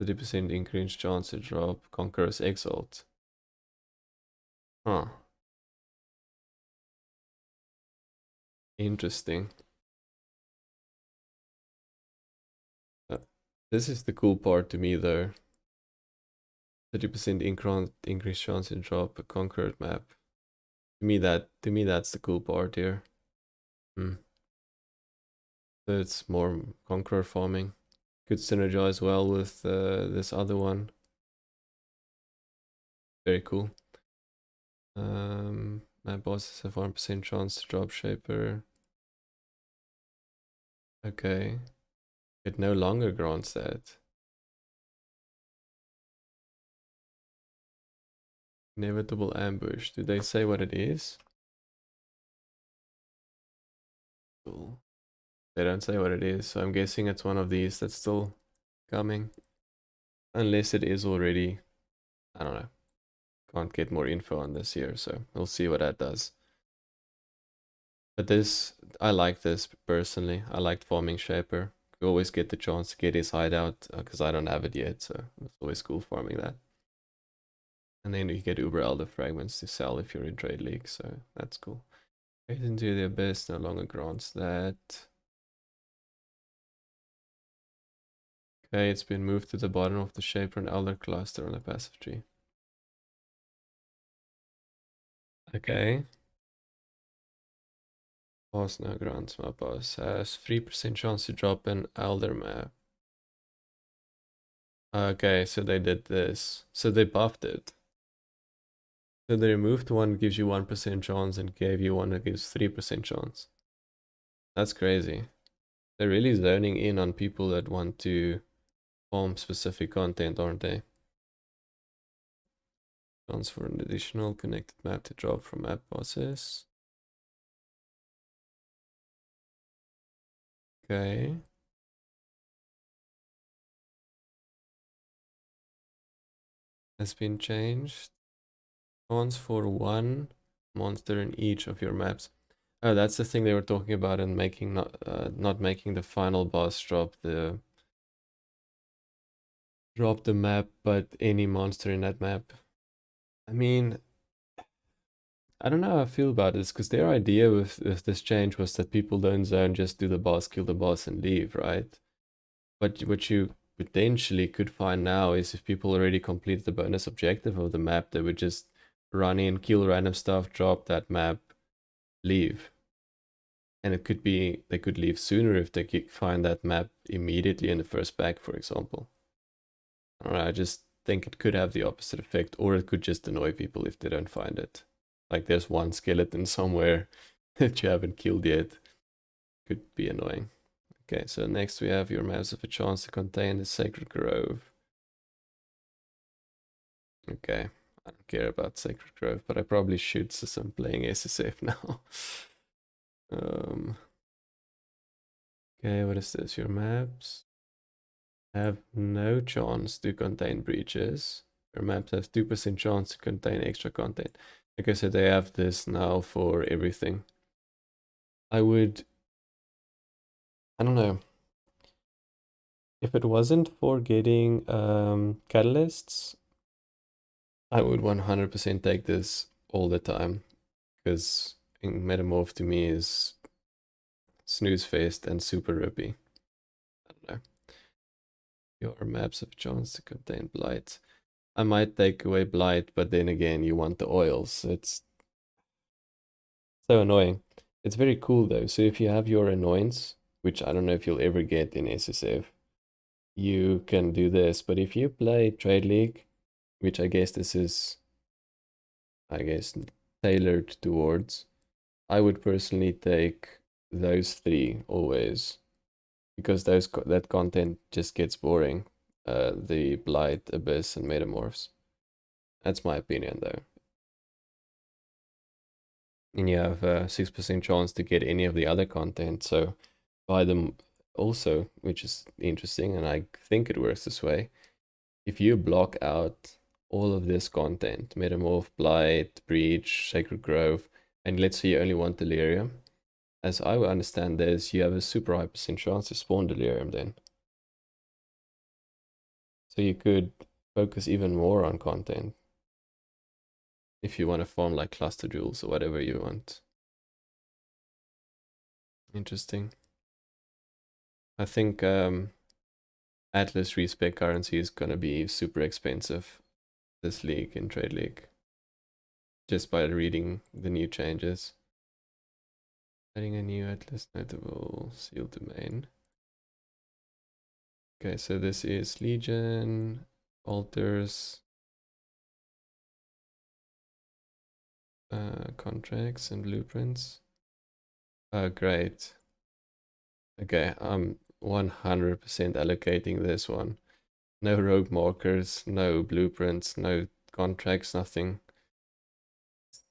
30% increased chance to drop Conqueror's Exalt. Huh. Interesting. This is the cool part to me though. 30% increased chance to drop a Conquered map. To me that's the cool part here. So it's more Conqueror farming. Could synergize well with this other one. Very cool. My bosses have 1% chance to drop Shaper. Okay. It no longer grants that. Inevitable ambush. Do they say what it is? Cool. They don't say what it is, so I'm guessing it's one of these that's still coming. Unless it is already. I don't know. Can't get more info on this here, so we'll see what that does. But this, I like this personally. I liked farming Shaper. You always get the chance to get his hideout, because I don't have it yet, so it's always cool farming that. And then you get Uber Elder fragments to sell if you're in trade league, so that's cool. Fade into the Abyss no longer grants that. Okay, it's been moved to the bottom of the Shaper and Elder cluster on the passive tree. Okay. Boss now grants my boss has 3% chance to drop an Elder map. Okay, so they did this. So they buffed it. So they removed one that gives you 1% chance and gave you one that gives 3% chance. That's crazy. They're really zoning in on people that want to farm specific content, aren't they? Chance for an additional connected map to drop from map bosses. Okay. Has been changed. Chance for one monster in each of your maps. Oh, that's the thing they were talking about in making not making the final boss drop the map, but any monster in that map. I mean, I don't know how I feel about this, because their idea with this change was that people don't zone, just do the boss, kill the boss, and leave, right? But what you potentially could find now is if people already completed the bonus objective of the map, they would just run in, kill random stuff, drop that map, leave. And it could be they could leave sooner if they find that map immediately in the first pack, for example. I don't know, I just think it could have the opposite effect, or it could just annoy people if they don't find it. Like there's one skeleton somewhere that you haven't killed yet. Could be annoying. Okay, so next we have your maps have a chance to contain the Sacred Grove. Okay, I don't care about Sacred Grove, but I probably should since I'm playing SSF now. Okay, what is this? Your maps have no chance to contain breaches. Your maps have 2% chance to contain extra content. Like I said, they have this now for everything. I don't know. If it wasn't for getting catalysts, I would 100% take this all the time. Because Metamorph to me is snooze-faced and super rippy. I don't know. Your maps have chance to contain blight. I might take away blight, but then again, you want the oils. It's so annoying. It's very cool though. So if you have your annoyance, which I don't know if you'll ever get in SSF, you can do this. But if you play Trade League, which I guess this is, tailored towards, I would personally take those three always, because that content just gets boring. The Blight, Abyss, and Metamorphs. That's my opinion though. And you have a 6% chance to get any of the other content, so buy them also, which is interesting, and I think it works this way. If you block out all of this content, Metamorph, Blight, Breach, Sacred Grove, and let's say you only want Delirium, as I understand this, you have a super high percent chance to spawn Delirium then. So you could focus even more on content if you want to farm like cluster jewels or whatever you want. Interesting. I think Atlas respec currency is gonna be super expensive this league in Trade League. Just by reading the new changes. Adding a new Atlas notable sealed domain. Okay, so this is Legion, Altars, contracts and blueprints. Great. Okay, I'm 100% allocating this one. No rogue markers, no blueprints, no contracts, nothing.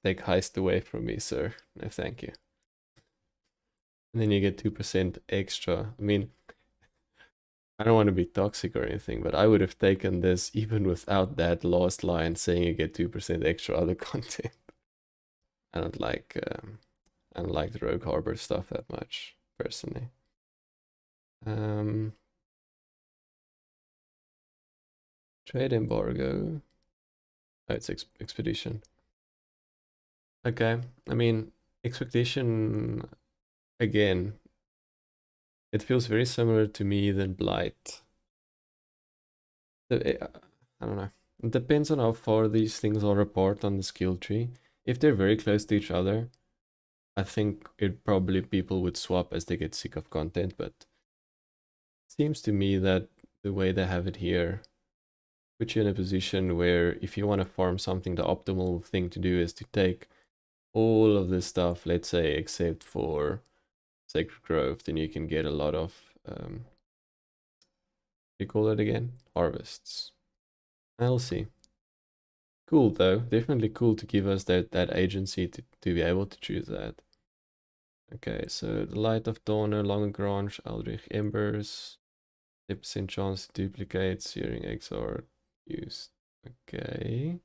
Take heist away from me, sir. No, thank you. And then you get 2% extra. I mean, I don't want to be toxic or anything, but I would have taken this even without that last line saying you get 2% extra other content. I don't like the Rogue Harbor stuff that much, personally. Trade embargo. Oh, it's expedition. Okay, I mean, expedition, again, it feels very similar to me than Blight. I don't know. It depends on how far these things are apart on the skill tree. If they're very close to each other, I think probably people would swap as they get sick of content, but it seems to me that the way they have it here puts you in a position where if you want to farm something, the optimal thing to do is to take all of this stuff, let's say, except for Sacred Grove, then you can get a lot of you call it again? Harvests. I'll see. Cool though, definitely cool to give us that agency to be able to choose that. Okay, so the Light of Dawn, no longer grants Eldritch Embers. 10% chance to duplicate, Searing Exile used. Okay.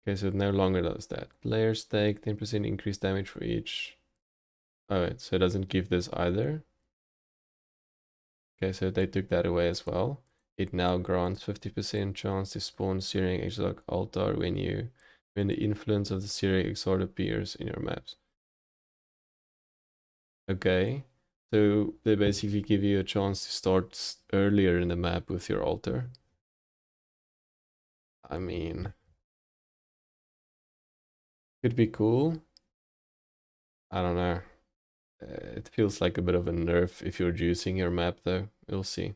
Okay, so it no longer does that. Players take 10% increased damage for each. Oh, so it doesn't give this either. Okay, so they took that away as well. It now grants 50% chance to spawn Searing Exile altar when the influence of the Searing Exile appears in your maps. Okay, so they basically give you a chance to start earlier in the map with your altar. I mean, could be cool. I don't know. It feels like a bit of a nerf if you're juicing your map though. We'll see.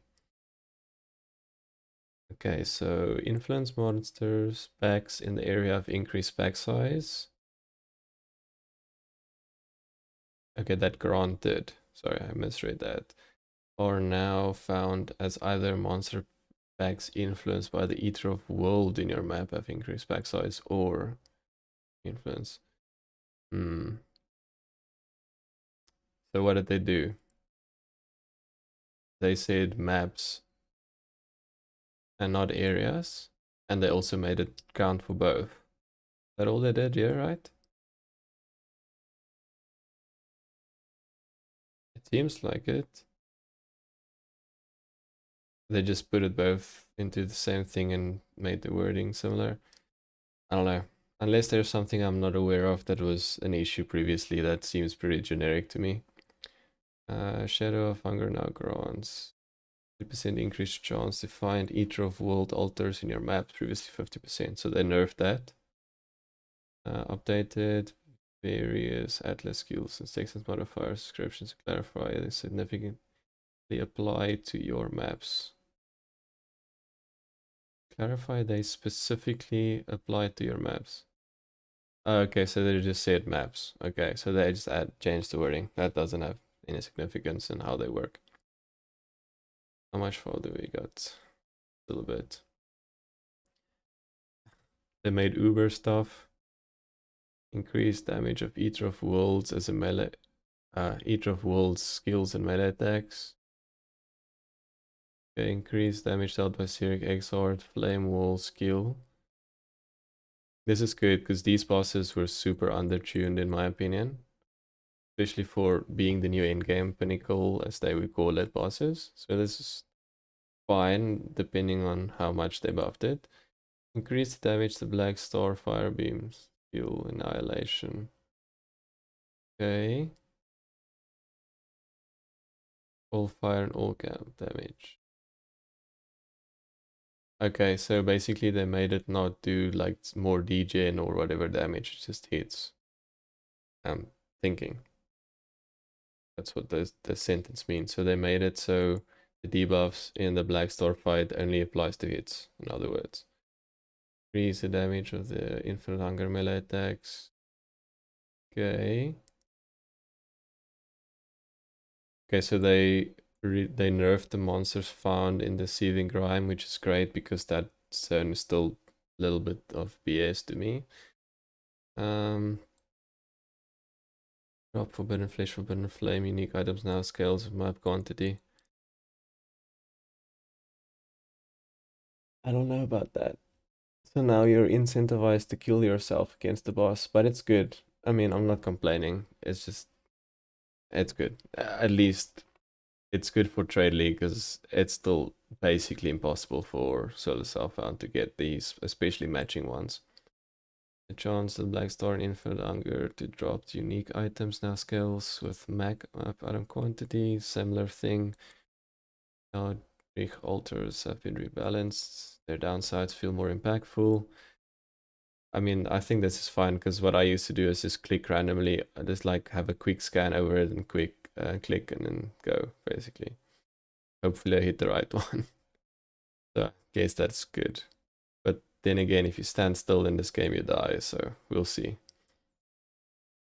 Okay, so influence monsters packs in the area of increased pack size. Okay, that granted. Sorry, I misread that. Are now found as either monster packs influenced by the Eater of World in your map have increased pack size or influence. So what did they do? They said maps and not areas, and they also made it count for both. Is that all they did? Yeah, right? It seems like it. They just put it both into the same thing and made the wording similar. I don't know. Unless there's something I'm not aware of that was an issue previously, that seems pretty generic to me. Shadow of Hunger now grants 50% increased chance to find Eater of World altars in your map, previously 50%. So they nerfed that. Updated various Atlas skills and stakes and modifiers descriptions to clarify and significantly apply to your maps. Clarify they specifically apply to your maps. Okay, so they just said maps. Okay, so they just changed the wording. That doesn't have any significance in how they work. How much fall do we got? A little bit. They made Uber stuff. Increased damage of Eater of Worlds as a melee. Eater of Worlds skills and melee attacks. Okay, increased damage dealt by Searing Exile, Flame Wall skill. This is good because these bosses were super undertuned in my opinion. Especially for being the new endgame pinnacle, as they would call it, bosses. So this is fine, depending on how much they buffed it. Increase the damage to Black Star Fire Beams. Skill Annihilation. Okay. All fire and all camp damage. Okay, so basically they made it not do like more degen or whatever damage, it just hits. I'm thinking. That's what the sentence means. So they made it so the debuffs in the Black Star fight only applies to hits, in other words. Increase the damage of the Infinite Hunger melee attacks. Okay. Okay, so they nerfed the monsters found in the Seething Grime, which is great because that zone is still a little bit of BS to me. Drop Forbidden Flesh, Forbidden Flame, unique items now, scales of map quantity. I don't know about that. So now you're incentivized to kill yourself against the boss, but it's good. I mean, I'm not complaining. It's just, it's good. At least it's good for Trade League because it's still basically impossible for solo self-found to get these, especially matching ones. The chance of Black Star and Infinite Hunger to drop the unique items now scales with map item quantity, similar thing. Now Greek altars have been rebalanced. Their downsides feel more impactful. I mean, I think this is fine because what I used to do is just click randomly. I just like have a quick scan over it and quick click and then go, basically. Hopefully I hit the right one. So I guess that's good. But then again, if you stand still in this game, you die. So we'll see.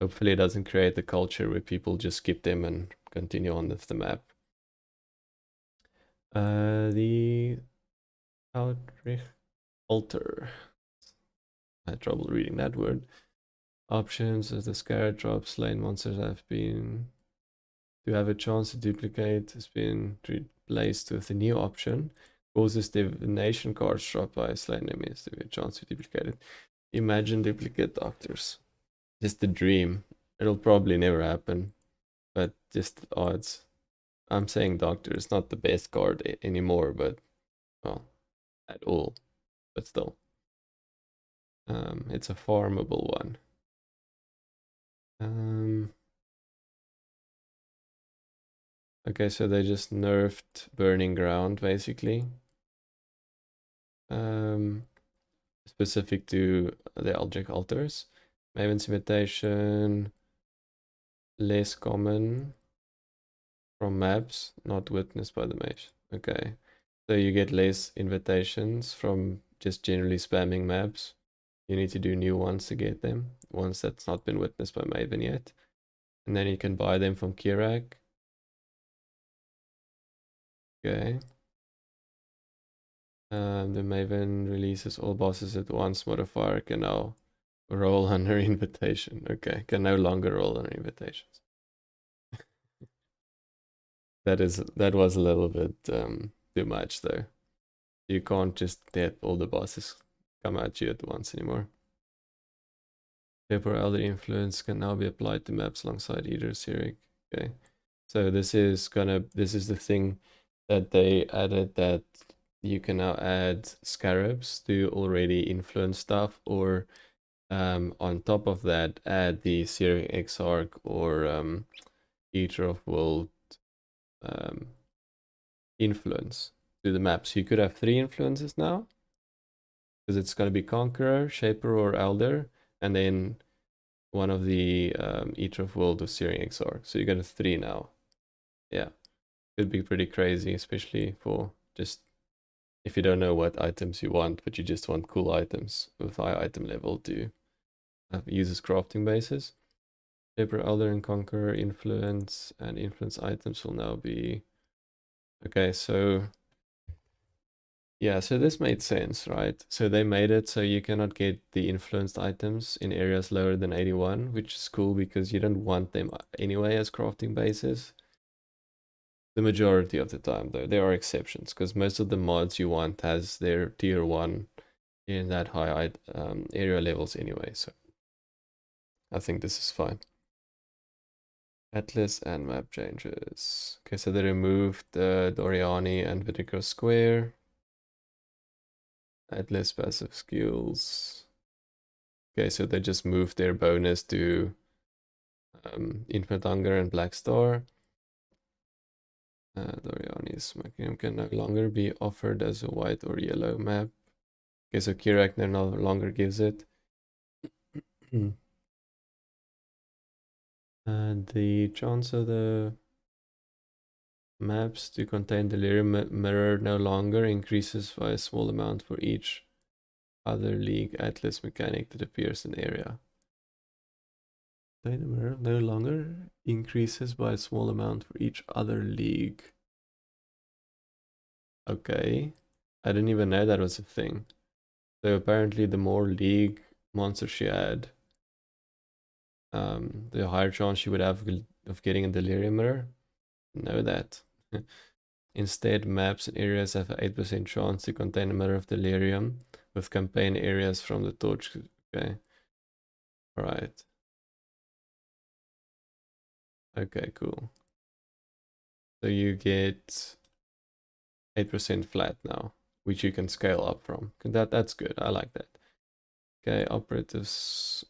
Hopefully it doesn't create a culture where people just skip them and continue on with the map. The Outreach Altar. I had trouble reading that word. Options as the scarab drop slain monsters have been to have a chance to duplicate has been replaced with a new option. Causes Divination Cards drop by slain enemies to have a chance to duplicate it. Imagine duplicate doctors. Just a dream. It'll probably never happen, but just the odds. I'm saying Doctor is not the best card anymore, but well, at all. But still, it's a farmable one. Okay, so they just nerfed Burning Ground basically. Specific to the object altars. Maven's Invitation, less common from maps, not witnessed by the mage. Okay, so you get less invitations from just generally spamming maps. You need to do new ones to get them, ones that's not been witnessed by Maven yet. And then you can buy them from Kirak. Okay. The Maven releases all bosses at once. Modifier can now roll under invitation. Okay, can no longer roll under invitations. That was a little bit too much though. You can't just let all the bosses come at you at once anymore. Temporal Elder Influence can now be applied to maps alongside either Sirik. Okay, so this is the thing that they added, that you can now add scarabs to already influence stuff, or on top of that add the Sirik Exarch or Eater of World influence to the map. So you could have 3 influences now, because it's going to be Conqueror, Shaper, or Elder, and then one of the Eater of World or Searing Exarch. So you got a 3 now. Yeah, could be pretty crazy, especially for just if you don't know what items you want, but you just want cool items with high item level to use as crafting bases. Shaper, Elder, and Conqueror influence and influence items will now be... Okay, so yeah, so this made sense, right? So they made it so you cannot get the influenced items in areas lower than 81, which is cool because you don't want them anyway as crafting bases. The majority of the time, though, there are exceptions, because most of the mods you want has their tier 1 in that high area levels anyway, so I think this is fine. Atlas and map changes. Okay, so they removed Doriani and Vinegar Square. Atlas passive skills. Okay, so they just moved their bonus to Infinite Hunger and Black Star. Doriani's Machinum can no longer be offered as a white or yellow map. Okay, so Kirak no longer gives it. And the chance of the maps to contain Delirium Mirror no longer increases by a small amount for each other league Atlas mechanic that appears in the area. Contain Mirror no longer increases by a small amount for each other league. Okay, I didn't even know that was a thing. So apparently the more league monsters you add, the higher chance you would have of getting a Delirium Mirror. Know that. Instead, maps and areas have an 8% chance to contain a Mirror of Delirium, with campaign areas from the torch. Okay. Alright. Okay, cool. So you get 8% flat now, which you can scale up from. That's good. I like that. Okay, operatives.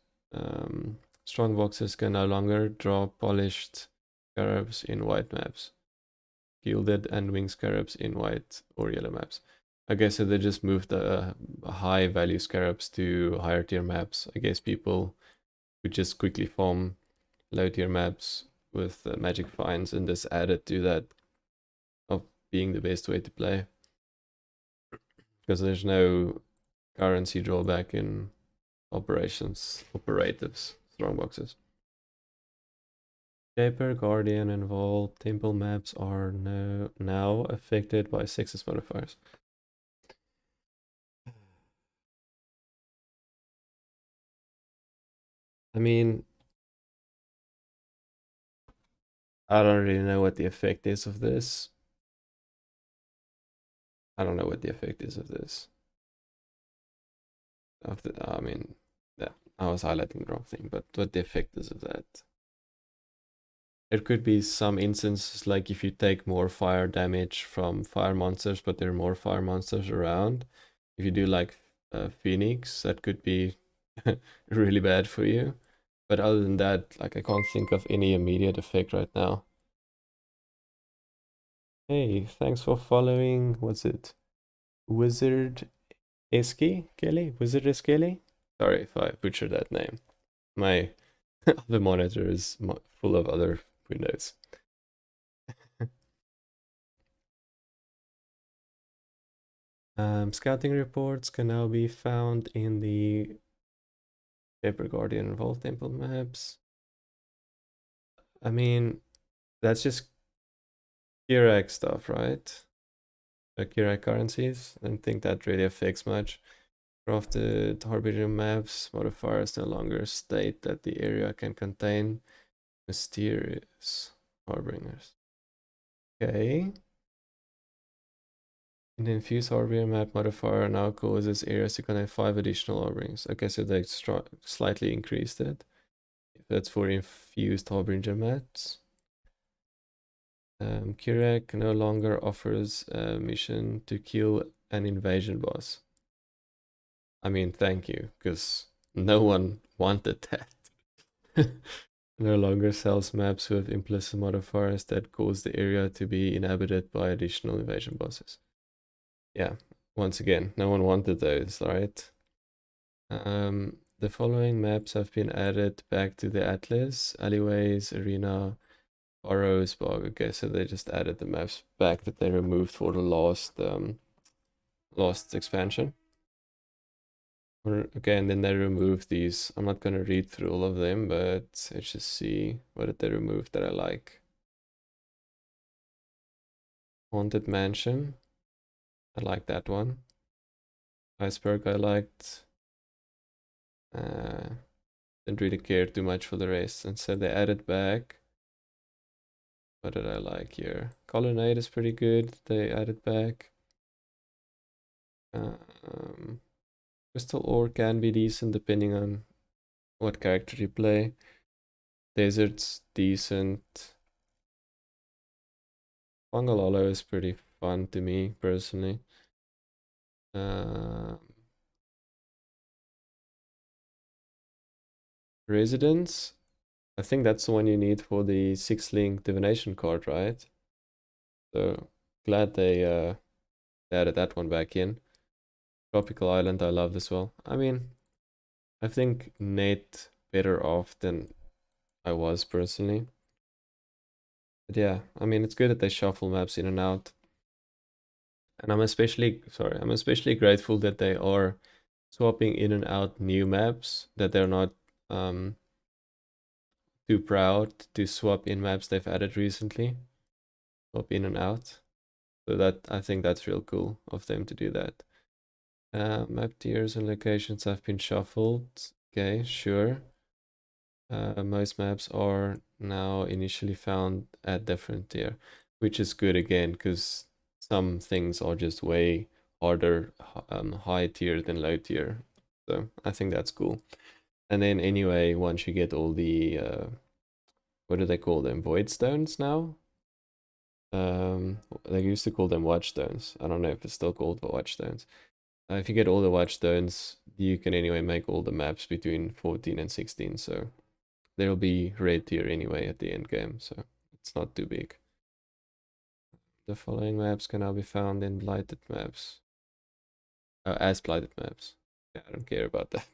Strong boxes can no longer draw polished scarabs in white maps. Gilded and wing scarabs in white or yellow maps. Okay, so they just moved the high value scarabs to higher tier maps. I guess people could just quickly farm low tier maps with magic finds and just add it to that of being the best way to play. Because there's no currency drawback in operatives, strong boxes. Shaper, Guardian, and Vault Temple maps are now affected by Sex's modifiers. I mean, I don't really know what the effect is of this. I don't know what the effect is of this. I mean, yeah, I was highlighting the wrong thing, but what the effect is of that. There could be some instances like if you take more fire damage from fire monsters, but there are more fire monsters around. If you do like Phoenix, that could be really bad for you. But other than that, like I can't think of any immediate effect right now. Hey, thanks for following. What's it? Wizard Eski Kelly? Wizard Eskeli? Sorry if I butchered that name. My other monitor is full of other windows. Scouting reports can now be found in the Paper Guardian and Vault Temple maps. I mean, that's just Kirac stuff, right? Kirac currencies. I don't think that really affects much. Crafted Harbinger maps, modifiers no longer state that the area can contain mysterious harbingers. Okay. And the infused Harbinger map modifier now causes areas to contain 5 additional harbingers. Okay, so they slightly increased it. That's for infused Harbinger maps. Kirac no longer offers a mission to kill an invasion boss. I mean, thank you, because no one wanted that. No longer sells maps with implicit modifiers that cause the area to be inhabited by additional invasion bosses. Yeah, once again, no one wanted those, right? The following maps have been added back to the atlas: alleyways, arena, burrows, bog. Okay, so they just added the maps back that they removed for the last expansion. Okay, and then they removed these. I'm not gonna read through all of them, but let's just see what did they remove that I like. Haunted Mansion. I like that one. Iceberg I liked. Didn't really care too much for the rest. And so they added back. What did I like here? Colonnade is pretty good. They added back. Crystal Ore can be decent depending on what character you play. Desert's decent. Fungal Hollow is pretty fun to me personally. Residence, I think that's the one you need for the 6-link divination card, right? So glad they added that one back in. Tropical Island I loved as well. I mean, I think Nate better off than I was personally. But yeah, I mean, it's good that they shuffle maps in and out. And I'm especially grateful that they are swapping in and out new maps, that they're not too proud to swap in maps they've added recently. Swap in and out. So that, I think that's real cool of them to do that. Map tiers and locations have been shuffled. Okay, sure. Most maps are now initially found at different tier, which is good again, because some things are just way harder high tier than low tier. So I think that's cool. And then anyway, once you get all the what do they call them? Void stones now? They used to call them watchstones. I don't know if it's still called watchstones. If you get all the watchstones, you can anyway make all the maps between 14 and 16. So there'll be red tier anyway at the end game. So it's not too big. The following maps can now be found in blighted maps. As blighted maps. Yeah, I don't care about that.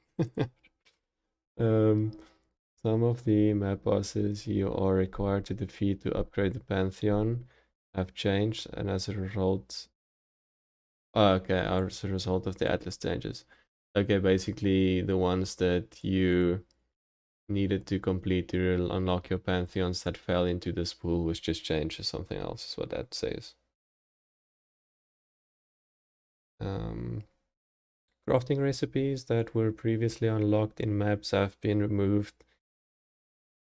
Some of the map bosses you are required to defeat to upgrade the Pantheon have changed, and as a result, as a result of the Atlas changes. Okay, basically the ones that you needed to complete to unlock your pantheons that fell into this pool was just changed to something else, is what that says. Crafting recipes that were previously unlocked in maps have been removed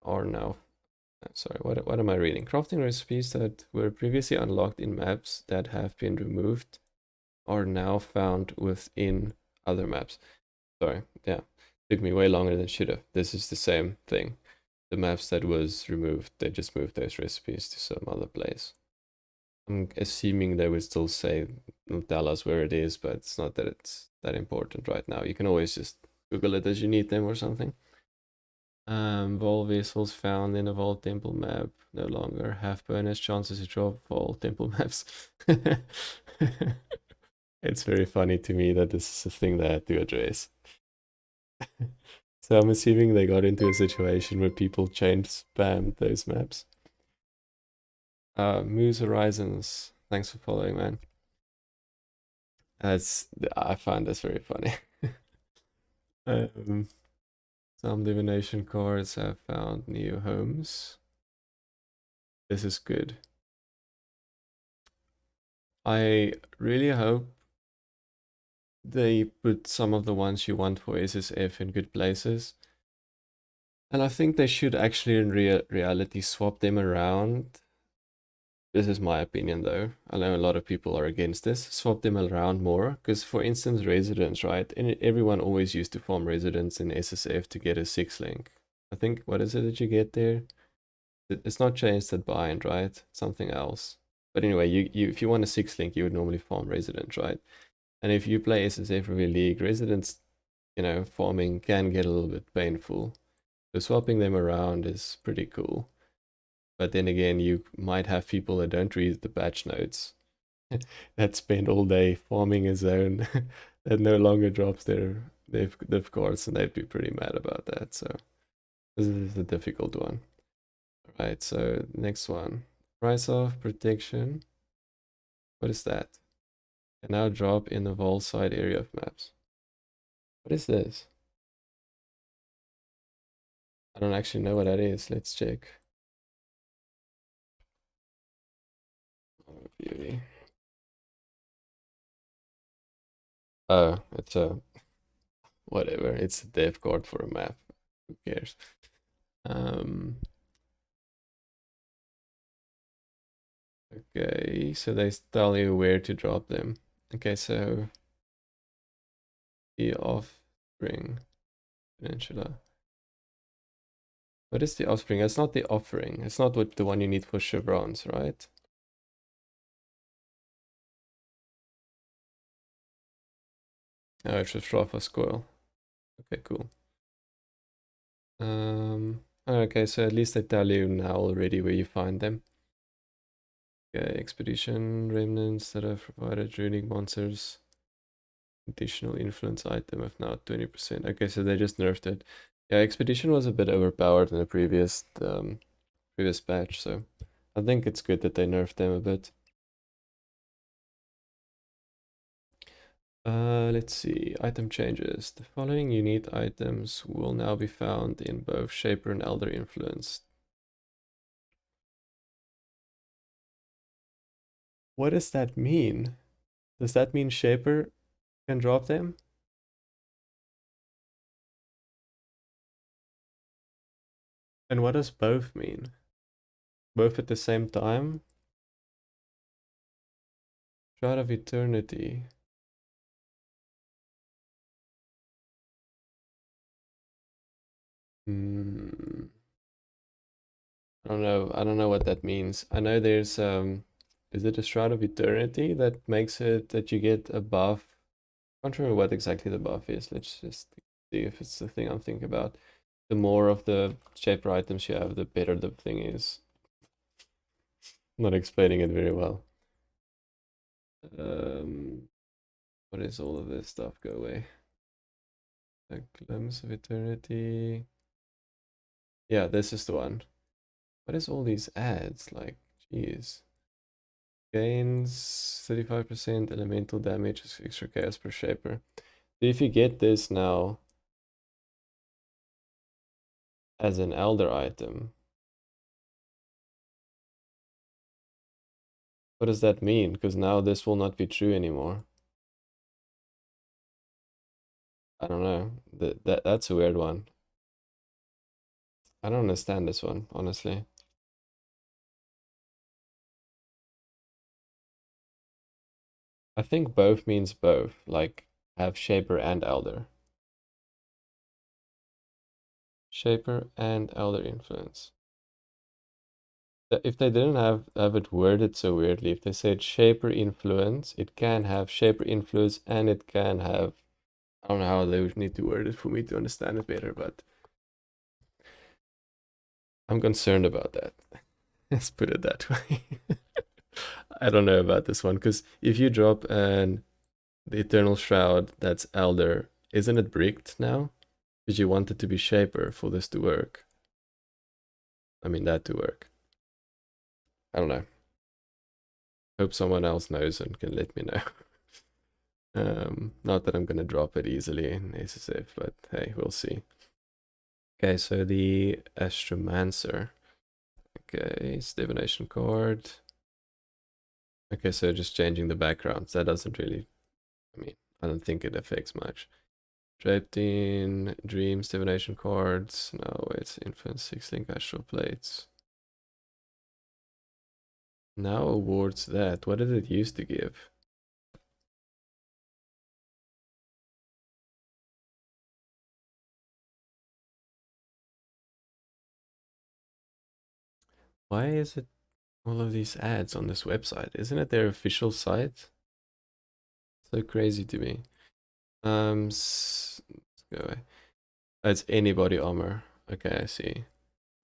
or now. Sorry, what am I reading? Crafting recipes that were previously unlocked in maps that have been removed are now found within other maps. Sorry, yeah. Took me way longer than it should have. This is the same thing. The maps that was removed, they just moved those recipes to some other place. I'm assuming they would still say, tell us where it is, but it's not that it's that important right now. You can always just Google it as you need them or something. Vol vessels found in a Vol temple map no longer have bonus chances to drop Vol temple maps. It's very funny to me that this is a thing they had to address. So I'm assuming they got into a situation where people spammed those maps. Moose Horizons, thanks for following, man. I find this very funny. Some divination cards have found new homes. This is good. I really hope they put some of the ones you want for SSF in good places. And I think they should actually in reality swap them around. This is my opinion though. I know a lot of people are against this. Swap them around more. Because for instance, residents, right? And everyone always used to farm residents in SSF to get a 6-link. I think, what is it that you get there? It's not changed at bind, right? Something else. But anyway, if you want a 6-link, you would normally farm residents, right? And if you play SSF every league, residents, farming can get a little bit painful. So swapping them around is pretty cool. But then again, you might have people that don't read the patch notes that spend all day farming a zone that no longer drops their div cards, and they'd be pretty mad about that. So this is a difficult one. All right, so next one. Price of protection. What is that? Can now drop in the wall side area of maps. What is this? I don't actually know what that is. Let's check. Oh, beauty. Oh, it's a whatever. It's a dev card for a map. Who cares? Okay, so they tell you where to drop them. Okay, so the offspring peninsula. What is the offspring? It's not the offering. It's not the one you need for chevrons, right? Oh, it's just Rafa's coil. Okay, cool. Okay, so at least they tell you now already where you find them. Okay, expedition remnants that have provided runic monsters. Additional influence item of now 20%. Okay, so they just nerfed it. Yeah, expedition was a bit overpowered in the previous patch, so I think it's good that they nerfed them a bit. Let's see, item changes. The following unique items will now be found in both Shaper and Elder Influence. What does that mean? Does that mean Shaper can drop them? And what does both mean? Both at the same time? Shroud of Eternity. I don't know. I don't know what that means. I know there's is it a Shroud of Eternity that makes it that you get a buff? I can't remember what exactly the buff is. Let's just see if it's the thing I'm thinking about. The more of the shaper items you have, the better the thing is. I'm not explaining it very well. What is all of this stuff? Go away. A Glimpse of Eternity. Yeah, this is the one. What is all these ads? Like, jeez. Gains 35% elemental damage, extra chaos per shaper. So if you get this now, as an Elder item. What does that mean? Because now this will not be true anymore. I don't know. That's a weird one. I don't understand this one, honestly. I think both means both, like have Shaper and Elder. Shaper and Elder influence. If they didn't have it worded so weirdly, if they said Shaper influence, it can have Shaper influence and it can have, I don't know how they would need to word it for me to understand it better, but I'm concerned about that. Let's put it that way. I don't know about this one, because if you drop the Eternal Shroud that's Elder, isn't it bricked now? Because you want it to be Shaper for this to work. I mean, that to work. I don't know. Hope someone else knows and can let me know. Not that I'm gonna drop it easily in SSF, but hey, we'll see. Okay, so the Astromancer. Okay, it's Divination card. Okay, so just changing the backgrounds. That doesn't really, I mean, I don't think it affects much. Draped in Dreams, Divination cards. No, it's Influence 6 Link Astral Plates. Now awards that. What did it used to give? Why is it all of these ads on this website? Isn't it their official site? So crazy to me. Let's go away. It's anybody armor. Okay, I see.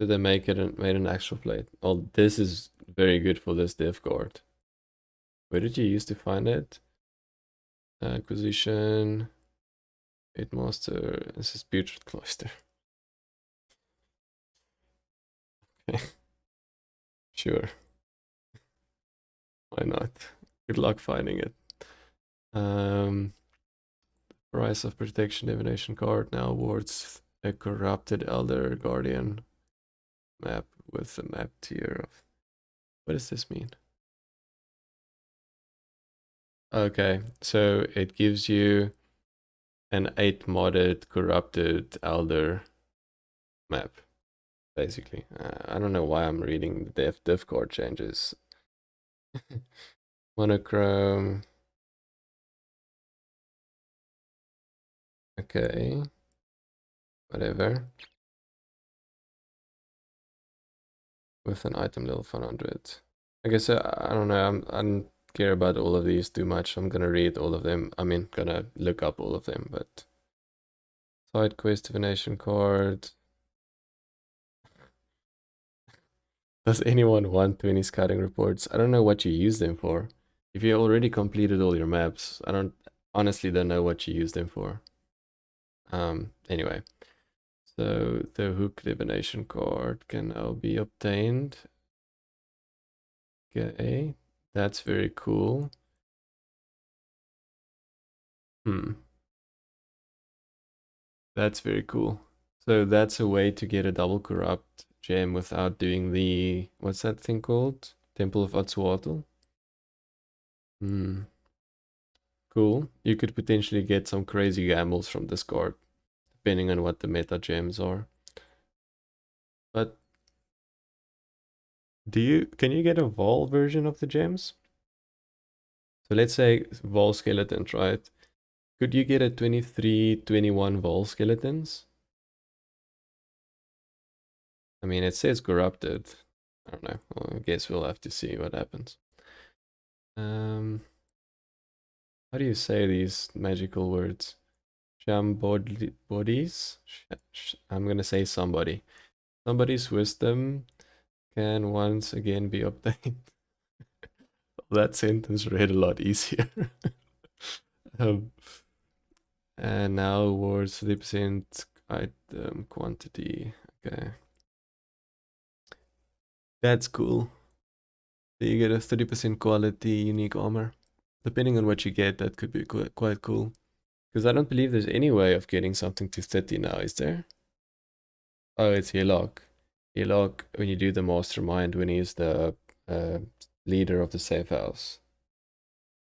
Did they make it and made an actual plate? Oh, this is very good for this div card. Where did you used to find it? Acquisition. Master. This is Putrid Cloister. Okay. Sure. Why not? Good luck finding it. Price of Protection Divination card now awards a Corrupted Elder Guardian map with a map tier of... What does this mean? Okay, so it gives you an 8 modded Corrupted Elder map, basically. I don't know why I'm reading the div card changes. Monochrome. Okay. Whatever. With an item level 100. I guess I don't know. I don't care about all of these too much. I'm gonna read all of them. I mean, gonna look up all of them, but side quest divination card. Does anyone want 20 scouting reports? I don't know what you use them for. If you already completed all your maps, I honestly don't know what you use them for. Anyway. So the hook divination card can now be obtained. Okay, that's very cool. That's very cool. So that's a way to get a double corrupt gem without doing the, what's that thing called? Temple of Atsuatl? Cool. You could potentially get some crazy gambles from this card, depending on what the meta gems are. But can you get a Vol version of the gems? So let's say Vol skeletons, right? Could you get a 23, 21 Vol skeletons? I mean, it says corrupted. I don't know. Well, I guess we'll have to see what happens. How do you say these magical words? Bodies? I'm gonna say somebody. Somebody's wisdom can once again be obtained. That sentence read a lot easier. And now awards 30% item quantity. Okay. That's cool. So you get a 30% quality unique armor. Depending on what you get, that could be quite cool. Because I don't believe there's any way of getting something to 30 now, is there? Oh, it's Hillock. Hillock, when you do the mastermind, when he's the leader of the safe house.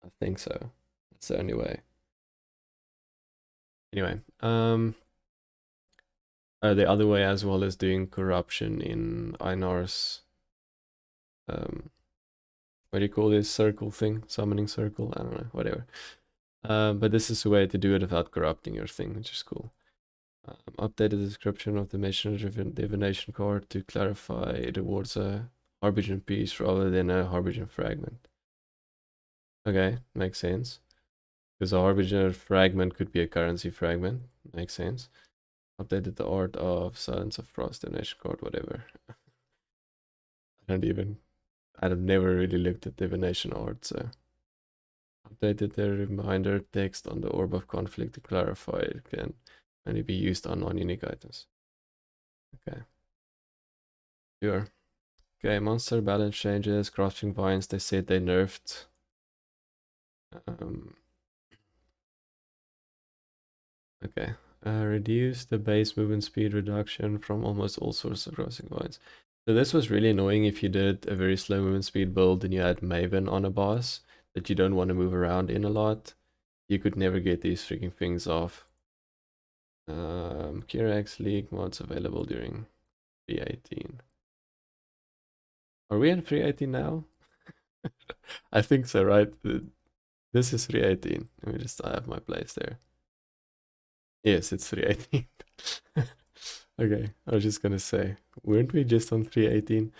I think so. That's the only way. Anyway, the other way as well is doing corruption in Einar's what do you call this circle thing? Summoning circle? I don't know, whatever. But this is a way to do it without corrupting your thing, which is cool. Update the description of the mission divination card to clarify it awards a Harbinger piece rather than a Harbinger fragment. Okay, makes sense. Because a Harbinger fragment could be a currency fragment. Makes sense. Updated the art of Silence of Frost, Divination card, whatever. I've never really looked at divination art, so. Updated the reminder text on the Orb of Conflict to clarify it can only be used on non-unique items. Okay. Sure. Okay, monster balance changes, Crouching Vines, they said they nerfed. Okay. Reduce the base movement speed reduction from almost all sorts of Crouching Vines. So this was really annoying if you did a very slow movement speed build and you had Maven on a boss that you don't want to move around in a lot. You could never get these freaking things off. Kirax League mods available during 3.18. Are we in 3.18 now? I think so, right? This is 3.18. Let me just, I have my place there. Yes, it's 3.18. Okay, I was just gonna say, weren't we just on 3.18?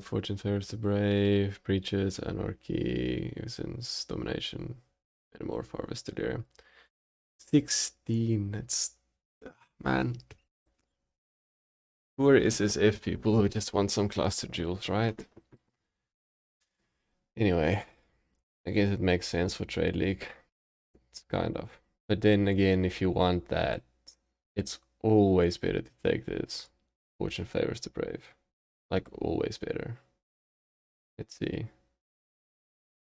Fortune favors the brave, breaches, anarchy, nuisance, domination, and more harvested there. 16, it's, man. Poor SSF people who just want some cluster jewels, right? Anyway, I guess it makes sense for Trade League. It's kind of. But then again, if you want that, it's always better to take this. Fortune favors the brave. Like, always better. Let's see.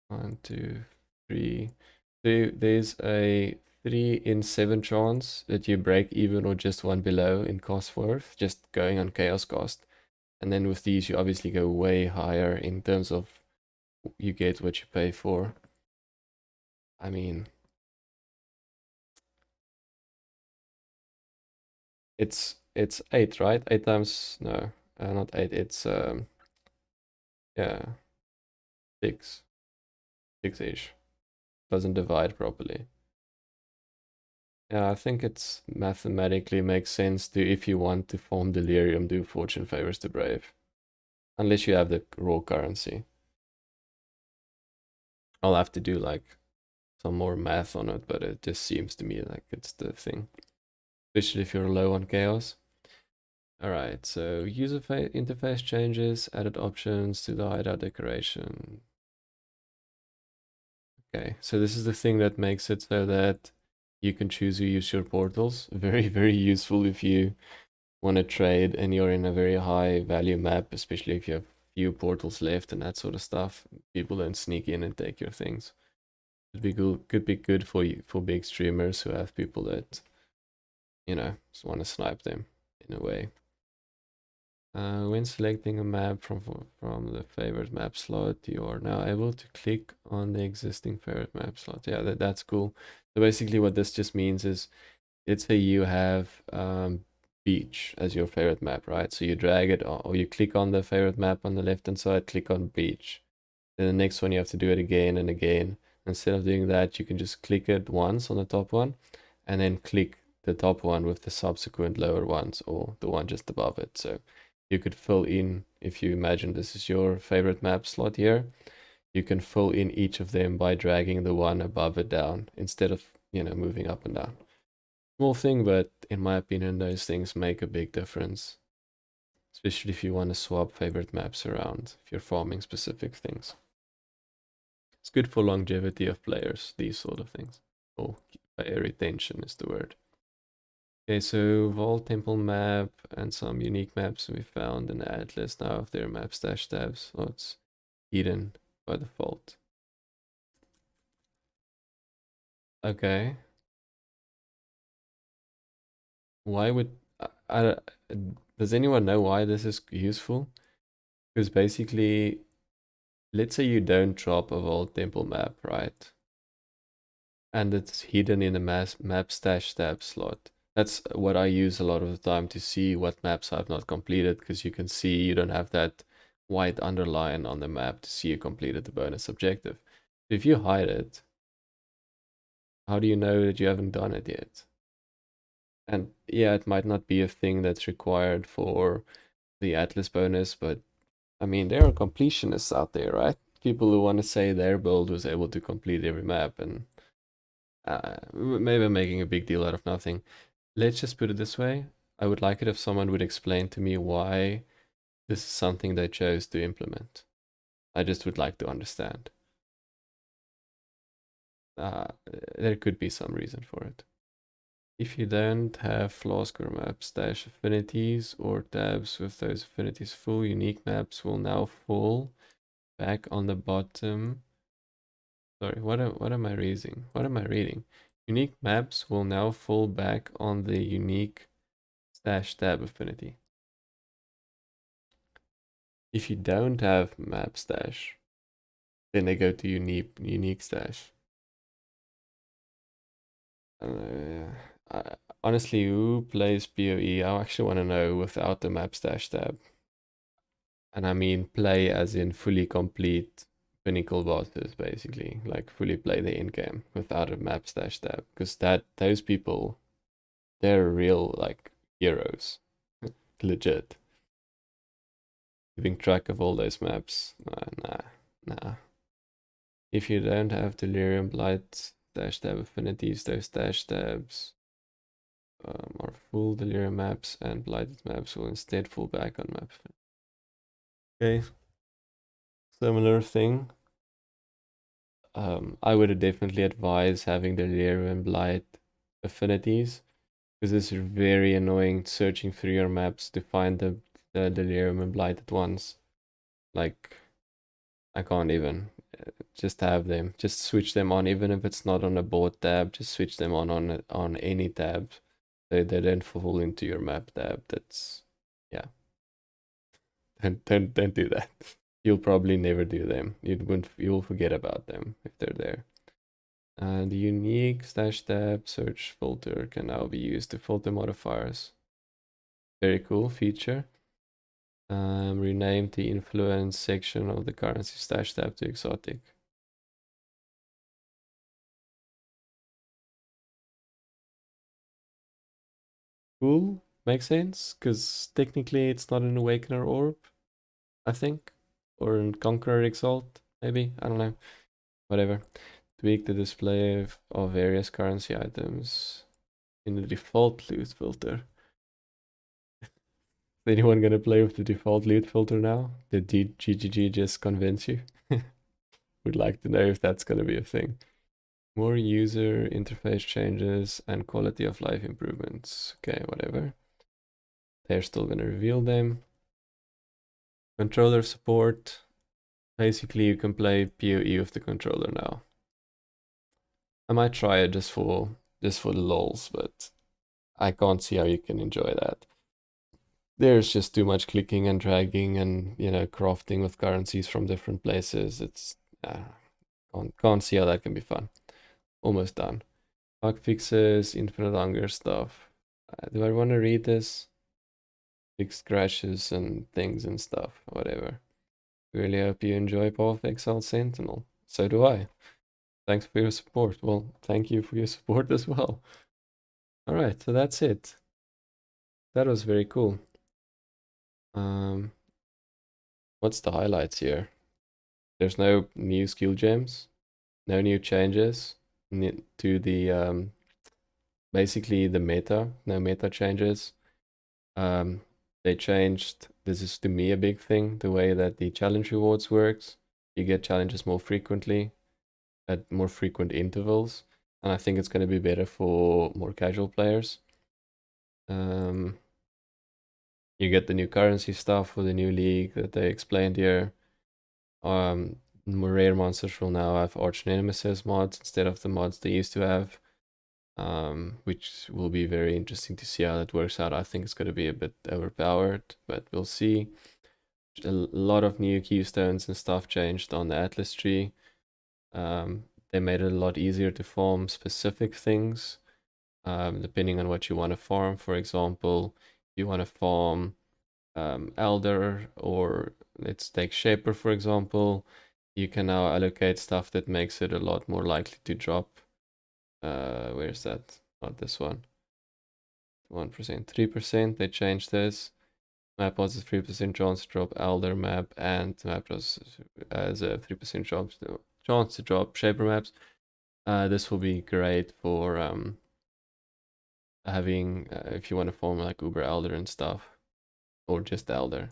1, 2, 3. So there's a 3 in 7 chance that you break even or just one below in cost worth, just going on chaos cost. And then with these, you obviously go way higher in terms of you get what you pay for. I mean, it's 8, right? 8 times, no, not 8, it's yeah, 6 ish. Doesn't divide properly. Yeah, I think it's mathematically makes sense to, if you want to form delirium, do fortune favors the brave, unless you have the raw currency. I'll have to do like some more math on it, but it just seems to me like it's the thing, especially if you're low on chaos. Alright, so user interface changes, added options to the hideout decoration. Okay, so this is the thing that makes it so that you can choose who use your portals. Very, very useful if you want to trade and you're in a very high value map, especially if you have few portals left and that sort of stuff. People don't sneak in and take your things. Could be good for you, for big streamers who have people that, you know, just want to snipe them in a way. When selecting a map from the favorite map slot, you are now able to click on the existing favorite map slot. Yeah, that's cool. So basically what this just means is, let's say you have beach as your favorite map, right? So you drag it or you click on the favorite map on the left hand side, click on beach. Then the next one you have to do it again and again. Instead of doing that, you can just click it once on the top one and then click the top one with the subsequent lower ones or the one just above it. So you could fill in, if you imagine this is your favorite map slot here, you can fill in each of them by dragging the one above it down instead of, you know, moving up and down. Small thing, but in my opinion, those things make a big difference. Especially if you want to swap favorite maps around, if you're farming specific things. It's good for longevity of players, these sort of things. Oh, player retention is the word. Okay, so Vault Temple map and some unique maps we found in the Atlas now of their map stash tabs. So it's hidden by default. Okay. Why would does anyone know why this is useful? Because basically, let's say you don't drop a Vault Temple map, right? And it's hidden in a map stash tab slot. That's what I use a lot of the time to see what maps I've not completed, because you can see you don't have that white underline on the map to see you completed the bonus objective. If you hide it, how do you know that you haven't done it yet? And yeah, it might not be a thing that's required for the Atlas bonus, but I mean, there are completionists out there, right? People who want to say their build was able to complete every map, and maybe I'm making a big deal out of nothing. Let's just put it this way. I would like it if someone would explain to me why this is something they chose to implement. I just would like to understand. There could be some reason for it. If you don't have flask or map stash affinities or tabs with those affinities full, unique maps will now fall back on the bottom. Sorry, what am I reading? What am I reading? Unique maps will now fall back on the unique stash tab affinity. If you don't have map stash, then they go to unique stash. Honestly, who plays PoE? I actually want to know without the map stash tab. And I mean play as in fully complete pinnacle bosses, basically. Like fully play the end game without a map stash tab. Because those people, they're real like heroes. Legit. Keeping track of all those maps. Nah. If you don't have Delirium Blight stash tab affinities, those stash tabs are full Delirium maps, and Blighted maps will instead fall back on map. Okay. Similar thing. I would definitely advise having Delirium Blight affinities, because it's very annoying searching through your maps to find the Delirium and Blighted ones. Like, I can't even. Just have them. Just switch them on, even if it's not on a board tab. Just switch them on any tab. They don't fall into your map tab. That's, yeah. Don't do that. You'll probably never do them. You'll forget about them if they're there. The unique stash tab search filter can now be used to filter modifiers. Very cool feature. Rename the influence section of the currency stash tab to exotic. Cool, makes sense, because technically it's not an Awakener orb, I think, or an Conqueror Exalt, maybe, I don't know, whatever. Tweak the display of various currency items in the default loot filter. Is anyone gonna play with the default loot filter now? Did GGG just convince you? Would like to know if that's gonna be a thing. More user interface changes and quality of life improvements. Okay, whatever. They're still gonna reveal them. Controller support. Basically, you can play PoE with the controller now. I might try it just for the lols, but I can't see how you can enjoy that. There's just too much clicking and dragging and, you know, crafting with currencies from different places. It's can't see how that can be fun. Almost done. Bug fixes, infinite hunger stuff. Do I want to read this? Fixed crashes and things and stuff, whatever. Really hope you enjoy Path of Exile Sentinel. So do I. Thanks for your support. Well, thank you for your support as well. Alright, so that's it. That was very cool. What's the highlights here? There's no new skill gems, no new changes to the basically the meta, no meta changes. They changed, this is to me a big thing, the way that the challenge rewards works. You get challenges more frequently at more frequent intervals, and I think it's going to be better for more casual players. You get the new currency stuff for the new league that they explained here. More rare monsters will now have Arch Nemesis mods instead of the mods they used to have. which will be very interesting to see how that works out. I think it's going to be a bit overpowered, but we'll see. A lot of new keystones and stuff changed on the Atlas tree. They made it a lot easier to farm specific things, depending on what you want to farm. For example, you want to farm Elder, or let's take Shaper for example, you can now allocate stuff that makes it a lot more likely to drop. Where's that? Not this one. 1%, 3%. They changed this. Map has a 3% chance to drop Elder map, and map has a 3% chance to drop Shaper maps. This will be great for having if you want to farm like Uber Elder and stuff, or just Elder,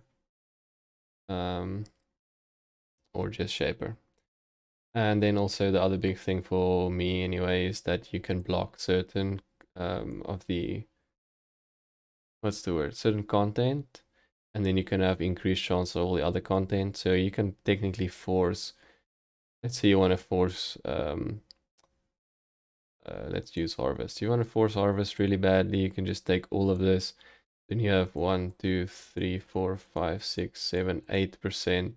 or just Shaper. And then also the other big thing for me anyway is that you can block certain of the, what's the word, certain content, and then you can have increased chance of all the other content. So you can technically force, let's say you want to force let's use harvest. You want to force harvest really badly, you can just take all of this. Then you have 1, 2, 3, 4, 5, 6, 7, 8%,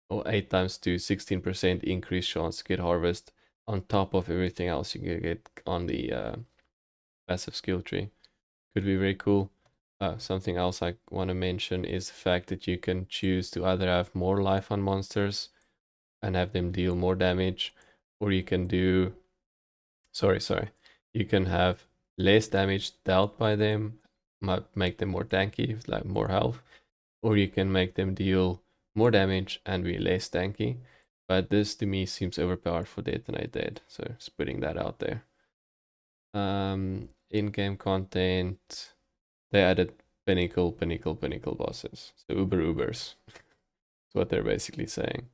or 8 times 2, 16% increased chance to get harvest on top of everything else you can get on the passive skill tree. Could be very cool. Something else I want to mention is the fact that you can choose to either have more life on monsters and have them deal more damage, or you can do, you can have less damage dealt by them, make them more tanky, like more health, or you can make them deal more damage and be less tanky. But this to me seems overpowered for Detonate Dead, so just putting that out there. In-game content, they added pinnacle bosses, so Ubers. That's what they're basically saying.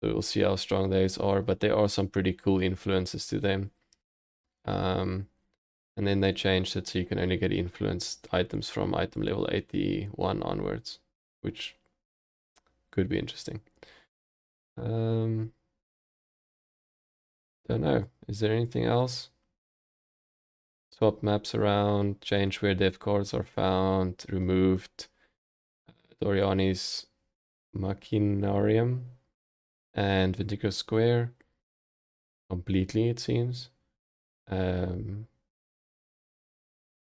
So we'll see how strong those are, but there are some pretty cool influences to them. And then they changed it so you can only get influenced items from item level 81 onwards, which could be interesting. Don't know. Is there anything else? Swap maps around, change where dev cards are found, removed Doriani's Machinarium and Vindico Square completely, it seems.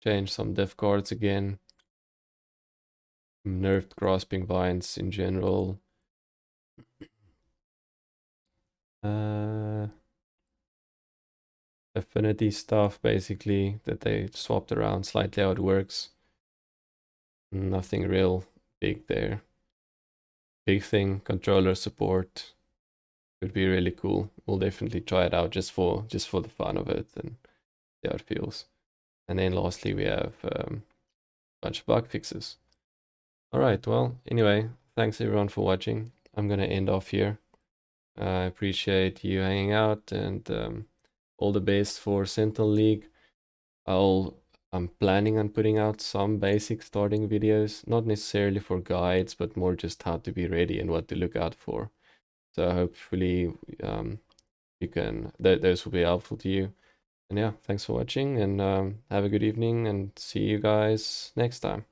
Change some dev cards again. Nerfed Grasping Vines in general. Affinity stuff basically that they swapped around slightly how it works. Nothing real big there. Big thing, controller support could be really cool. We'll definitely try it out just for the fun of it and see how it feels. And then lastly we have a bunch of bug fixes. Alright, well, anyway, thanks everyone for watching. I'm gonna end off here. I appreciate you hanging out, and all the best for Sentinel League. I'm planning on putting out some basic starting videos, not necessarily for guides, but more just how to be ready and what to look out for. So hopefully you can, those will be helpful to you. And yeah, thanks for watching, and have a good evening, and see you guys next time.